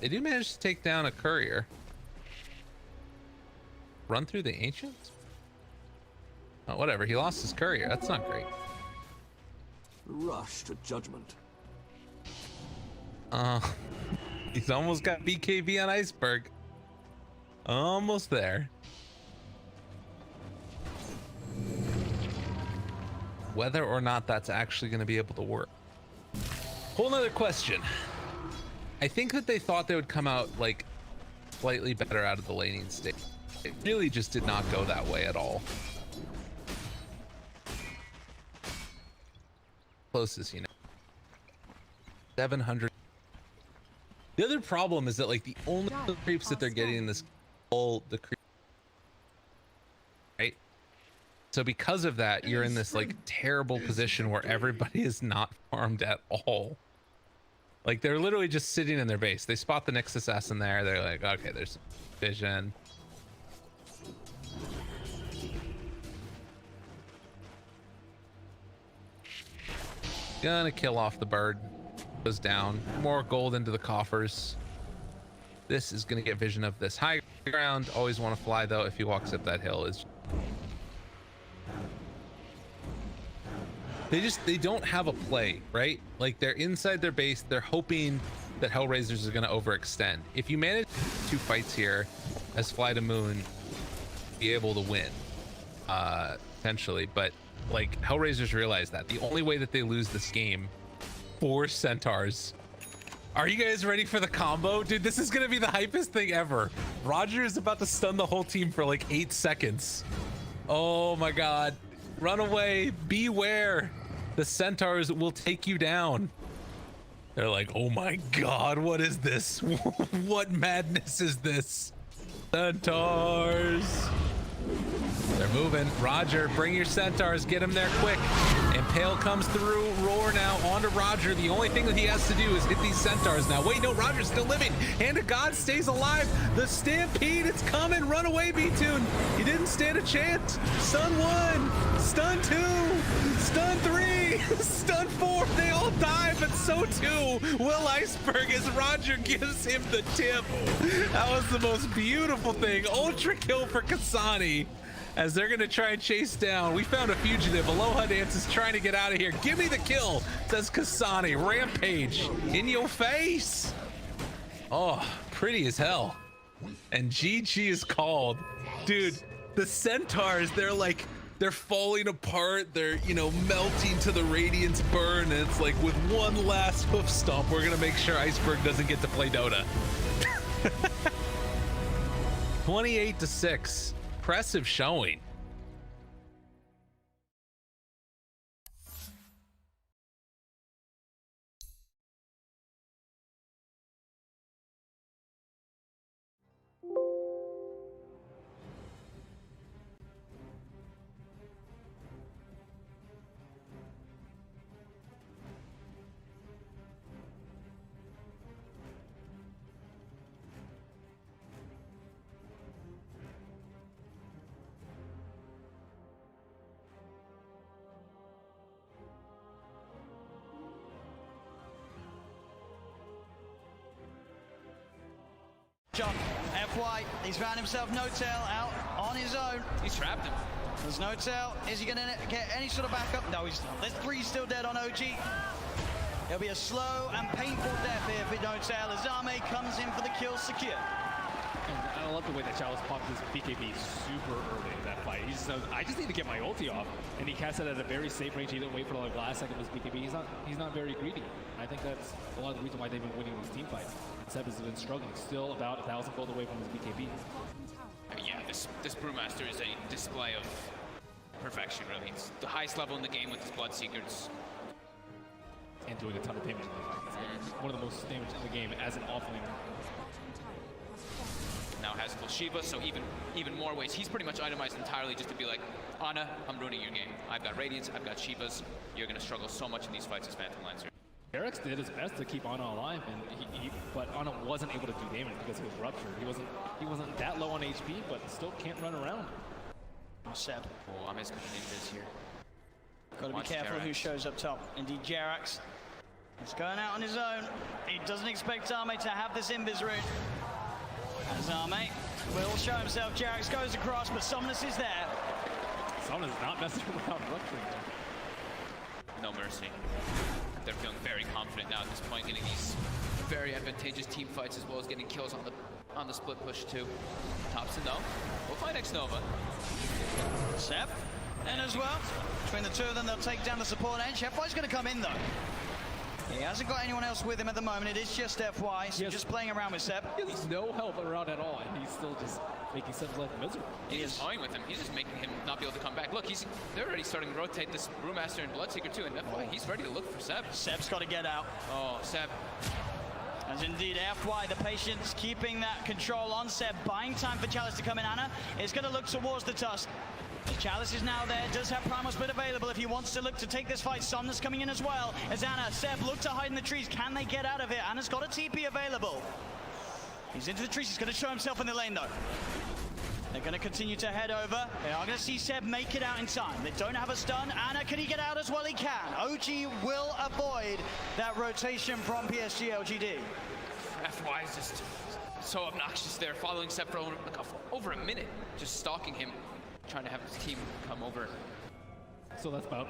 They do manage to take down a courier. Run through the ancients? Oh, whatever, he lost his courier. That's not great. Rush to judgment. He's almost got BKB on Iceberg. Almost there. Whether or not that's actually going to be able to work. Whole nother question. I think that they thought they would come out like slightly better out of the laning state. It really just did not go that way at all. Closest, you know. 700. The other problem is that, like, the only creeps that they're getting in this all the creep, right? So because of that, you're in this like terrible position where everybody is not farmed at all. Like, they're literally just sitting in their base. They spot the Nyx assassin there. They're like, okay, there's vision. Gonna kill off the bird. Goes down. More gold into the coffers. This is gonna get vision of this high ground. Always want to fly though. If he walks up that hill, is they don't have a play, right? Like, they're inside their base. They're hoping that Hellraisers are gonna overextend. If you manage 2 fights here as Fly to Moon, be able to win, potentially. But like, Hellraisers realize that the only way that they lose this game, 4 centaurs. Are you guys ready for the combo? Dude, this is gonna be the hypest thing ever. Roger is about to stun the whole team for like 8 seconds. Oh my god. Run away. Beware. The centaurs will take you down. They're like, oh my god, what is this? What madness is this? Centaurs. They're moving. Roger, bring your centaurs. Get him there quick. Impale comes through. Roar now onto Roger. The only thing that he has to do is hit these centaurs now. Wait, no, Roger's still living. Hand of God stays alive. The stampede, it's coming. Run away, B-Tune. You didn't stand a chance. Stun 1. Stun 2. Stun 3. Stun 4. They all die, but so too will Iceberg as Roger gives him the tip. That was the most beautiful thing. Ultra kill for Kasani. As they're gonna try and chase down. We found a fugitive. Aloha Dance is trying to get out of here. Give me the kill, says Kasani. Rampage in your face. Oh, pretty as hell. And GG is called. Dude, the centaurs, they're falling apart. They're, you know, melting to the Radiance burn. And it's like, with one last hoof stomp, we're gonna make sure Iceberg doesn't get to play Dota. 28-6. Impressive showing. Shot. FY, he's found himself no tail out on his own. He's trapped him. There's no tail. Is he going to get any sort of backup? No, he's not. There's 3 still dead on OG. It'll be a slow and painful death here for no tail as Zame comes in for the kill secure. And I love the way that Chalice popped his BKB super early in that fight. He just knows, I just need to get my ulti off, and he cast it at a very safe range. He didn't wait for the last second of his BKB. He's not very greedy. I think that's a lot of the reason why they've been winning these team fights. Seb has been struggling, still about 1,000 gold away from his BKB. Yeah, this Brewmaster is a display of perfection, really. It's the highest level in the game with his Bloodseekers. And doing a ton of damage. One of the most damage in the game as an offlaner. Now has full Shiva, so even more ways. He's pretty much itemized entirely just to be like, Ana, I'm ruining your game. I've got Radiance, I've got Shivas. You're going to struggle so much in these fights as Phantom Lancer. Eric's did his best to keep Ana alive, and but Ana wasn't able to do damage because he was ruptured. He wasn't that low on HP, but still can't run around. Seb. Oh, I'm just going to this here. Got to be careful who shows up top. Indeed, Jerax is going out on his own. He doesn't expect Zame to have this invis route. And Zame will show himself. Jerax goes across, but Somnus is there. Somnus is not messing around rupturing. No mercy. They're feeling very confident now at this point, getting these very advantageous team fights as well as getting kills on the split push too. Thompson though, we'll find X-Nova. Seb, and as well. Between the two of them, they'll take down the support edge. FY's going to come in though. He hasn't got anyone else with him at the moment. It is just FY, so just playing around with Seb. He has no help around at all, and he's still just making Seb's life miserable. He's toying with him. He's just making him not be able to come back. Look, they're already starting to rotate this Brewmaster and Bloodseeker too, and FY, he's ready to look for Seb. Seb's got to get out. Oh, Seb. As indeed FY, the patience keeping that control on Seb, buying time for Chalice to come in. Ana is going to look towards the Tusk. The Chalice is now there, does have Primal Split available if he wants to look to take this fight. Somnus coming in as well. As Ana, Seb look to hide in the trees. Can they get out of it? Ana's got a TP available. He's into the trees. He's going to show himself in the lane though. They're going to continue to head over. They are going to see Seb make it out in time. They don't have a stun. Ana, can he get out as well? He can. OG will avoid that rotation from PSG LGD. FY is just so obnoxious there, following Seb for over a minute, just stalking him, trying to have his team come over. So that's about,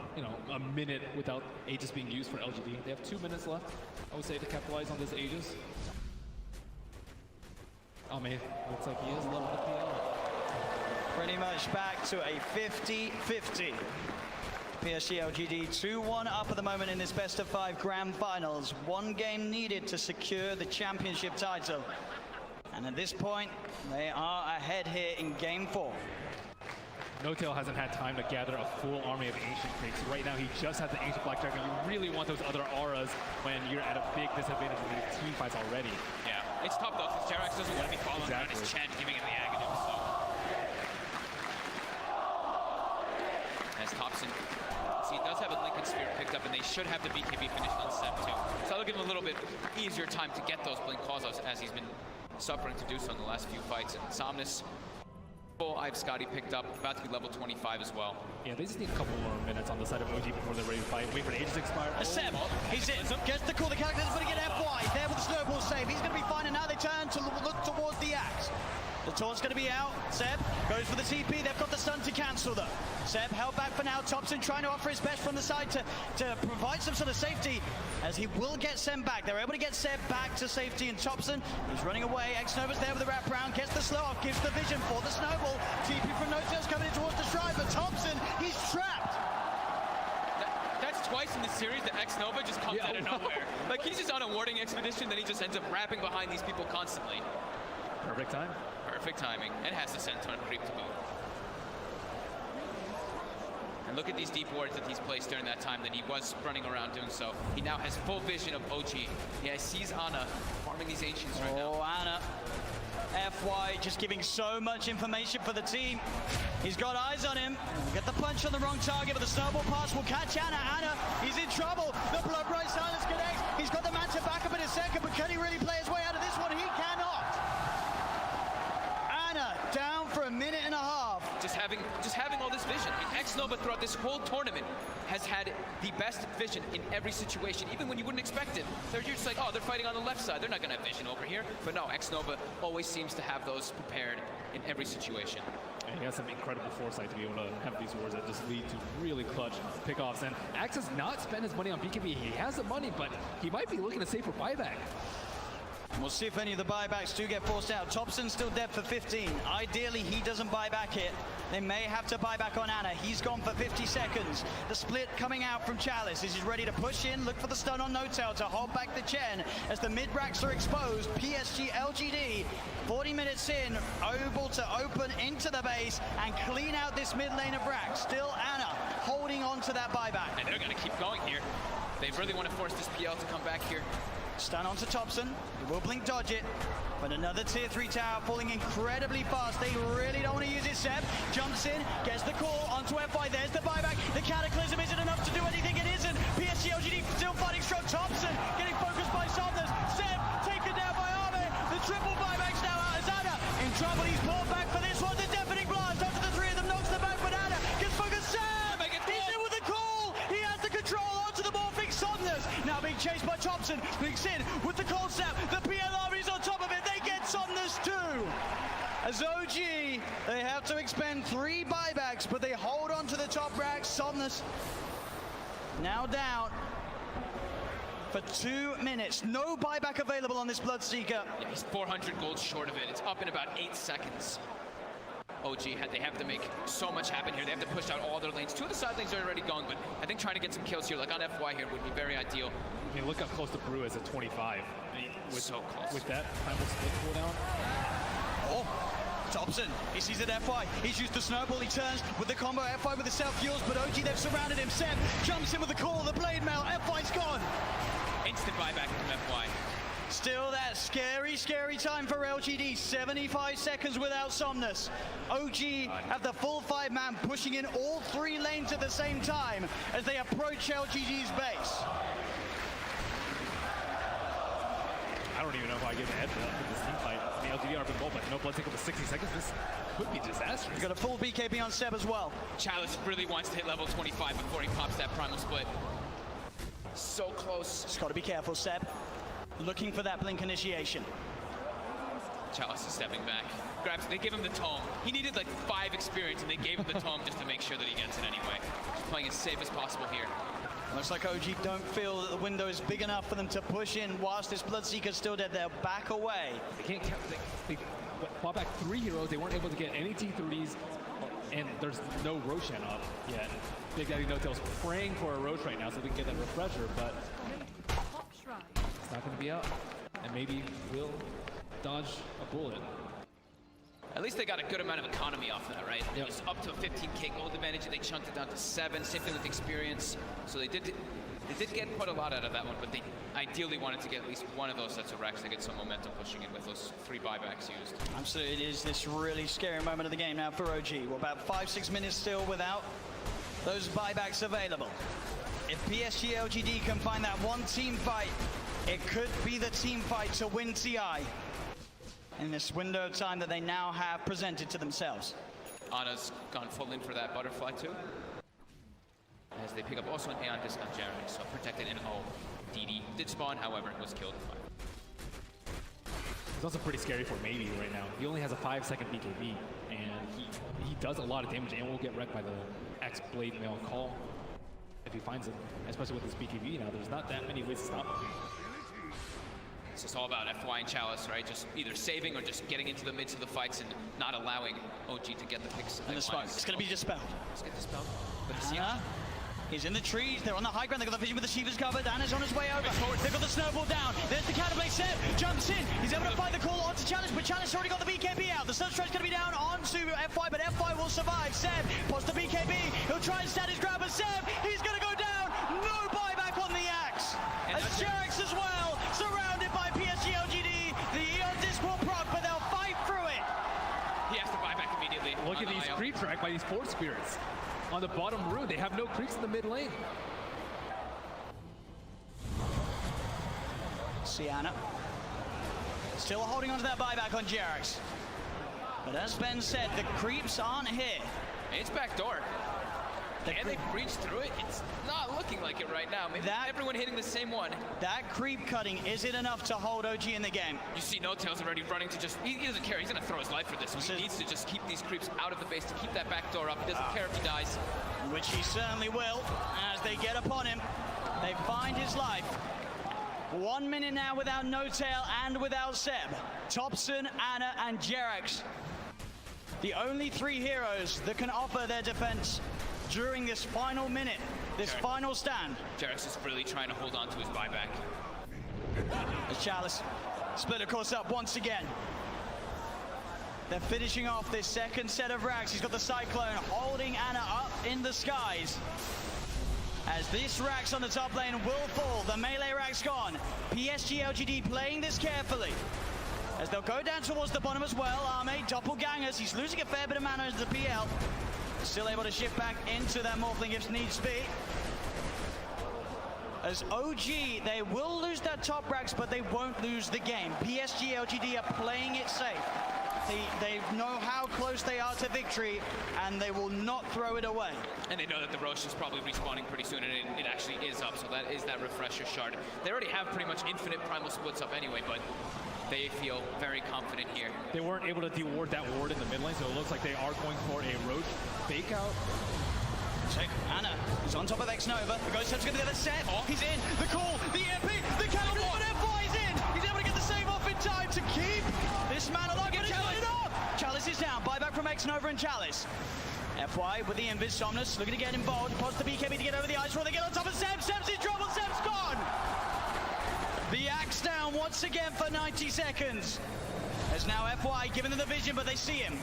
a minute without Aegis being used for LGD. They have 2 minutes left, I would say, to capitalize on this Aegis. Oh man, looks like he is level the PL. Pretty much back to a 50-50. PSG LGD 2-1 up at the moment in this best of 5 grand finals. 1 game needed to secure the championship title. And at this point, they are ahead here in game 4. No-Tail hasn't had time to gather a full army of Ancient Creeks. Right now, he just has the Ancient Black Dragon. You really want those other auras when you're at a big disadvantage in these team fights already. Yeah, it's tough though, because Jerax doesn't want to be following around his Chen, giving him the Aghanim, so. As Thompson, he does have a Lincoln Sphere picked up, and they should have the BKB finished on Seb too. So that'll give him a little bit easier time to get those blink calls as he's been suffering to do so in the last few fights. And Somnus, full I've Scotty picked up, about to be level 25 as well. Yeah, they just need a couple more minutes on the side of OG before they're ready to fight. Wait for Aegis to expire. Seb, he's in, gets the call, the character's going to get FY, there with the snowball save. He's going to be fine, and now they turn to look towards the axe. The taunt's going to be out. Seb goes for the TP. They've got the stun to cancel though. Seb held back for now. Thompson trying to offer his best from the side to provide some sort of safety, as he will get Seb back. They're able to get Seb back to safety, and Thompson, he's running away. X-Nova's there with the wraparound, gets the slow off, gives the vision for the snowball. TP from No-Tail's coming in towards the shrine, but Thompson, he's trapped. That's twice in the series that X-Nova just comes out of nowhere. Like, he's just on a warding expedition, then he just ends up wrapping behind these people constantly. Perfect time. Perfect timing, and has the Centaur creep to boot. And look at these deep wards that he's placed during that time that he was running around doing so. He now has full vision of OG. Yeah, he sees Ana farming these Ancients right now. Oh, Ana. FY just giving so much information for the team. He's got eyes on him. Get the punch on the wrong target, but the snowball pass will catch Ana. Ana, he's in trouble. The Blood Bright Silence connects. He's got the Manta back up in a second, but can he really play his way out of this one? He cannot. Ana down for a minute and a half. just having all this vision. I mean, Xnova throughout this whole tournament has had the best vision in every situation, even when you wouldn't expect it. You're just like, oh, they're fighting on the left side. They're not gonna have vision over here. But no, Xnova always seems to have those prepared in every situation. And he has some incredible foresight to be able to have these wars that just lead to really clutch pickoffs. And Axe has not spent his money on BKB. He has the money, but he might be looking to save for buyback. We'll see if any of the buybacks do get forced out. Thompson's still dead for 15. Ideally, he doesn't buy back it. They may have to buy back on Ana. He's gone for 50 seconds. The split coming out from Chalice. He's ready to push in, look for the stun on No-Tail to hold back the Chen. As the mid-racks are exposed, PSG LGD, 40 minutes in, able to open into the base and clean out this mid lane of racks. Still Ana holding on to that buyback. And they're gonna keep going here. They really want to force this PL to come back here. Stun onto Thompson. He will blink dodge it. But another tier 3 tower falling incredibly fast. They really don't want to use it. Seb jumps in, gets the call onto FY. There's the buyback. The Cataclysm isn't enough to do anything. It isn't. PSG LGD still fighting strong. Thompson getting focused by Somnus. Seb taken down by Arme. The triple buybacks now out as Ana in trouble. He's pulled back for this one. The deafening blast onto the three of them knocks them back. But Ana gets focused. Seb! He's in with the call. He has the control onto the morphing Somnus. Now being chased by Thompson. Blinks in with the cold snap. The PL army's on top of it. They get Somnus too. As OG, they have to expend 3 buybacks, but they hold on to the top rack. Somnus now down for 2 minutes. No buyback available on this Bloodseeker. Yeah, he's 400 gold short of it. It's up in about 8 seconds. OG, they have to make so much happen here. They have to push out all their lanes. 2 of the side lanes are already going, but I think trying to get some kills here, like on FY here, would be very ideal. I mean, look how close the Brew is at 25. So close. With that primal split cooldown. Oh, Thompson, he sees it FY. He's used the snowball, he turns with the combo FY with the self-fuels, but OG, they've surrounded him. Seb jumps in with the call, the blade mail, FY's gone. Instant buyback from FY. Still that scary, scary time for LGD. 75 seconds without Somnus. OG have the full 5-man pushing in all 3 lanes at the same time as they approach LGD's base. I don't even know if I get the head for this team fight. The LGD are goal, but no blood take over 60 seconds. This could be disastrous. He's got a full BKB on Seb as well. Chalice really wants to hit level 25 before he pops that primal split. So close. Just got to be careful, Seb. Looking for that blink initiation. Chalice is stepping back. Grabs, they give him the tome. He needed like 5 experience and they gave him the tome just to make sure that he gets it anyway. Just playing as safe as possible here. Looks like OG don't feel that the window is big enough for them to push in whilst this Bloodseeker's still dead. They'll back away. They can't count. They bought back 3 heroes. They weren't able to get any T3s, and there's no Roshan up yet. Big Daddy No-Tail's praying for a Rosh right now so they can get that refresher, but it's not going to be out. And maybe will dodge a bullet. At least they got a good amount of economy off that, right? Yep. It was up to a 15k gold advantage, and they chunked it down to 7. Same thing with experience. So they did get quite a lot out of that one, but they ideally wanted to get at least one of those sets of racks to get some momentum pushing in with those 3 buybacks used. Absolutely, it is this really scary moment of the game now for OG. We're about 5-6 minutes still without those buybacks available. If PSG LGD can find that one team fight, it could be the team fight to win TI in this window of time that they now have presented to themselves. Ana's gone full in for that butterfly too. As they pick up also an Aeon disc on Jeremy, so protected in O. DD did spawn, however, it was killed. It's also pretty scary for Maybe right now. He only has a 5-second BKB, and he does a lot of damage and will get wrecked by the X Blade Mail call if he finds it, especially with his BKB now. There's not that many ways to stop him. It's just all about FY and Chalice, right? Just either saving or just getting into the midst of the fights and not allowing OG to get the picks. And the smoke, it's going to be dispelled. Let's get dispelled. But He's in the trees, they're on the high ground, they've got the vision with the Shivas covered, Ana's on his way over. They've got the snowball down, there's the Catapult. Seb jumps in, he's able to find the call onto Chalice, but Chalice already got the BKB out. The Sunstrike's going to be down onto FY, but FY will survive. Seb posts the BKB, he'll try and stand his ground, but Seb, he's going to go down. No buyback on the axe. As Jerax as well, surrounded by PSG LGD. The Eon disc will proc, but they'll fight through it. he has to buy back immediately. Look at these creep track by these Force Spirits. On the bottom rune, they have no creeps in the mid lane. Sienna still holding on to that buyback on Jerax. But as Ben said, the creeps aren't here. It's backdoor. Can they breach through it? It's not looking like it right now. Maybe everyone hitting the same one. That creep cutting isn't enough to hold OG in the game. You see No Tail's already running to just, he doesn't care. He's going to throw his life for this. He needs to just keep these creeps out of the base to keep that back door up. He doesn't care if he dies. Which he certainly will as they get upon him. They find his life. 1 minute now without No Tail and without Seb. Thompson, Ana, and Jerax. The only 3 heroes that can offer their defense during this final minute, this final stand. Jerax is really trying to hold on to his buyback. As Chalice split of course up once again. They're finishing off this second set of racks. He's got the Cyclone holding Ana up in the skies. As this Rax on the top lane will fall, the melee Rax gone. PSG LGD playing this carefully. As they'll go down towards the bottom as well. Arme, doppelgangers, he's losing a fair bit of mana into the PL. Still able to shift back into their Morphling if needs be. As OG, they will lose their top Rax, but they won't lose the game. PSG LGD are playing it safe. They know how close they are to victory, and they will not throw it away. And they know that the Roche is probably respawning pretty soon, and it actually is up, so that is that refresher shard. They already have pretty much infinite primal splits up anyway, but they feel very confident here. They weren't able to de-ward that ward in the mid lane, so it looks like they are going for a Roche fake out. Check. Ana is on top of X-Nova. The Ghost Step's going to get the set. Oh, he's in. The call, the MP, the cannon, but FY is in. He's able to get the save off in time to keep this man alive. But he's got it up. Chalice is down. Buyback from X-Nova and Chalice. FY with the Invis. Somnus looking to get involved. Pods the BKB to get over the ice roll. They get on top of Seb. Seb's in trouble. Seb's gone. The axe down once again for 90 seconds. As now FY giving them the vision, but they see him.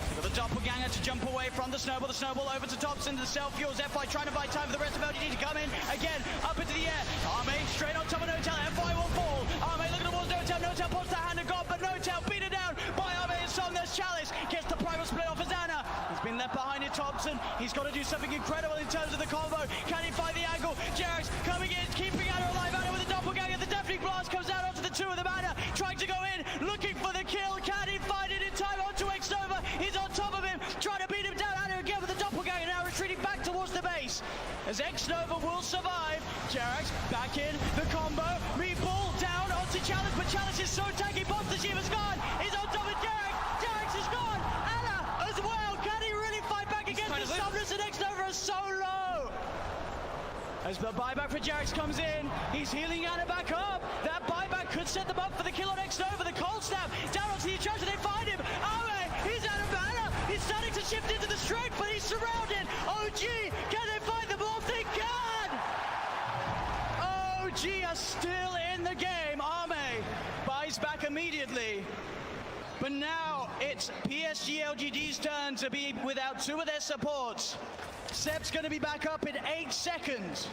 They've got the doppelganger to jump away from the snowball. The snowball over to Thompson. The self-fuels. FY trying to buy time for the rest of LGD to come in. Again, up into the air. Arme straight on top of No Tail. FY will fall. Arme looking towards No Tail. No Tail pops the hand of God, but No Tail beaten down by Arme and Somnus. Chalice gets the primal split off as Ana. He's been left behind in Thompson. He's got to do something incredible in terms of the combo. Can he find the angle? Jerax coming in, keeping Ana alive. Ana with the doppelganger. The deafening blast comes out onto the 2 of them. Ana trying to go in, looking for the kill. Can he find it in time onto X-Nova? He's on top of him, trying to beat him down. Ana again with the doppelganger, now retreating back towards the base. As X-Nova will survive. Jerax back in, the combo. Meatball down onto Chalice, but Chalice is so tanky. Pops the shield is gone. He's on top of Jerax. Jerax is gone. Ana as well. Can he really fight back against the Somnus? And X-Nova is so low. As the buyback for Jerax comes in, he's healing Ana back up. That buyback could set them up for the kill on X-Nova. The cold snap down onto the attraction. They find him. Arme, he's out of mana. He's starting to shift into the strength, but he's surrounded. OG, can they find the block? They can! OG are still in the game. Arme buys back immediately. But now it's PSG LGD's turn to be without 2 of their supports. Seb's going to be back up in 8 seconds.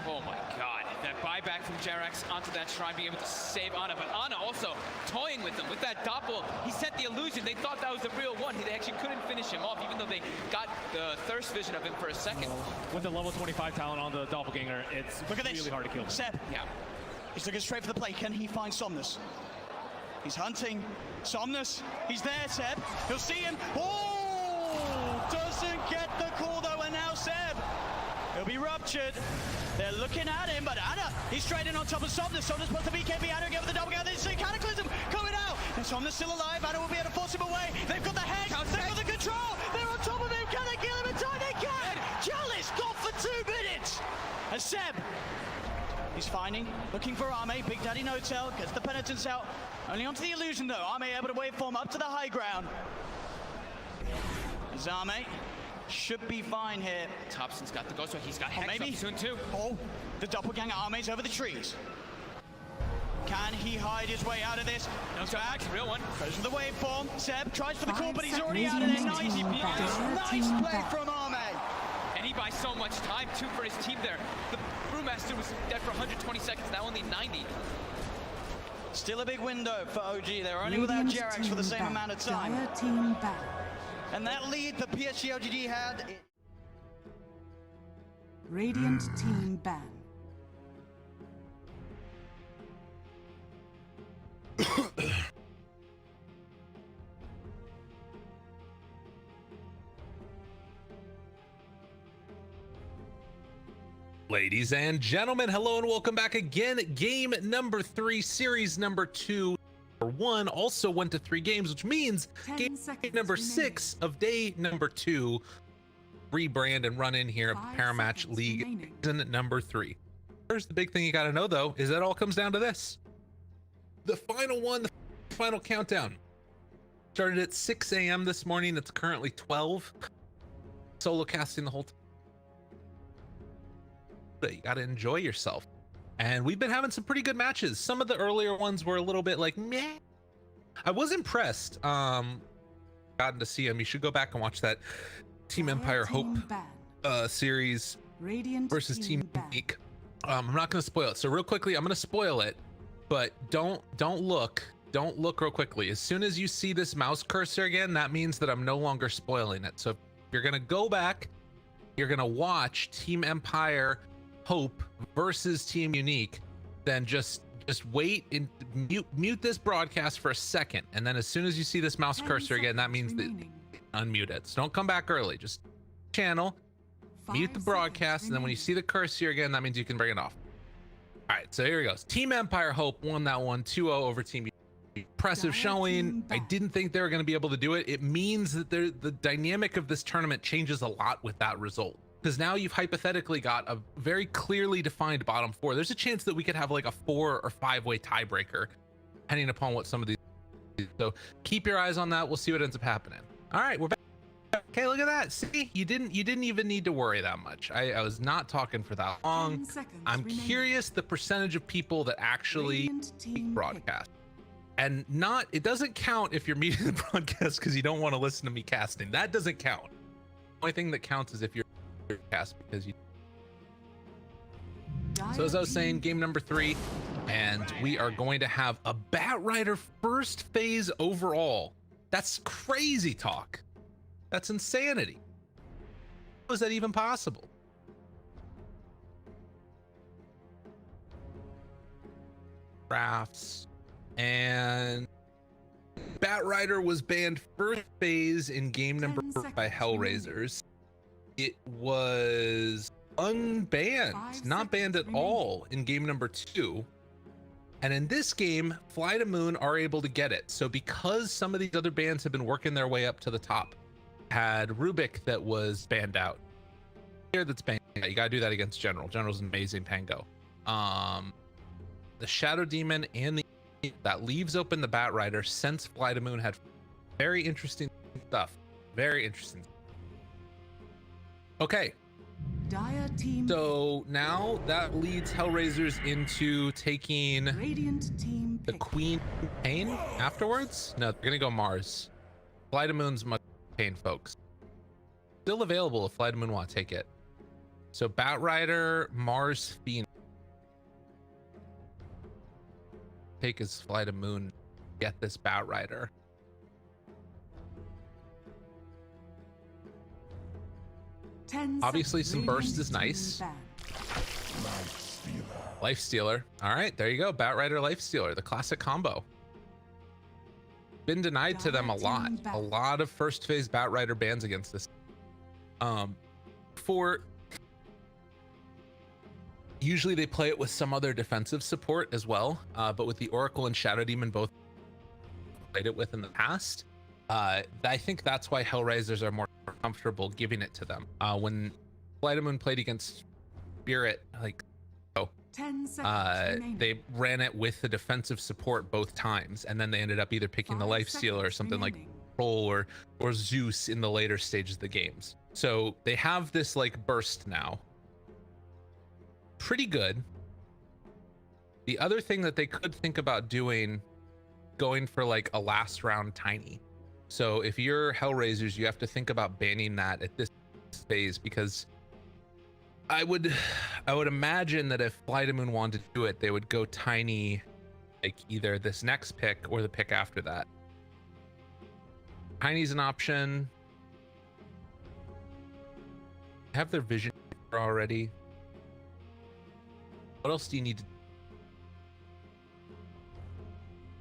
Oh my god, that buyback from Jerax onto that shrine, being able to save Ana, but Ana also toying with them with that doppel. He sent the illusion. They thought that was the real one. They actually couldn't finish him off, even though they got the thirst vision of him for a second. With the level 25 talent on the doppelganger, it's really hard to kill him. Seb, Yeah. he's looking straight for the play. Can he find Somnus? He's hunting. Somnus, he's there, Seb. He'll see him. Oh! Doesn't get the call though, and now Seb. He'll be ruptured. They're looking at him, but Ana, he's straight in on top of Somnus. Somnus puts the BKB. Ana again with the doppelganger. They see Cataclysm coming out. And Somnus still alive. Ana will be able to force him away. They've got the hex. They've got the control. They're on top of him. Can they kill him in time? They can. Chalice got for 2 minutes. And Seb, he's finding, looking for Arme. Big Daddy No Tail gets the penitence out. Only onto the illusion though. Arme able to waveform up to the high ground. As Arme should be fine here. Thompson's got the ghost, so he's got hex maybe up soon too. Oh, the doppelganger Arme's over the trees. Can he hide his way out of this? No, back. Real one. Goes for the waveform. Seb tries for the call, 5 but he's already seconds out of there. remaining. Nice play from Arme. And he buys so much time too for his team there. The Brewmaster was dead for 120 seconds, now only 90. Still a big window for OG. They're only without Jerax for the same amount of time. Dire team back. And that lead the PSG LGD had. Radiant team ban. Ladies and gentlemen, hello and welcome back again. Game number 3, series number 2, number 1 also went to 3 games, which means game number 6 of day number 2. Rebrand and run in here of the Parimatch League season number 3. Here's the big thing you got to know though, is that all comes down to this. The final one, the final countdown. Started at 6 a.m. this morning. It's currently 12. Solo casting the whole time. You got to enjoy yourself. And we've been having some pretty good matches. Some of the earlier ones were a little bit like meh. I was impressed. Gotten to see them. You should go back and watch that Team Empire Hope series versus Team Unique. I'm not going to spoil it. So real quickly, I'm going to spoil it, but don't look real quickly. As soon as you see this mouse cursor again, that means that I'm no longer spoiling it. So if you're going to go back, you're going to watch Team Empire Hope versus Team Unique, then just wait and mute this broadcast for a second, and then as soon as you see this mouse cursor again, that means that unmute it. So don't come back early, just channel, mute the broadcast, and then when you see the cursor again, that means you can bring it off. All right, so here it goes. Team Empire Hope won that one 2-0 over Team Unique. Impressive showing. I didn't think they were going to be able to do it. It means that the dynamic of this tournament changes a lot with that result, because now you've hypothetically got a very clearly defined bottom 4. There's a chance that we could have like a 4 or 5-way tiebreaker, depending upon what some of these. So keep your eyes on that. We'll see what ends up happening. All right, we're back. Okay, look at that. See, you didn't even need to worry that much. I was not talking for that long. I'm curious the percentage of people that actually broadcast. And it doesn't count if you're muting the broadcast because you don't want to listen to me casting. That doesn't count. The only thing that counts is if you're cast because you. So as I was saying, game number 3, and we are going to have a Batrider first phase overall. That's crazy talk. That's insanity. How is that even possible? Drafts. And Batrider was banned first phase in game number 4 by Hellraisers. It was unbanned, not banned at all in game number 2. And in this game, Fly to Moon are able to get it. So because some of these other bans have been working their way up to the top, had Rubik that was banned out. Here that's banned out. You gotta do that against General. General's an amazing Pango. The Shadow Demon and that leaves open the Batrider since Fly to Moon had very interesting stuff. Very interesting. Okay. So now that leads Hellraisers into taking the Queen Pain afterwards. No, they're gonna go Mars. Fly to Moon's much pain, folks. Still available if Fly to Moon want to take it. So Batrider, Mars, Phoenix. Take his Fly to Moon, get this Batrider. Obviously some burst is nice. Life Stealer. All right, there you go. Batrider, Life Stealer, the classic combo. Been denied to them a lot of first phase Batrider bans against this. Usually they play it with some other defensive support as well, but with the Oracle and Shadow Demon both played it with in the past, I think that's why Hellraisers are more comfortable giving it to them. When Fly to Moon played against Spirit, they ran it with the defensive support both times, and then they ended up either picking the Life Stealer or something like Troll or Zeus in the later stages of the games. So they have this like burst now. Pretty good. The other thing that they could think about doing, going for like a last round tiny. So if you're Hellraisers, you have to think about banning that at this phase, because I would imagine that if Fly to Moon wanted to do it, they would go tiny, like either this next pick or the pick after that. Tiny's an option. Have their vision already. What else do you need to?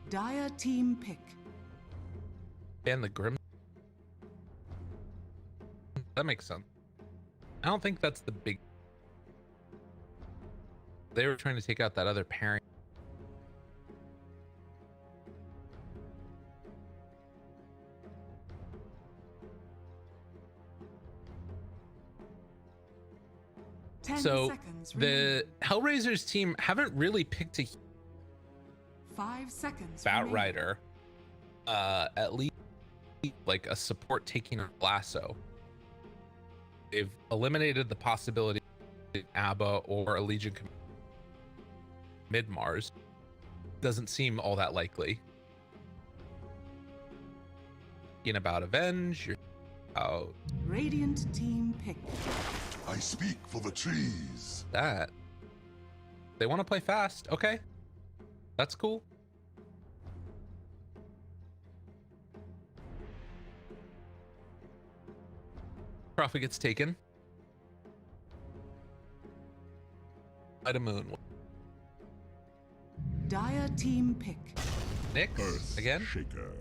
Dire team pick. Ban the Grim. That makes sense. I don't think that's the big. They were trying to take out that other pairing. So the Hellraisers team haven't really picked a 5 seconds. Batrider, at least like a support taking a lasso. They've eliminated the possibility of ABBA or a Legion mid Mars. Doesn't seem all that likely. Thinking about Avenge, you're out. Radiant team pick. I speak for the trees. That they want to play fast. Okay, that's cool. Prophet gets taken. Light a moon. Dire team pick. Nick Earth again. Shaker.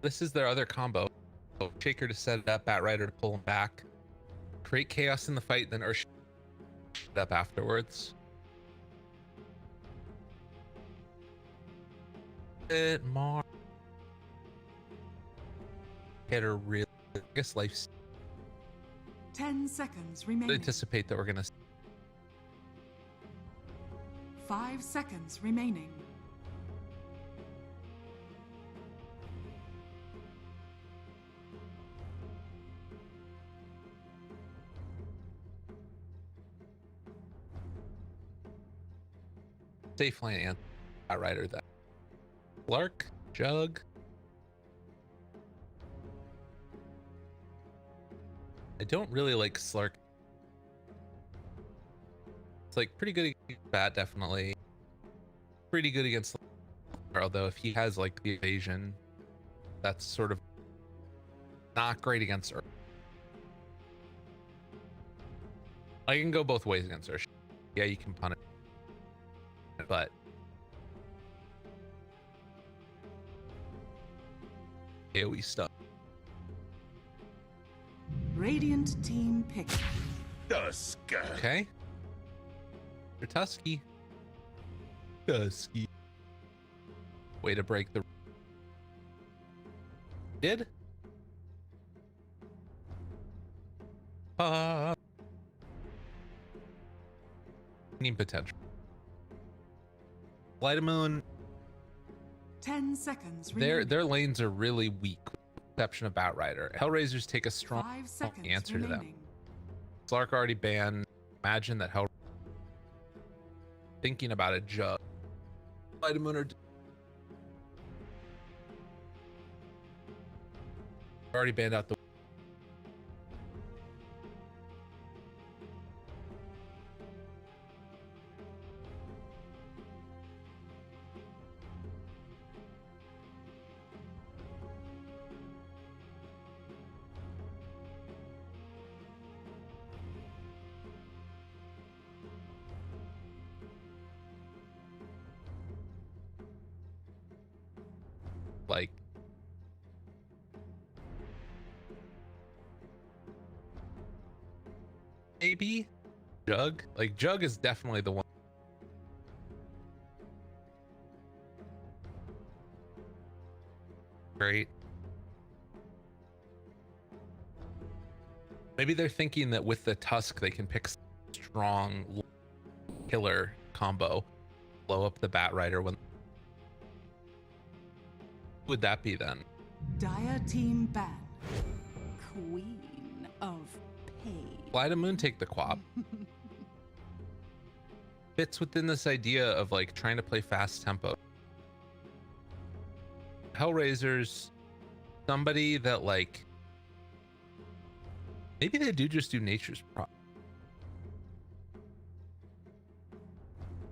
This is their other combo. So Shaker to set it up, Batrider to pull him back, create chaos in the fight, then Earth it up afterwards. Bit more. Hit her really. I guess life's. 10 seconds I remaining. anticipate that we're gonna. 5 seconds remaining. Safe lane and Batrider that. Lark, Jug. I don't really like Slark. It's like pretty good against Bat, definitely. Pretty good against Slark, although if he has like the evasion, that's sort of not great against Earth. I can go both ways against Earth. Yeah, you can punish, but AoE stuff. Radiant team pick. Dusk. Okay. For Tusky. Tusky. Way to break the. Did? Need potential. Light Moon. 10 seconds remaining. Their lanes are really weak, with the exception of Batrider. Hellraisers take a strong 5 seconds answer remaining. to them. Slark already banned. Imagine that Hell. Thinking about a Jug. Light Moon are already banned out the. Like maybe Jug, like Jug is definitely the one. Great. Maybe they're thinking that with the Tusk they can pick strong killer combo, blow up the Batrider. When would that be then? Dire team ban. Queen of pain. Light a Moon take the quap. Fits within this idea of like trying to play fast tempo. Hellraisers, somebody that like maybe they do just do nature's prop.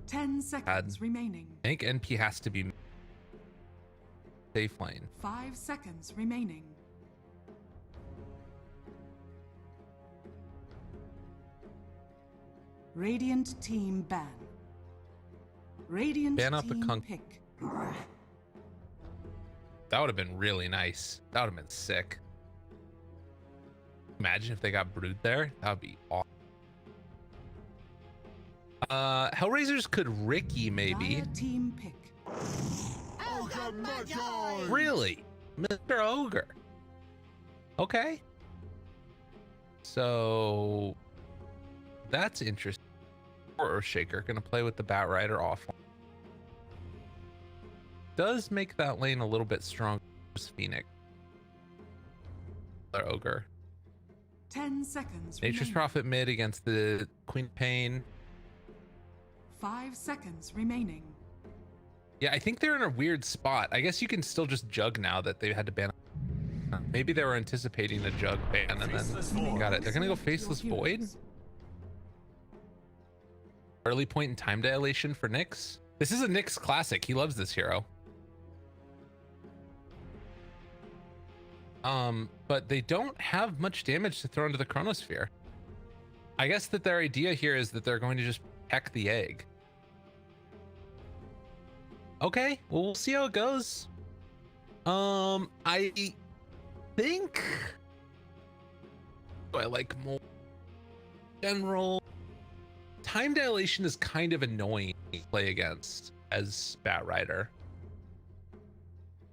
10 seconds remaining. I think NP has to be safe lane. 5 seconds remaining. Radiant team ban. Radiant Ban out the team conk. pick. That would have been really nice. That would have been sick. Imagine if they got Brood there. That would be awesome. Hellraisers could Ricky maybe. Dire team pick. Really? Mr. Ogre. Okay. So that's interesting. Or Shaker gonna play with the Bat Rider off. Does make that lane a little bit stronger. Phoenix. Or Ogre. 10 seconds. Nature's remaining. Prophet mid against the Queen Pain. 5 seconds remaining. Yeah, I think they're in a weird spot. I guess you can still just jug now that they had to ban. Maybe they were anticipating a jug ban and then got it. They're gonna go Faceless Void. Early point in time dilation for Nyx. This is a Nyx classic. He loves this hero. But they don't have much damage to throw into the Chronosphere. I guess that their idea here is that they're going to just peck the egg. Okay, well, we'll see how it goes. I think I like more general. Time dilation is kind of annoying to play against as Bat Rider,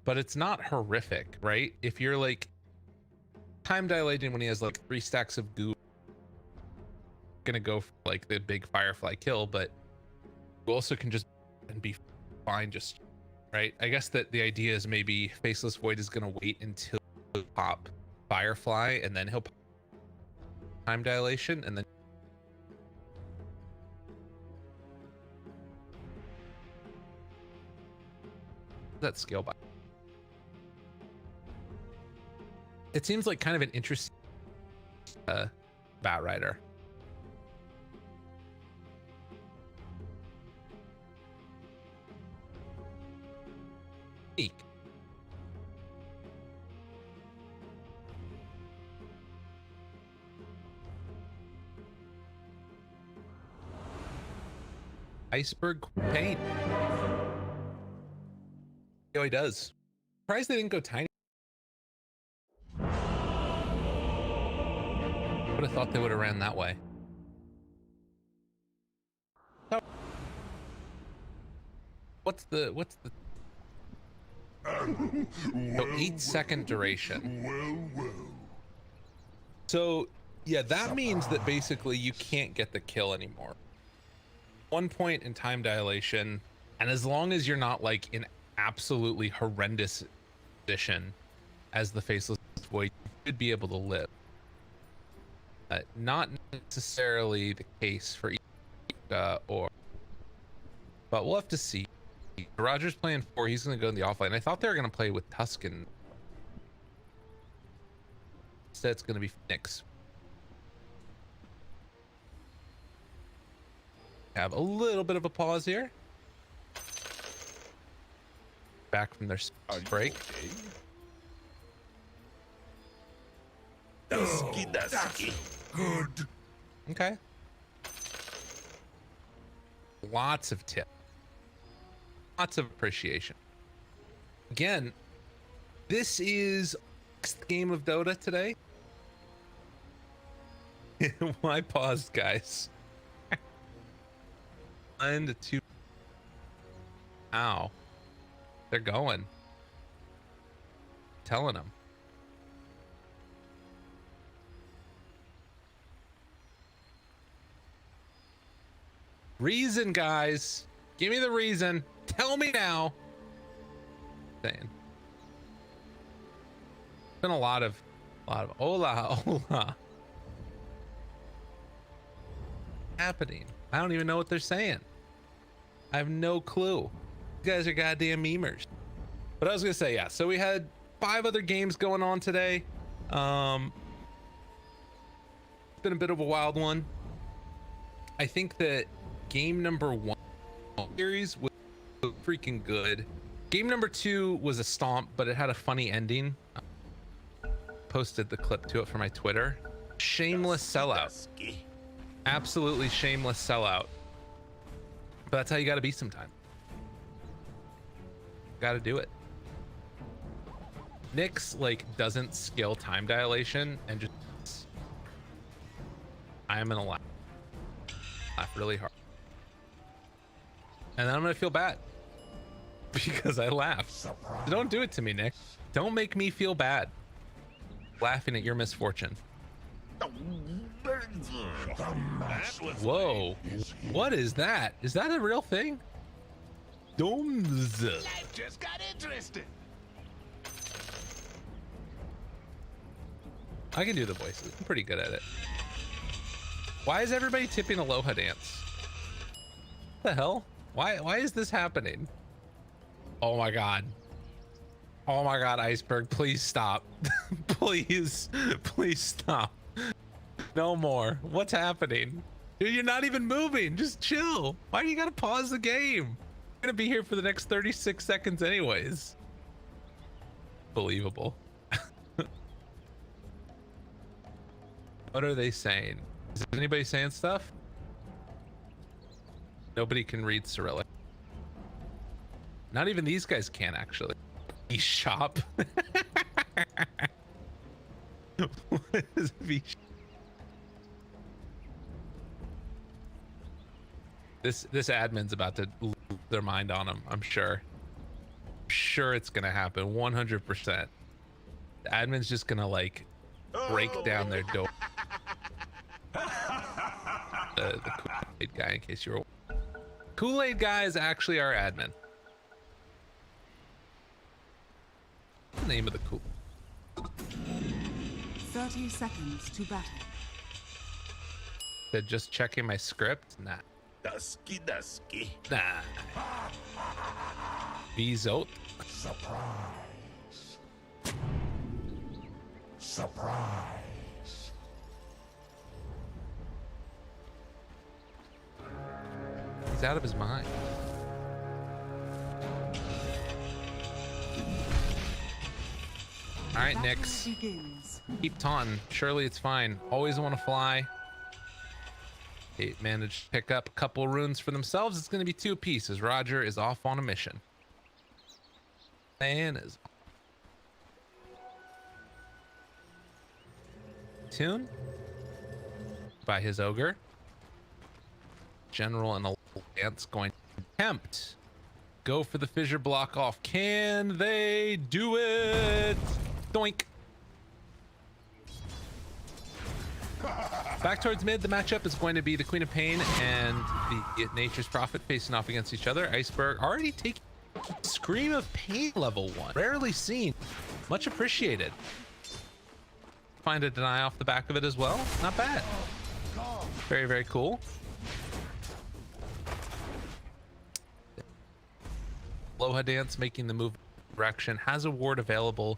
but it's not horrific, right? If you're like time dilating when he has like 3 stacks of goo, gonna go for like the big Firefly kill, but you also can just and be fine, just right. I guess that the idea is maybe Faceless Void is gonna wait until he'll pop Firefly and then he'll pop time dilation and then that scale by. It seems like kind of an interesting Bat Rider. Eek. Iceberg Pain. Oh, he does. Surprised they didn't go tiny. Would have thought they would have ran that way. So, what's the so 8-second duration. So yeah, that means that basically you can't get the kill anymore. 1 point in time dilation, and as long as you're not like in absolutely horrendous position as the Faceless Void, you should be able to live. Not necessarily the case for or, but we'll have to see. Roger's playing 4. He's going to go in the offlane. I thought they were going to play with Tuscan. Instead, it's going to be Nyx. Have a little bit of a pause here. Back from their break. Dusky. Good. Okay. Lots of tips. Lots of appreciation. Again, this is the game of Dota today. Why paused, guys? 1 to 2. Ow. They're going. Telling them. Reason, guys. Give me the reason. Tell me now. Saying. Been a lot of hola. Happening. I don't even know what they're saying. I have no clue. You guys are goddamn memers. But I was gonna say, yeah. So we had 5 other games going on today. It's been a bit of a wild one. I think that game number 1 series was freaking good. Game number 2 was a stomp, but it had a funny ending. Posted the clip to it for my Twitter. Shameless sellout. Absolutely shameless sellout. But that's how you got to be sometimes. Got to do it. Nyx like doesn't skill time dilation and just I'm gonna laugh really hard. and then I'm gonna feel bad because I laughed. Don't do it to me, Nick. Don't make me feel bad laughing at your misfortune. Whoa, what is that? Is that a real thing? Life just got interesting. I can do the voices. I'm pretty good at it. Why is everybody tipping Aloha Dance? What the hell? Why is this happening? Oh my god. Oh my god, Iceberg, please stop. Please stop. No more. What's happening? Dude, you're not even moving. Just chill. Why do you gotta pause the game? I'm gonna be here for the next 36 seconds anyways. Believable. What are they saying? Is anybody saying stuff? Nobody can read Cyrillic. Not even these guys can, actually. V-shop. What is V-shop? This admin's about to lose their mind on them, I'm sure. I'm sure it's gonna happen, 100%. The admin's just gonna like break down their door. The Kool-Aid guy, in case you were. Kool-Aid guy is actually our admin. What's the name of the Kool? 30 seconds to battle. They're just checking my script? Nah. Dusky. Nah. Vizot. Surprise. Surprise. He's out of his mind. All right, Battle Nyx. begins. Keep taunting. Surely it's fine. Always want to fly. They managed to pick up a couple runes for themselves. It's going to be 2 apiece as Roger is off on a mission. And is tune by his ogre. General and Alliance going to attempt. Go for the fissure block off. Can they do it? Doink. Back towards mid, the matchup is going to be the Queen of Pain and the Nature's Prophet facing off against each other. Iceberg already taking Scream of Pain level 1. Rarely seen. Much appreciated. Find a deny off the back of it as well. Not bad. Very, very cool. Aloha Dance making the move direction. Has a ward available.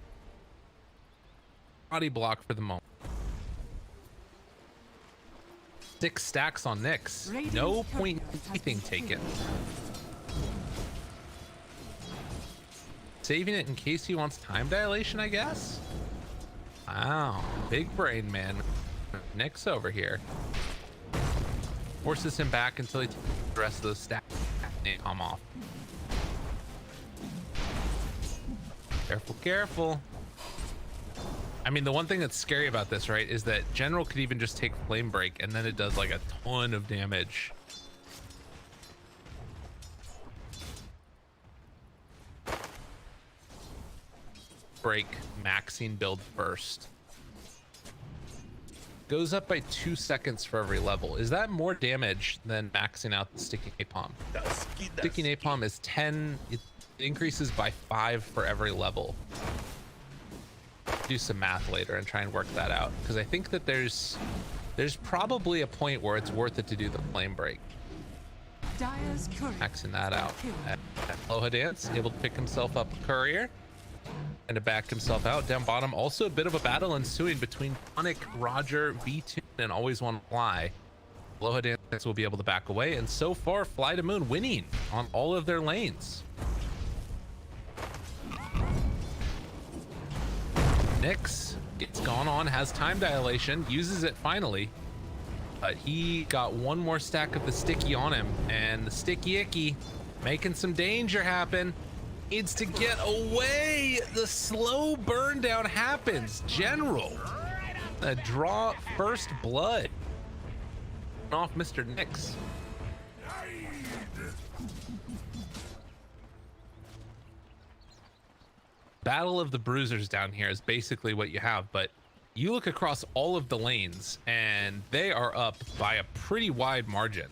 Body block for the moment. 6 stacks on Nyx. No point in anything taken. Saving it in case he wants time dilation, I guess? Wow, big brain man. Nyx over here. Forces him back until he takes the rest of those stacks. Napalm off. Careful, careful. I mean, the one thing that's scary about this, right, is that General could even just take Flame Break and then it does like a ton of damage. Break maxing build first. Goes up by 2 seconds for every level. Is that more damage than maxing out the Sticky Napalm? Sticky Napalm is 10. It increases by 5 for every level. Do some math later and try and work that out, because I think that there's probably a point where it's worth it to do the Flame Break. Dire's courier. Maxing that out. Aloha Dance able to pick himself up a courier and to back himself out. Down bottom, also a bit of a battle ensuing between Tonic, Roger, V2, and Always Want to Fly. Aloha Dance will be able to back away, and so far Fly to Moon winning on all of their lanes. Nyx gets gone on, has time dilation, uses it finally. But he got one more stack of the sticky on him, and the sticky icky making some danger happen. Needs to get away. The slow burn down happens. General, draw first blood off Mr. Nyx. Battle of the Bruisers down here is basically what you have, but you look across all of the lanes and they are up by a pretty wide margin.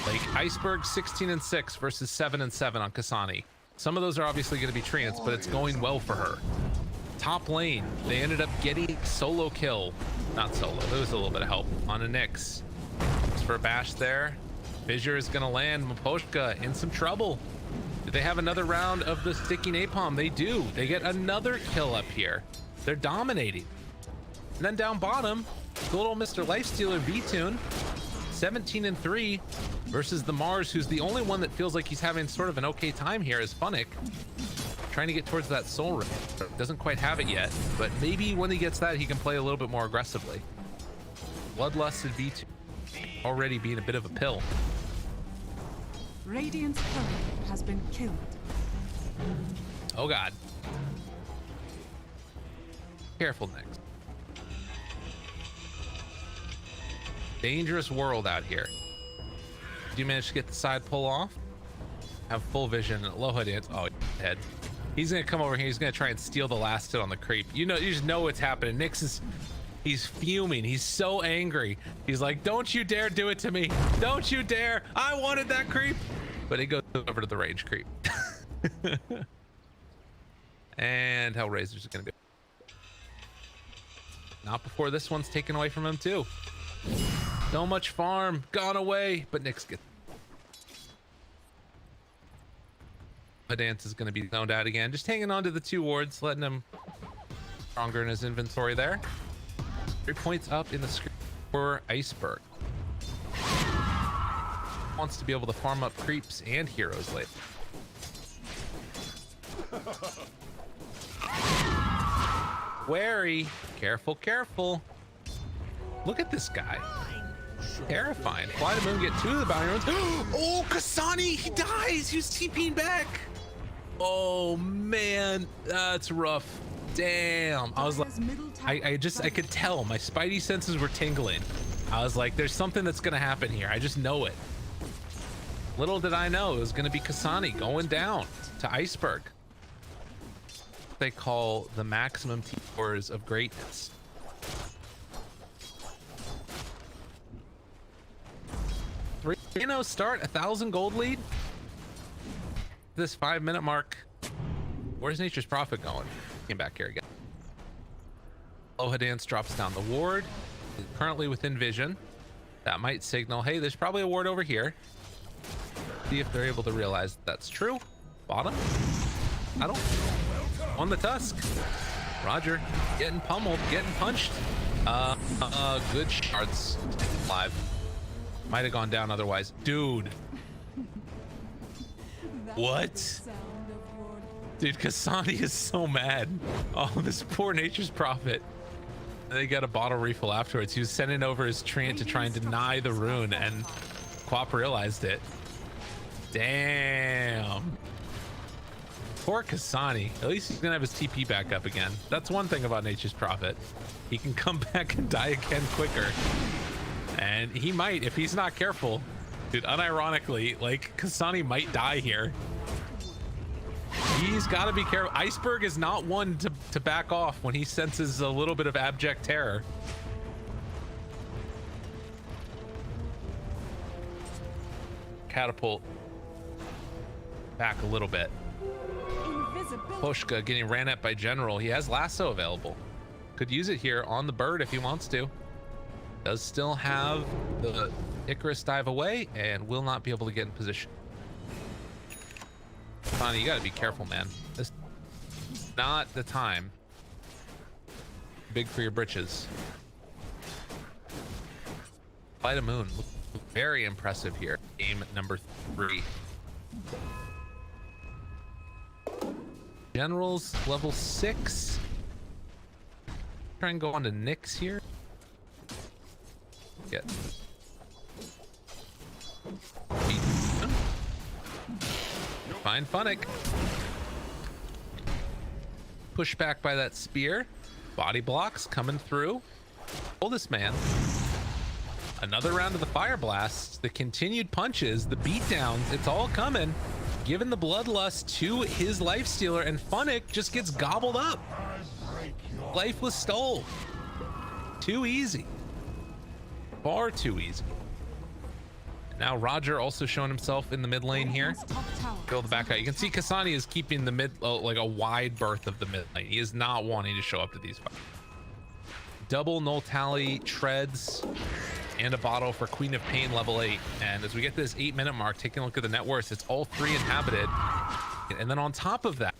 Like Iceberg 16-6 versus 7-7 on Kasani. Some of those are obviously going to be treants, but it's going well for her. Top lane, they ended up getting solo kill. Not solo, there was a little bit of help on a Nyx. Looks for a bash there. Fissure is going to land. Miposhka in some trouble. Do they have another round of the sticky napalm? They do. They get another kill up here. They're dominating. And then down bottom, good old Mr. Lifestealer B-Tune, 17-3 versus the Mars, who's the only one that feels like he's having sort of an okay time here, is Funnick. Trying to get towards that soul ring. Doesn't quite have it yet, but maybe when he gets that, he can play a little bit more aggressively. Bloodlusted B2 already being a bit of a pill. Radiant's turret has been killed. Oh god. Careful next. Dangerous world out here. Do you manage to get the side pull off? Have full vision. Aloha dance. Oh, head. He's gonna come over here. He's gonna try and steal the last hit on the creep. You know, you just know what's happening. Nyx is, he's fuming. He's so angry. He's like, don't you dare do it to me. Don't you dare. I wanted that creep. But he goes over to the range creep. And Hellraisers are gonna go. Not before this one's taken away from him too. So much farm gone away, but Nyx gets. Dance is going to be zoned out again, just hanging on to the 2 wards, letting him stronger in his inventory there. 3 points up in the screen for Iceberg. Wants to be able to farm up creeps and heroes later. Wary, careful, careful. Look at this guy. Terrifying. Fly to Moon, get 2 of the bounty runs. Oh, Kasani, he dies. He was TPing back. Oh man, that's rough. Damn. I was like, I could tell my spidey senses were tingling. I was like, there's something that's gonna happen here. I just know it. Little did I know it was gonna be Kasani going down to Iceberg. They call the maximum T4s of greatness. Start 1,000 gold lead. This 5-minute mark. Where's Nature's Prophet going? Came back here again. Aloha Dance drops down the ward. Currently within vision. That might signal, hey, there's probably a ward over here. See if they're able to realize that's true. Bottom. I don't. On the Tusk. Roger. Getting pummeled. Getting punched. Good shards. Live. Might have gone down otherwise. Dude. What? Dude, Kasani is so mad. Oh, this poor Nature's Prophet. They got a bottle refill afterwards. He was sending over his treant to try and deny the rune, and Quap realized it. Damn. Poor Kasani. At least he's gonna have his TP back up again. That's one thing about Nature's Prophet. He can come back and die again quicker. And he might if he's not careful. Dude, unironically, like, Kasani might die here. He's got to be careful. Iceberg is not one to back off when he senses a little bit of abject terror. Catapult back a little bit. Poshka getting ran at by General. He has lasso available. Could use it here on the bird if he wants to. Does still have the Icarus dive away and will not be able to get in position. Connie, you gotta be careful, man. This is not the time. Big for your britches. Light of Moon, very impressive here. Game number 3. Generals level 6. Try and go on to Nyx here. Get. Find Funnick. Push back by that spear. Body blocks coming through. Pull this man. Another round of the fire blasts, the continued punches, the beatdowns, it's all coming. Giving the bloodlust to his lifestealer, and Funnick just gets gobbled up. Life was stole. Too easy. Far too easy. Now Roger also showing himself in the mid lane here. Kill the back out. You can see Kasani is keeping the mid, like a wide berth of the mid lane. He is not wanting to show up to these fights. Double null tally treads and a bottle for Queen of Pain level 8. And as we get to this 8-minute mark, taking a look at the net worth, it's all 3 inhabited. And then on top of that,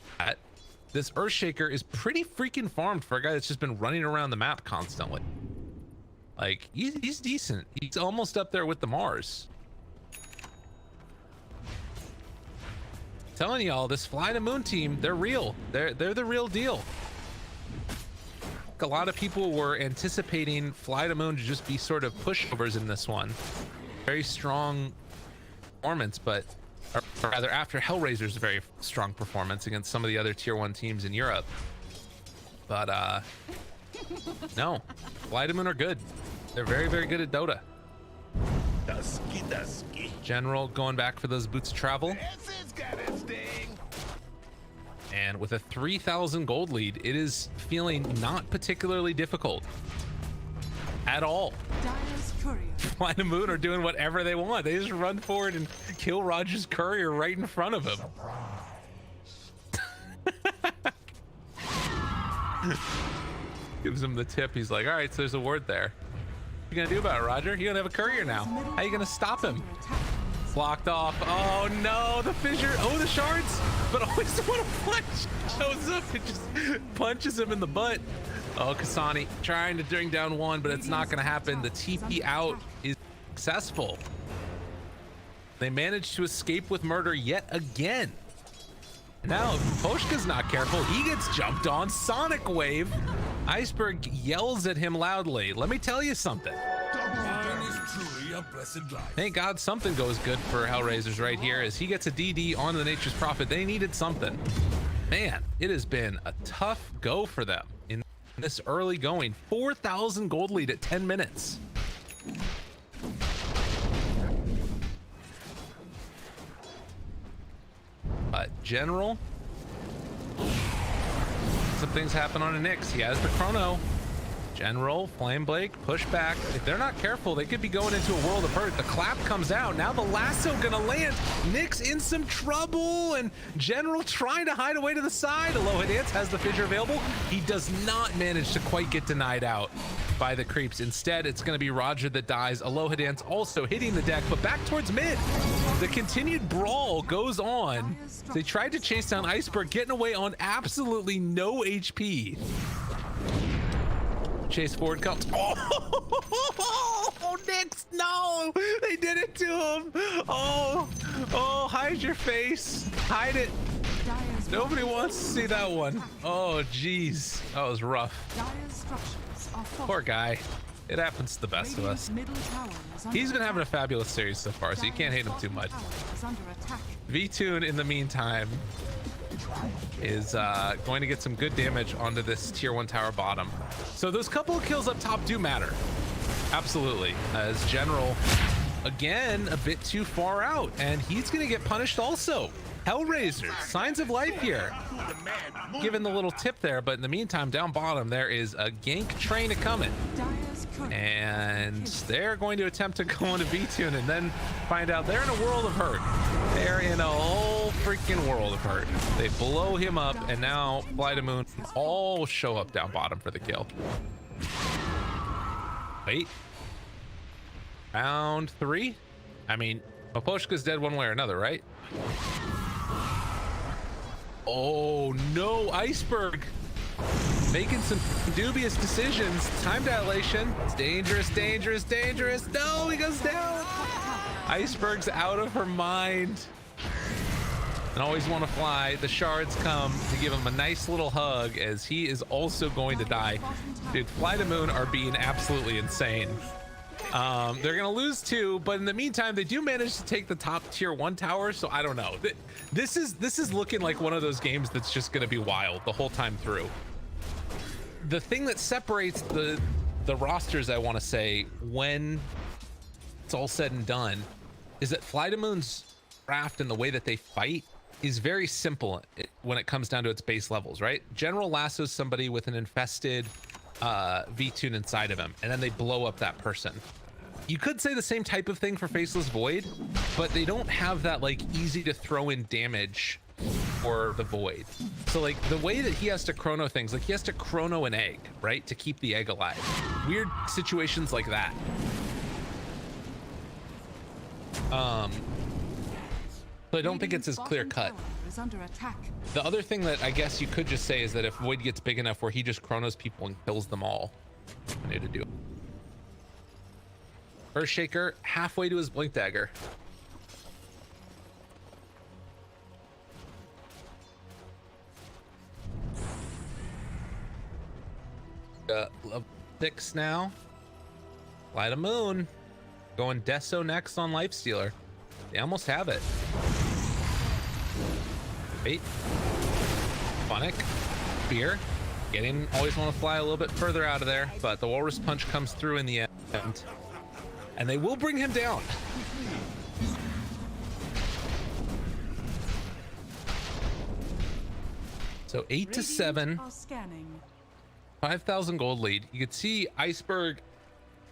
this Earthshaker is pretty freaking farmed for a guy that's just been running around the map constantly. Like, he's decent. He's almost up there with the Mars. Telling y'all, this Fly to Moon team, they're real. They're the real deal. A lot of people were anticipating Fly to Moon to just be sort of pushovers in this one. Very strong performance, but or rather after Hellraisers' very strong performance against some of the other tier 1 teams in Europe. But no, Fly to Moon are good. They're very, very good at Dota. Dusky. General going back for those boots of travel. It's got its sting. And with a 3,000 gold lead, it is feeling not particularly difficult at all. Dire's courier. Fly to Moon are doing whatever they want. They just run forward and kill Roger's courier right in front of him. Gives him the tip. He's like, all right, so there's a word there. What are you gonna do about it, Roger? You don't have a courier now. How are you gonna stop him? Blocked off. Oh no, the fissure. Oh, the shards. But always when a punch shows up, it just punches him in the butt. Oh, Kasani trying to bring down one, but it's not going to happen. The TP out is successful. They managed to escape with murder yet again. Now, if Poshka's not careful, he gets jumped on. Sonic Wave. Iceberg yells at him loudly. Let me tell you something. Thank God something goes good for Hellraisers right here as he gets a DD onto the Nature's Prophet. They needed something. Man, it has been a tough go for them in this early going. 4,000 gold lead at 10 minutes. General. Some things happen on a Nyx. He has the chrono. General, Flame Blake, push back. If they're not careful, they could be going into a world of hurt. The clap comes out. Now the lasso gonna land. Nyx in some trouble, and General trying to hide away to the side. Aloha Dance has the fissure available. He does not manage to quite get denied out by the creeps. Instead, it's gonna be Roger that dies. Aloha Dance also hitting the deck, but back towards mid. The continued brawl goes on. They tried to chase down Iceberg, getting away on absolutely no HP. Chase forward comes. Oh, Nyx, no! They did it to him! Oh, hide your face. Hide it. Nobody wants to see that one. Oh, jeez. That was rough. Poor guy. It happens to the best of us. He's been having a fabulous series so far, so you can't hate him too much. V-Tune, in the meantime, is going to get some good damage onto this tier 1 tower bottom. So those couple of kills up top do matter. Absolutely. As General, again, a bit too far out, and he's going to get punished also. Hellraisers, signs of life here. Given the little tip there, but in the meantime, down bottom, there is a gank train coming. And they're going to attempt to go into V-Tune and then find out they're in a world of hurt. They're in a whole freaking world of hurt. They blow him up, and now Fly to Moon all show up down bottom for the kill. Wait. Round 3? I mean, Poposhka's dead one way or another, right? Oh no, Iceberg making some dubious decisions. Time dilation. It's dangerous, dangerous, dangerous. No, he goes down. Iceberg's out of her mind. And always want to fly. The shards come to give him a nice little hug as he is also going to die. Dude, Fly to Moon are being absolutely insane. They're gonna lose 2, but in the meantime, they do manage to take the top tier 1 tower. So I don't know. This is looking like one of those games that's just gonna be wild the whole time through. The thing that separates the rosters, I want to say, when it's all said and done, is that Fly to Moon's draft and the way that they fight is very simple when it comes down to its base levels, right? General lassos somebody with an infested V-Tune inside of him, and then they blow up that person. You could say the same type of thing for Faceless Void, but they don't have that like easy to throw in damage for the Void. So like the way that he has to chrono things, like he has to chrono an egg, right? To keep the egg alive. Weird situations like that. So I don't think it's as clear cut. The other thing that I guess you could just say is that if Void gets big enough where he just chronos people and kills them all, I need to do it. Earthshaker halfway to his Blink Dagger. Level 6 now. Light of Moon. Going Deso next on Lifestealer. They almost have it. Wait. Phonic. Spear. Getting, always want to fly a little bit further out of there, but the Walrus Punch comes through in the end. And they will bring him down. So 8 to 7. 5,000 gold lead. You could see Iceberg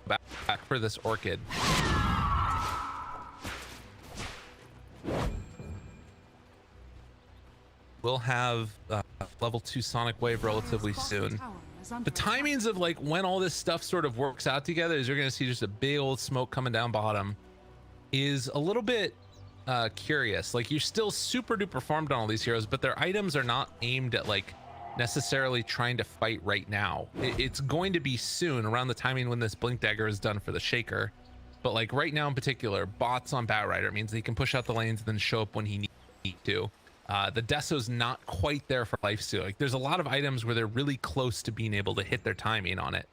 back for this Orchid. We'll have level 2 Sonic Wave relatively soon. The timings of like when all this stuff sort of works out together is you're going to see just a big old smoke coming down bottom is a little bit curious. Like you're still super duper farmed on all these heroes, but their items are not aimed at like necessarily trying to fight right now. It's going to be soon around the timing when this Blink Dagger is done for the Shaker. But like right now in particular, bots on Batrider means he can push out the lanes and then show up when he needs to. The Deso's not quite there for Lifesteal. Like there's a lot of items where they're really close to being able to hit their timing on it.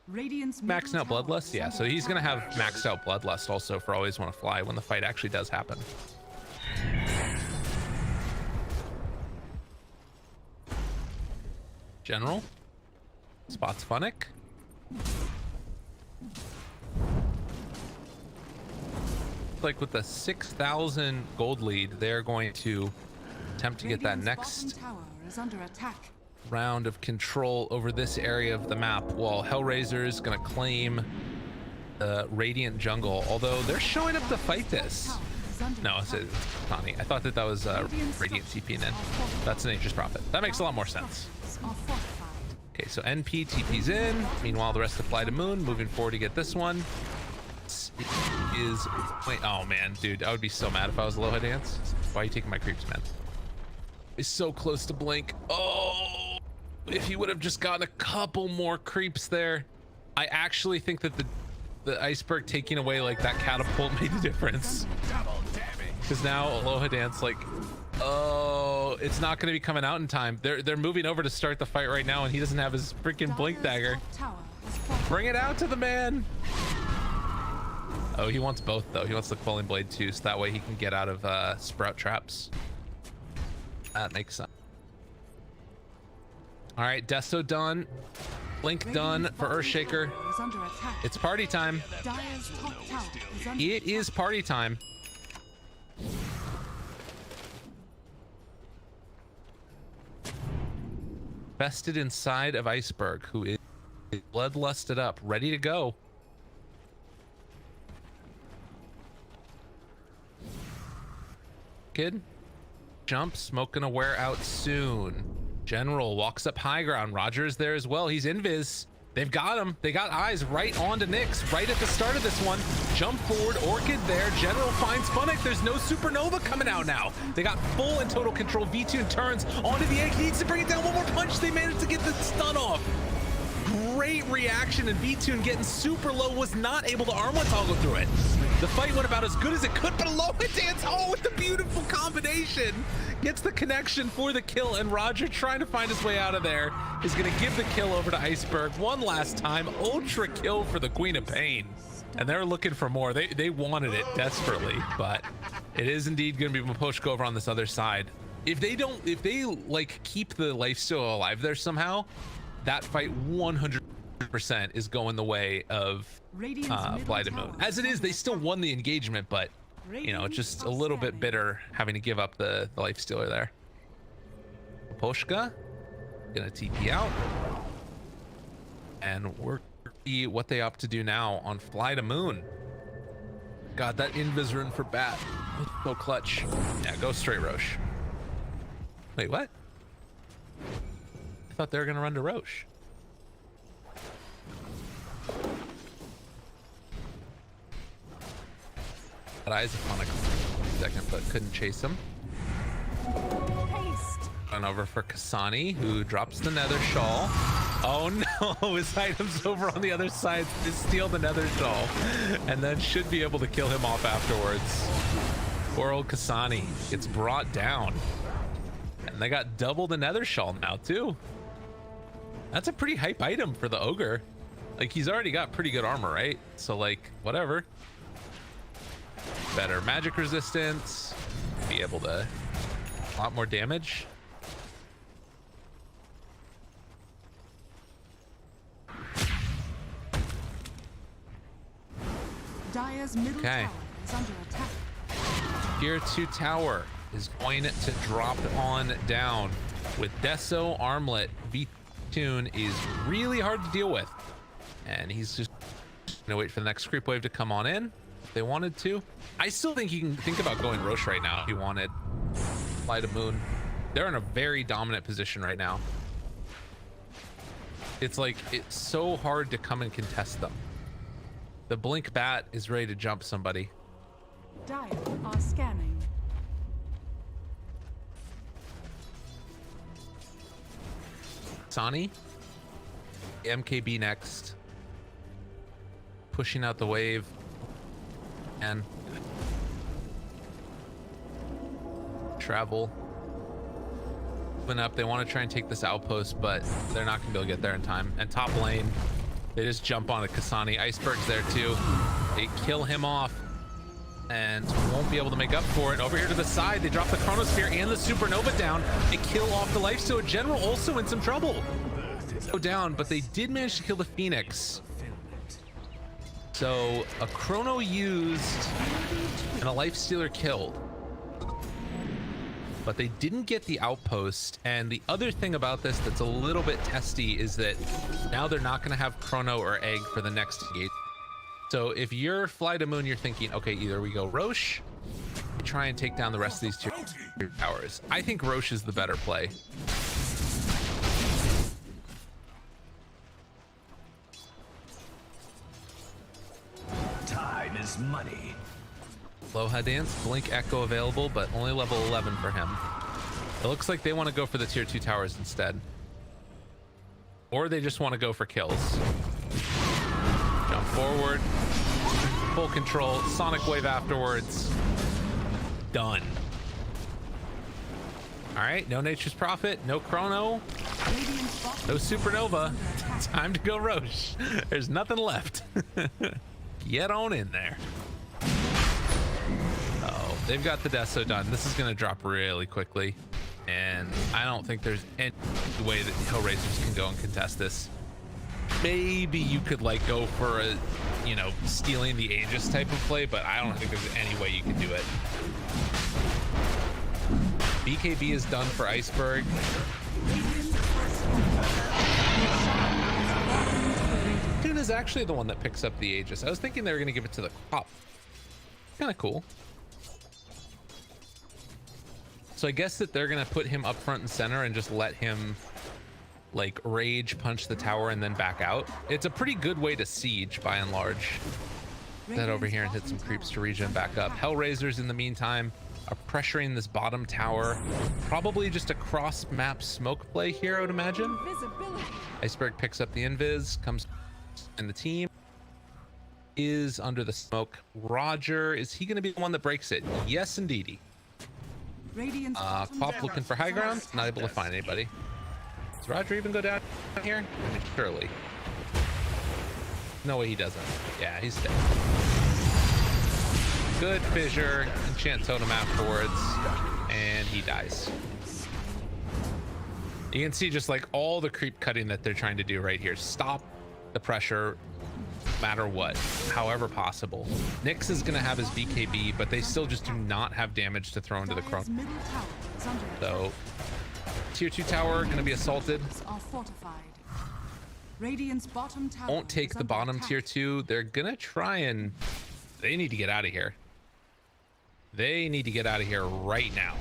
Maxing out Bloodlust, yeah, so he's gonna have maxed out Bloodlust also for Always Want to Fly when the fight actually does happen. General spots Phonic. Like with the 6,000 gold lead, they're going to attempt to get that next round of control over this area of the map, while Hellraiser is going to claim the Radiant jungle, although they're showing up to fight this. No, it's Connie. I thought that was Radiant TPing in. That's Nature's Prophet. That makes a lot more sense. Okay, so NP TP's in. Meanwhile, the rest of Fly to Moon moving forward to get this one. Wait, oh man, dude, I would be so mad if I was a Aloha Dance. Why are you taking my creeps, man? He's so close to blink. Oh, if he would have just gotten a couple more creeps there. I actually think that the Iceberg taking away like that catapult made a difference. Because now Aloha Dance, like, oh, it's not going to be coming out in time. They're moving over to start the fight right now, and he doesn't have his freaking Blink Dagger. Bring it out to the man. Oh, he wants both though. He wants the Quelling Blade too, so that way he can get out of Sprout traps. That makes sense. All right, Deso done. Blink done for Earthshaker. It's party time. It is party time. Vested inside of Iceberg, who is bloodlusted up, ready to go. Kid jump, smoke gonna wear out soon. General walks up high ground. Roger's there as well. He's invis. They've got him. They got eyes right onto Nyx right at the start of this one. Jump forward, Orchid there. General finds Phonic. There's no supernova coming out now. They got full and total control. V2 turns onto the egg. He needs to bring it down. One more punch. They managed to get the stun off. Great reaction, and V-Tune getting super low was not able to armlet toggle through it. The fight went about as good as it could, but Aloha Dance, oh, with the beautiful combination, gets the connection for the kill, and Roger, trying to find his way out of there, is going to give the kill over to Iceberg one last time. Ultra kill for the Queen of Pain, and they're looking for more. They wanted it desperately, but it is indeed going to be Maposhka over on this other side. If they like keep the lifesteal alive there somehow, that fight 100 100% is going the way of Fly to Moon. As it is, they still won the engagement, but you know, it's just a little bit bitter having to give up the life stealer there. Poshka gonna TP out, and we're gonna see what they opt to do now on Fly to Moon. God, that invis rune for Bat was so clutch. Yeah, go straight Roche. Wait, what? I thought they were gonna run to Roche. Got eyes upon a second, but couldn't chase him. Run over for Kasani, who drops the nether shawl. Oh no, his item's over on the other side to steal the nether shawl, and then should be able to kill him off afterwards. Poor old Kasani gets brought down, and they got double the nether shawl now too. That's a pretty hype item for the ogre. Like, he's already got pretty good armor, right? So like, whatever. Better magic resistance, be able to a lot more damage. Dire's middle tower is under attack. Tier 2 tower is going to drop on down with Deso Armlet. V-Tune is really hard to deal with, and he's just gonna wait for the next creep wave to come on in if they wanted to. I still think he can think about going Roche right now if he wanted. Fly to Moon. They're in a very dominant position right now. It's like, it's so hard to come and contest them. The Blink Bat is ready to jump somebody. Dire are scanning. Sani, MKB next, pushing out the wave, and travel. Moving up, they want to try and take this outpost, but they're not gonna be able to get there in time. And top lane, they just jump on a Kasani. Iceberg's there too. They kill him off and won't be able to make up for it. Over here to the side, they drop the Chronosphere and the Supernova down. They kill off the Lifesteal. General also in some trouble. Go down, but they did manage to kill the Phoenix. So a Chrono used and a Lifestealer killed. But they didn't get the outpost. And the other thing about this that's a little bit testy is that now they're not going to have Chrono or Egg for the next engage. So if you're Fly to Moon, you're thinking, okay, either we go Roche, try and take down the rest of these two towers. I think Roche is the better play. Time is money. Aloha Dance, Blink Echo available, but only level 11 for him. It looks like they want to go for the tier 2 towers instead. Or they just want to go for kills. Jump forward, full control, Sonic Wave afterwards. Done. All right, no Nature's Prophet, no Chrono, no Supernova. Time to go Roche. There's nothing left. Get on in there. Oh, they've got the Deso done. This is going to drop really quickly, and I don't think there's any way that Hellraisers can go and contest this. Maybe you could like go for a, you know, stealing the Aegis type of play, but I don't think there's any way you can do it. BKB is done for Iceberg. Tune is actually the one that picks up the Aegis. I was thinking they were going to give it to the Crop. Kind of cool. So I guess that they're going to put him up front and center and just let him like rage punch the tower and then back out. It's a pretty good way to siege by and large. Head over here and hit some creeps to regen back up. Hellraisers in the meantime are pressuring this bottom tower. Probably just a cross map smoke play here, I would imagine. Iceberg picks up the invis, comes in the team. Is under the smoke. Roger, is he going to be the one that breaks it? Yes, indeedy. Pop looking for high ground, not able to find anybody. Does Roger even go down here? I mean, surely. No way he doesn't. Yeah, he's dead. Good fissure, enchant totem afterwards, and he dies. You can see just like all the creep cutting that they're trying to do right here. Stop the pressure no matter what, however possible. Nyx is going to have his BKB, but they still just do not have damage to throw into the Chrono. So tier 2 tower going to be assaulted. Won't take the bottom tier 2. They're going to try and... They need to get out of here. They need to get out of here right now.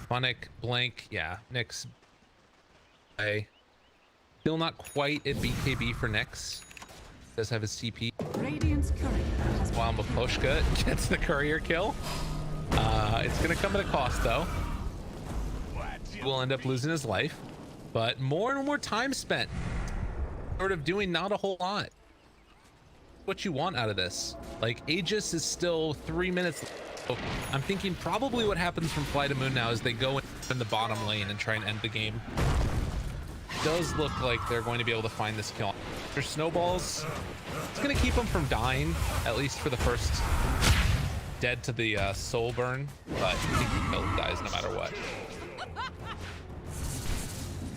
Funnick, Blank, yeah, Nyx. Still not quite at BKB for Nyx. Does have his CP. While Miposhka gets the courier kill. It's gonna come at a cost though. Will end up losing his life, but more and more time spent sort of doing not a whole lot. What you want out of this? Like, Aegis is still 3 minutes. So I'm thinking probably what happens from Flight of Moon now is they go in the bottom lane and try and end the game. Does look like they're going to be able to find this kill. Their snowballs, it's going to keep them from dying, at least for the first dead to the soul burn, but I think the kill dies no matter what.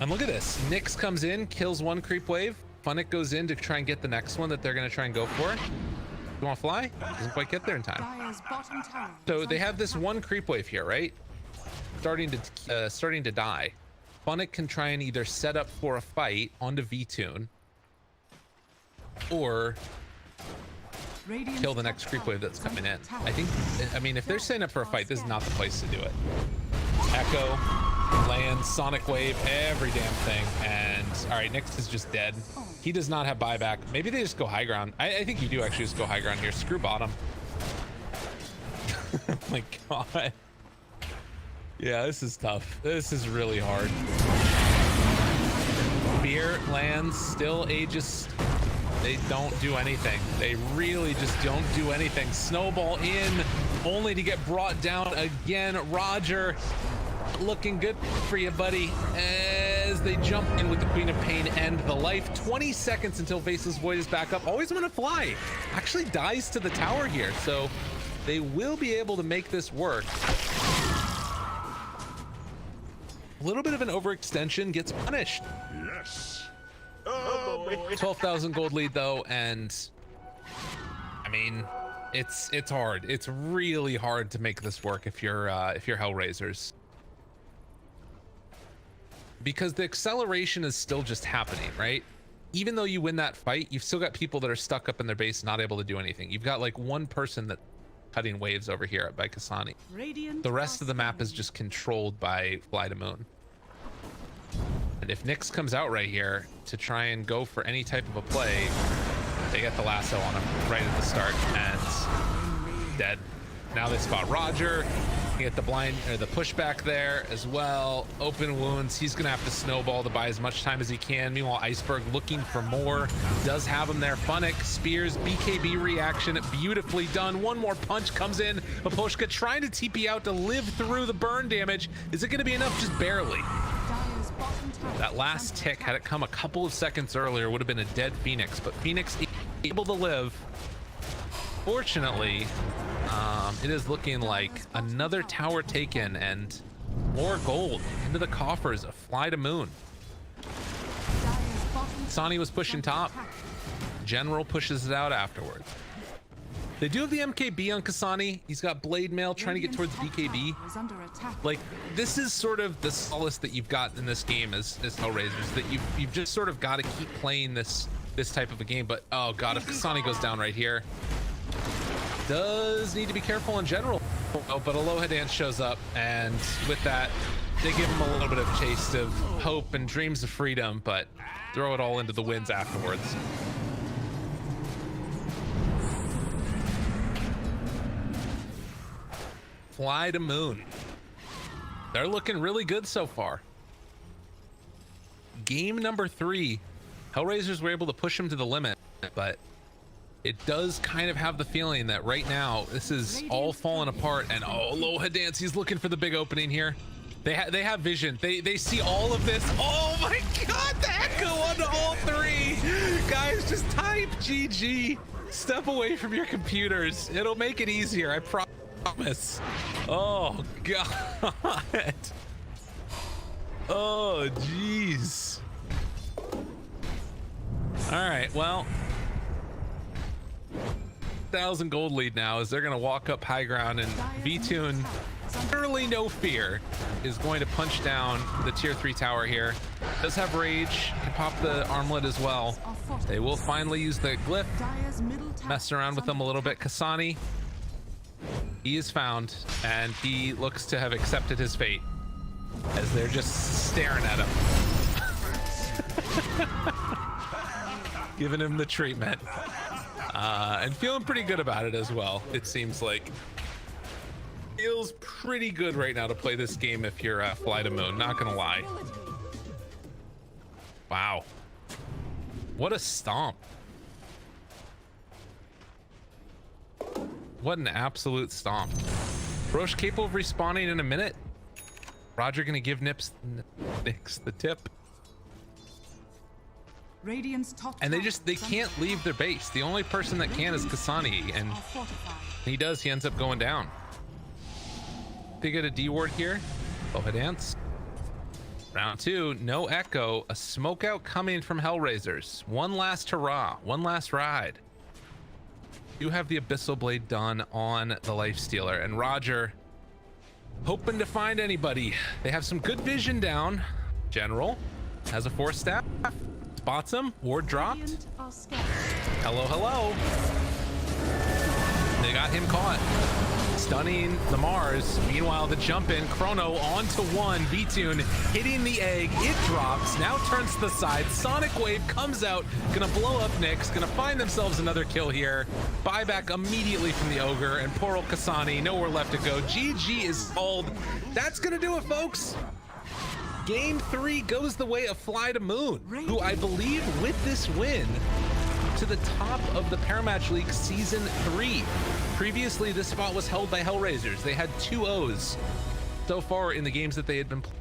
And look at this. Nyx comes in, kills one creep wave. Funnick goes in to try and get the next one that they're going to try and go for. You want to fly? Doesn't quite get there in time. So they have this one creep wave here, right? Starting to die. Funnick can try and either set up for a fight onto V-Tune or kill the next creep wave that's coming in. I mean, if they're setting up for a fight, this is not the place to do it. Echo, land, Sonic Wave, every damn thing. And all right, Nyx is just dead. He does not have buyback. Maybe they just go high ground. I think you do actually just go high ground here. Screw bottom. Oh my God. Yeah, this is tough. This is really hard. Spear lands, still Aegis. They don't do anything. They really just don't do anything. Snowball in, only to get brought down again. Roger, looking good for you, buddy, as they jump in with the Queen of Pain and the life. 20 seconds until Faceless Void is back up. Always want to fly. Actually dies to the tower here, so they will be able to make this work. A little bit of an overextension gets punished. Yes. Oh, 12,000 gold lead though, and I mean, it's hard. It's really hard to make this work if you're Hellraisers, because the acceleration is still just happening, right? Even though you win that fight, you've still got people that are stuck up in their base, not able to do anything. You've got like one person that cutting waves over here by Kasani. The rest of the map is just controlled by Fly to Moon. And if Nyx comes out right here to try and go for any type of a play, they get the lasso on him right at the start and dead. Now they spot Roger. Get the blind or the pushback there as well. Open wounds. He's gonna have to snowball to buy as much time as he can. Meanwhile, Iceberg looking for more. Does have him there. Funnick spears, BKB reaction, beautifully done. One more punch comes in. Miposhka trying to TP out to live through the burn damage. Is it gonna be enough? Just barely. That last tick, had it come a couple of seconds earlier, would have been a dead Phoenix, but Phoenix able to live. Fortunately, it is looking like another tower taken and more gold into the coffers of Fly to Moon. Sani was pushing top. General pushes it out afterwards. They do have the MKB on Kasani. He's got Blade Mail trying to get towards BKB. Like, this is sort of the solace that you've got in this game as Hellraisers, that you've just sort of got to keep playing this type of a game. But oh God, if Kasani goes down right here, does need to be careful in general. Oh, but Aloha Dance shows up, and with that, they give him a little bit of a taste of hope and dreams of freedom, but throw it all into the winds afterwards. Fly to Moon. They're looking really good so far. Game number 3, Hellraisers were able to push them to the limit, but it does kind of have the feeling that right now this is all falling apart. And oh, Aloha Dance, he's looking for the big opening here. They have vision. They see all of this. Oh my God, the echo onto all 3. Guys, just type GG. Step away from your computers. It'll make it easier, I promise. Oh God. Oh jeez. All right, well, 1,000 gold lead now as they're going to walk up high ground, and V-Tune, literally no fear, is going to punch down the tier 3 tower here. Does have rage, can pop the armlet as well. They will finally use the glyph, mess around with them a little bit. Kasani, he is found, and he looks to have accepted his fate as they're just staring at him. Giving him the treatment. And feeling pretty good about it as well, it seems like. Feels pretty good right now to play this game if you're Fly to Moon, not gonna lie. Wow. What a stomp. What an absolute stomp. Roche capable of respawning in a minute. Roger gonna give Nix the tip. And they can't leave their base. The only person that can is Kasani, and he does. He ends up going down. They get a D ward here. Boha dance. Round 2, no echo. A smoke out coming from Hellraisers. One last hurrah. One last ride. You have the Abyssal Blade done on the Lifestealer, and Roger hoping to find anybody. They have some good vision down. General has a 4 staff. Spots him. Ward dropped. Hello, hello. They got him caught. Stunning the Mars. Meanwhile, the jump in. Chrono onto 1. V-Tune hitting the egg. It drops. Now turns to the side. Sonic Wave comes out. Gonna blow up Nix. Gonna find themselves another kill here. Buyback immediately from the Ogre. And poor old Kasani. Nowhere left to go. GG is called. That's gonna do it, folks. Game 3 goes the way of Fly to Moon, who I believe with this win to the top of the Parimatch League Season 3. Previously, this spot was held by Hellraisers. They had 2 O's so far in the games that they had been playing.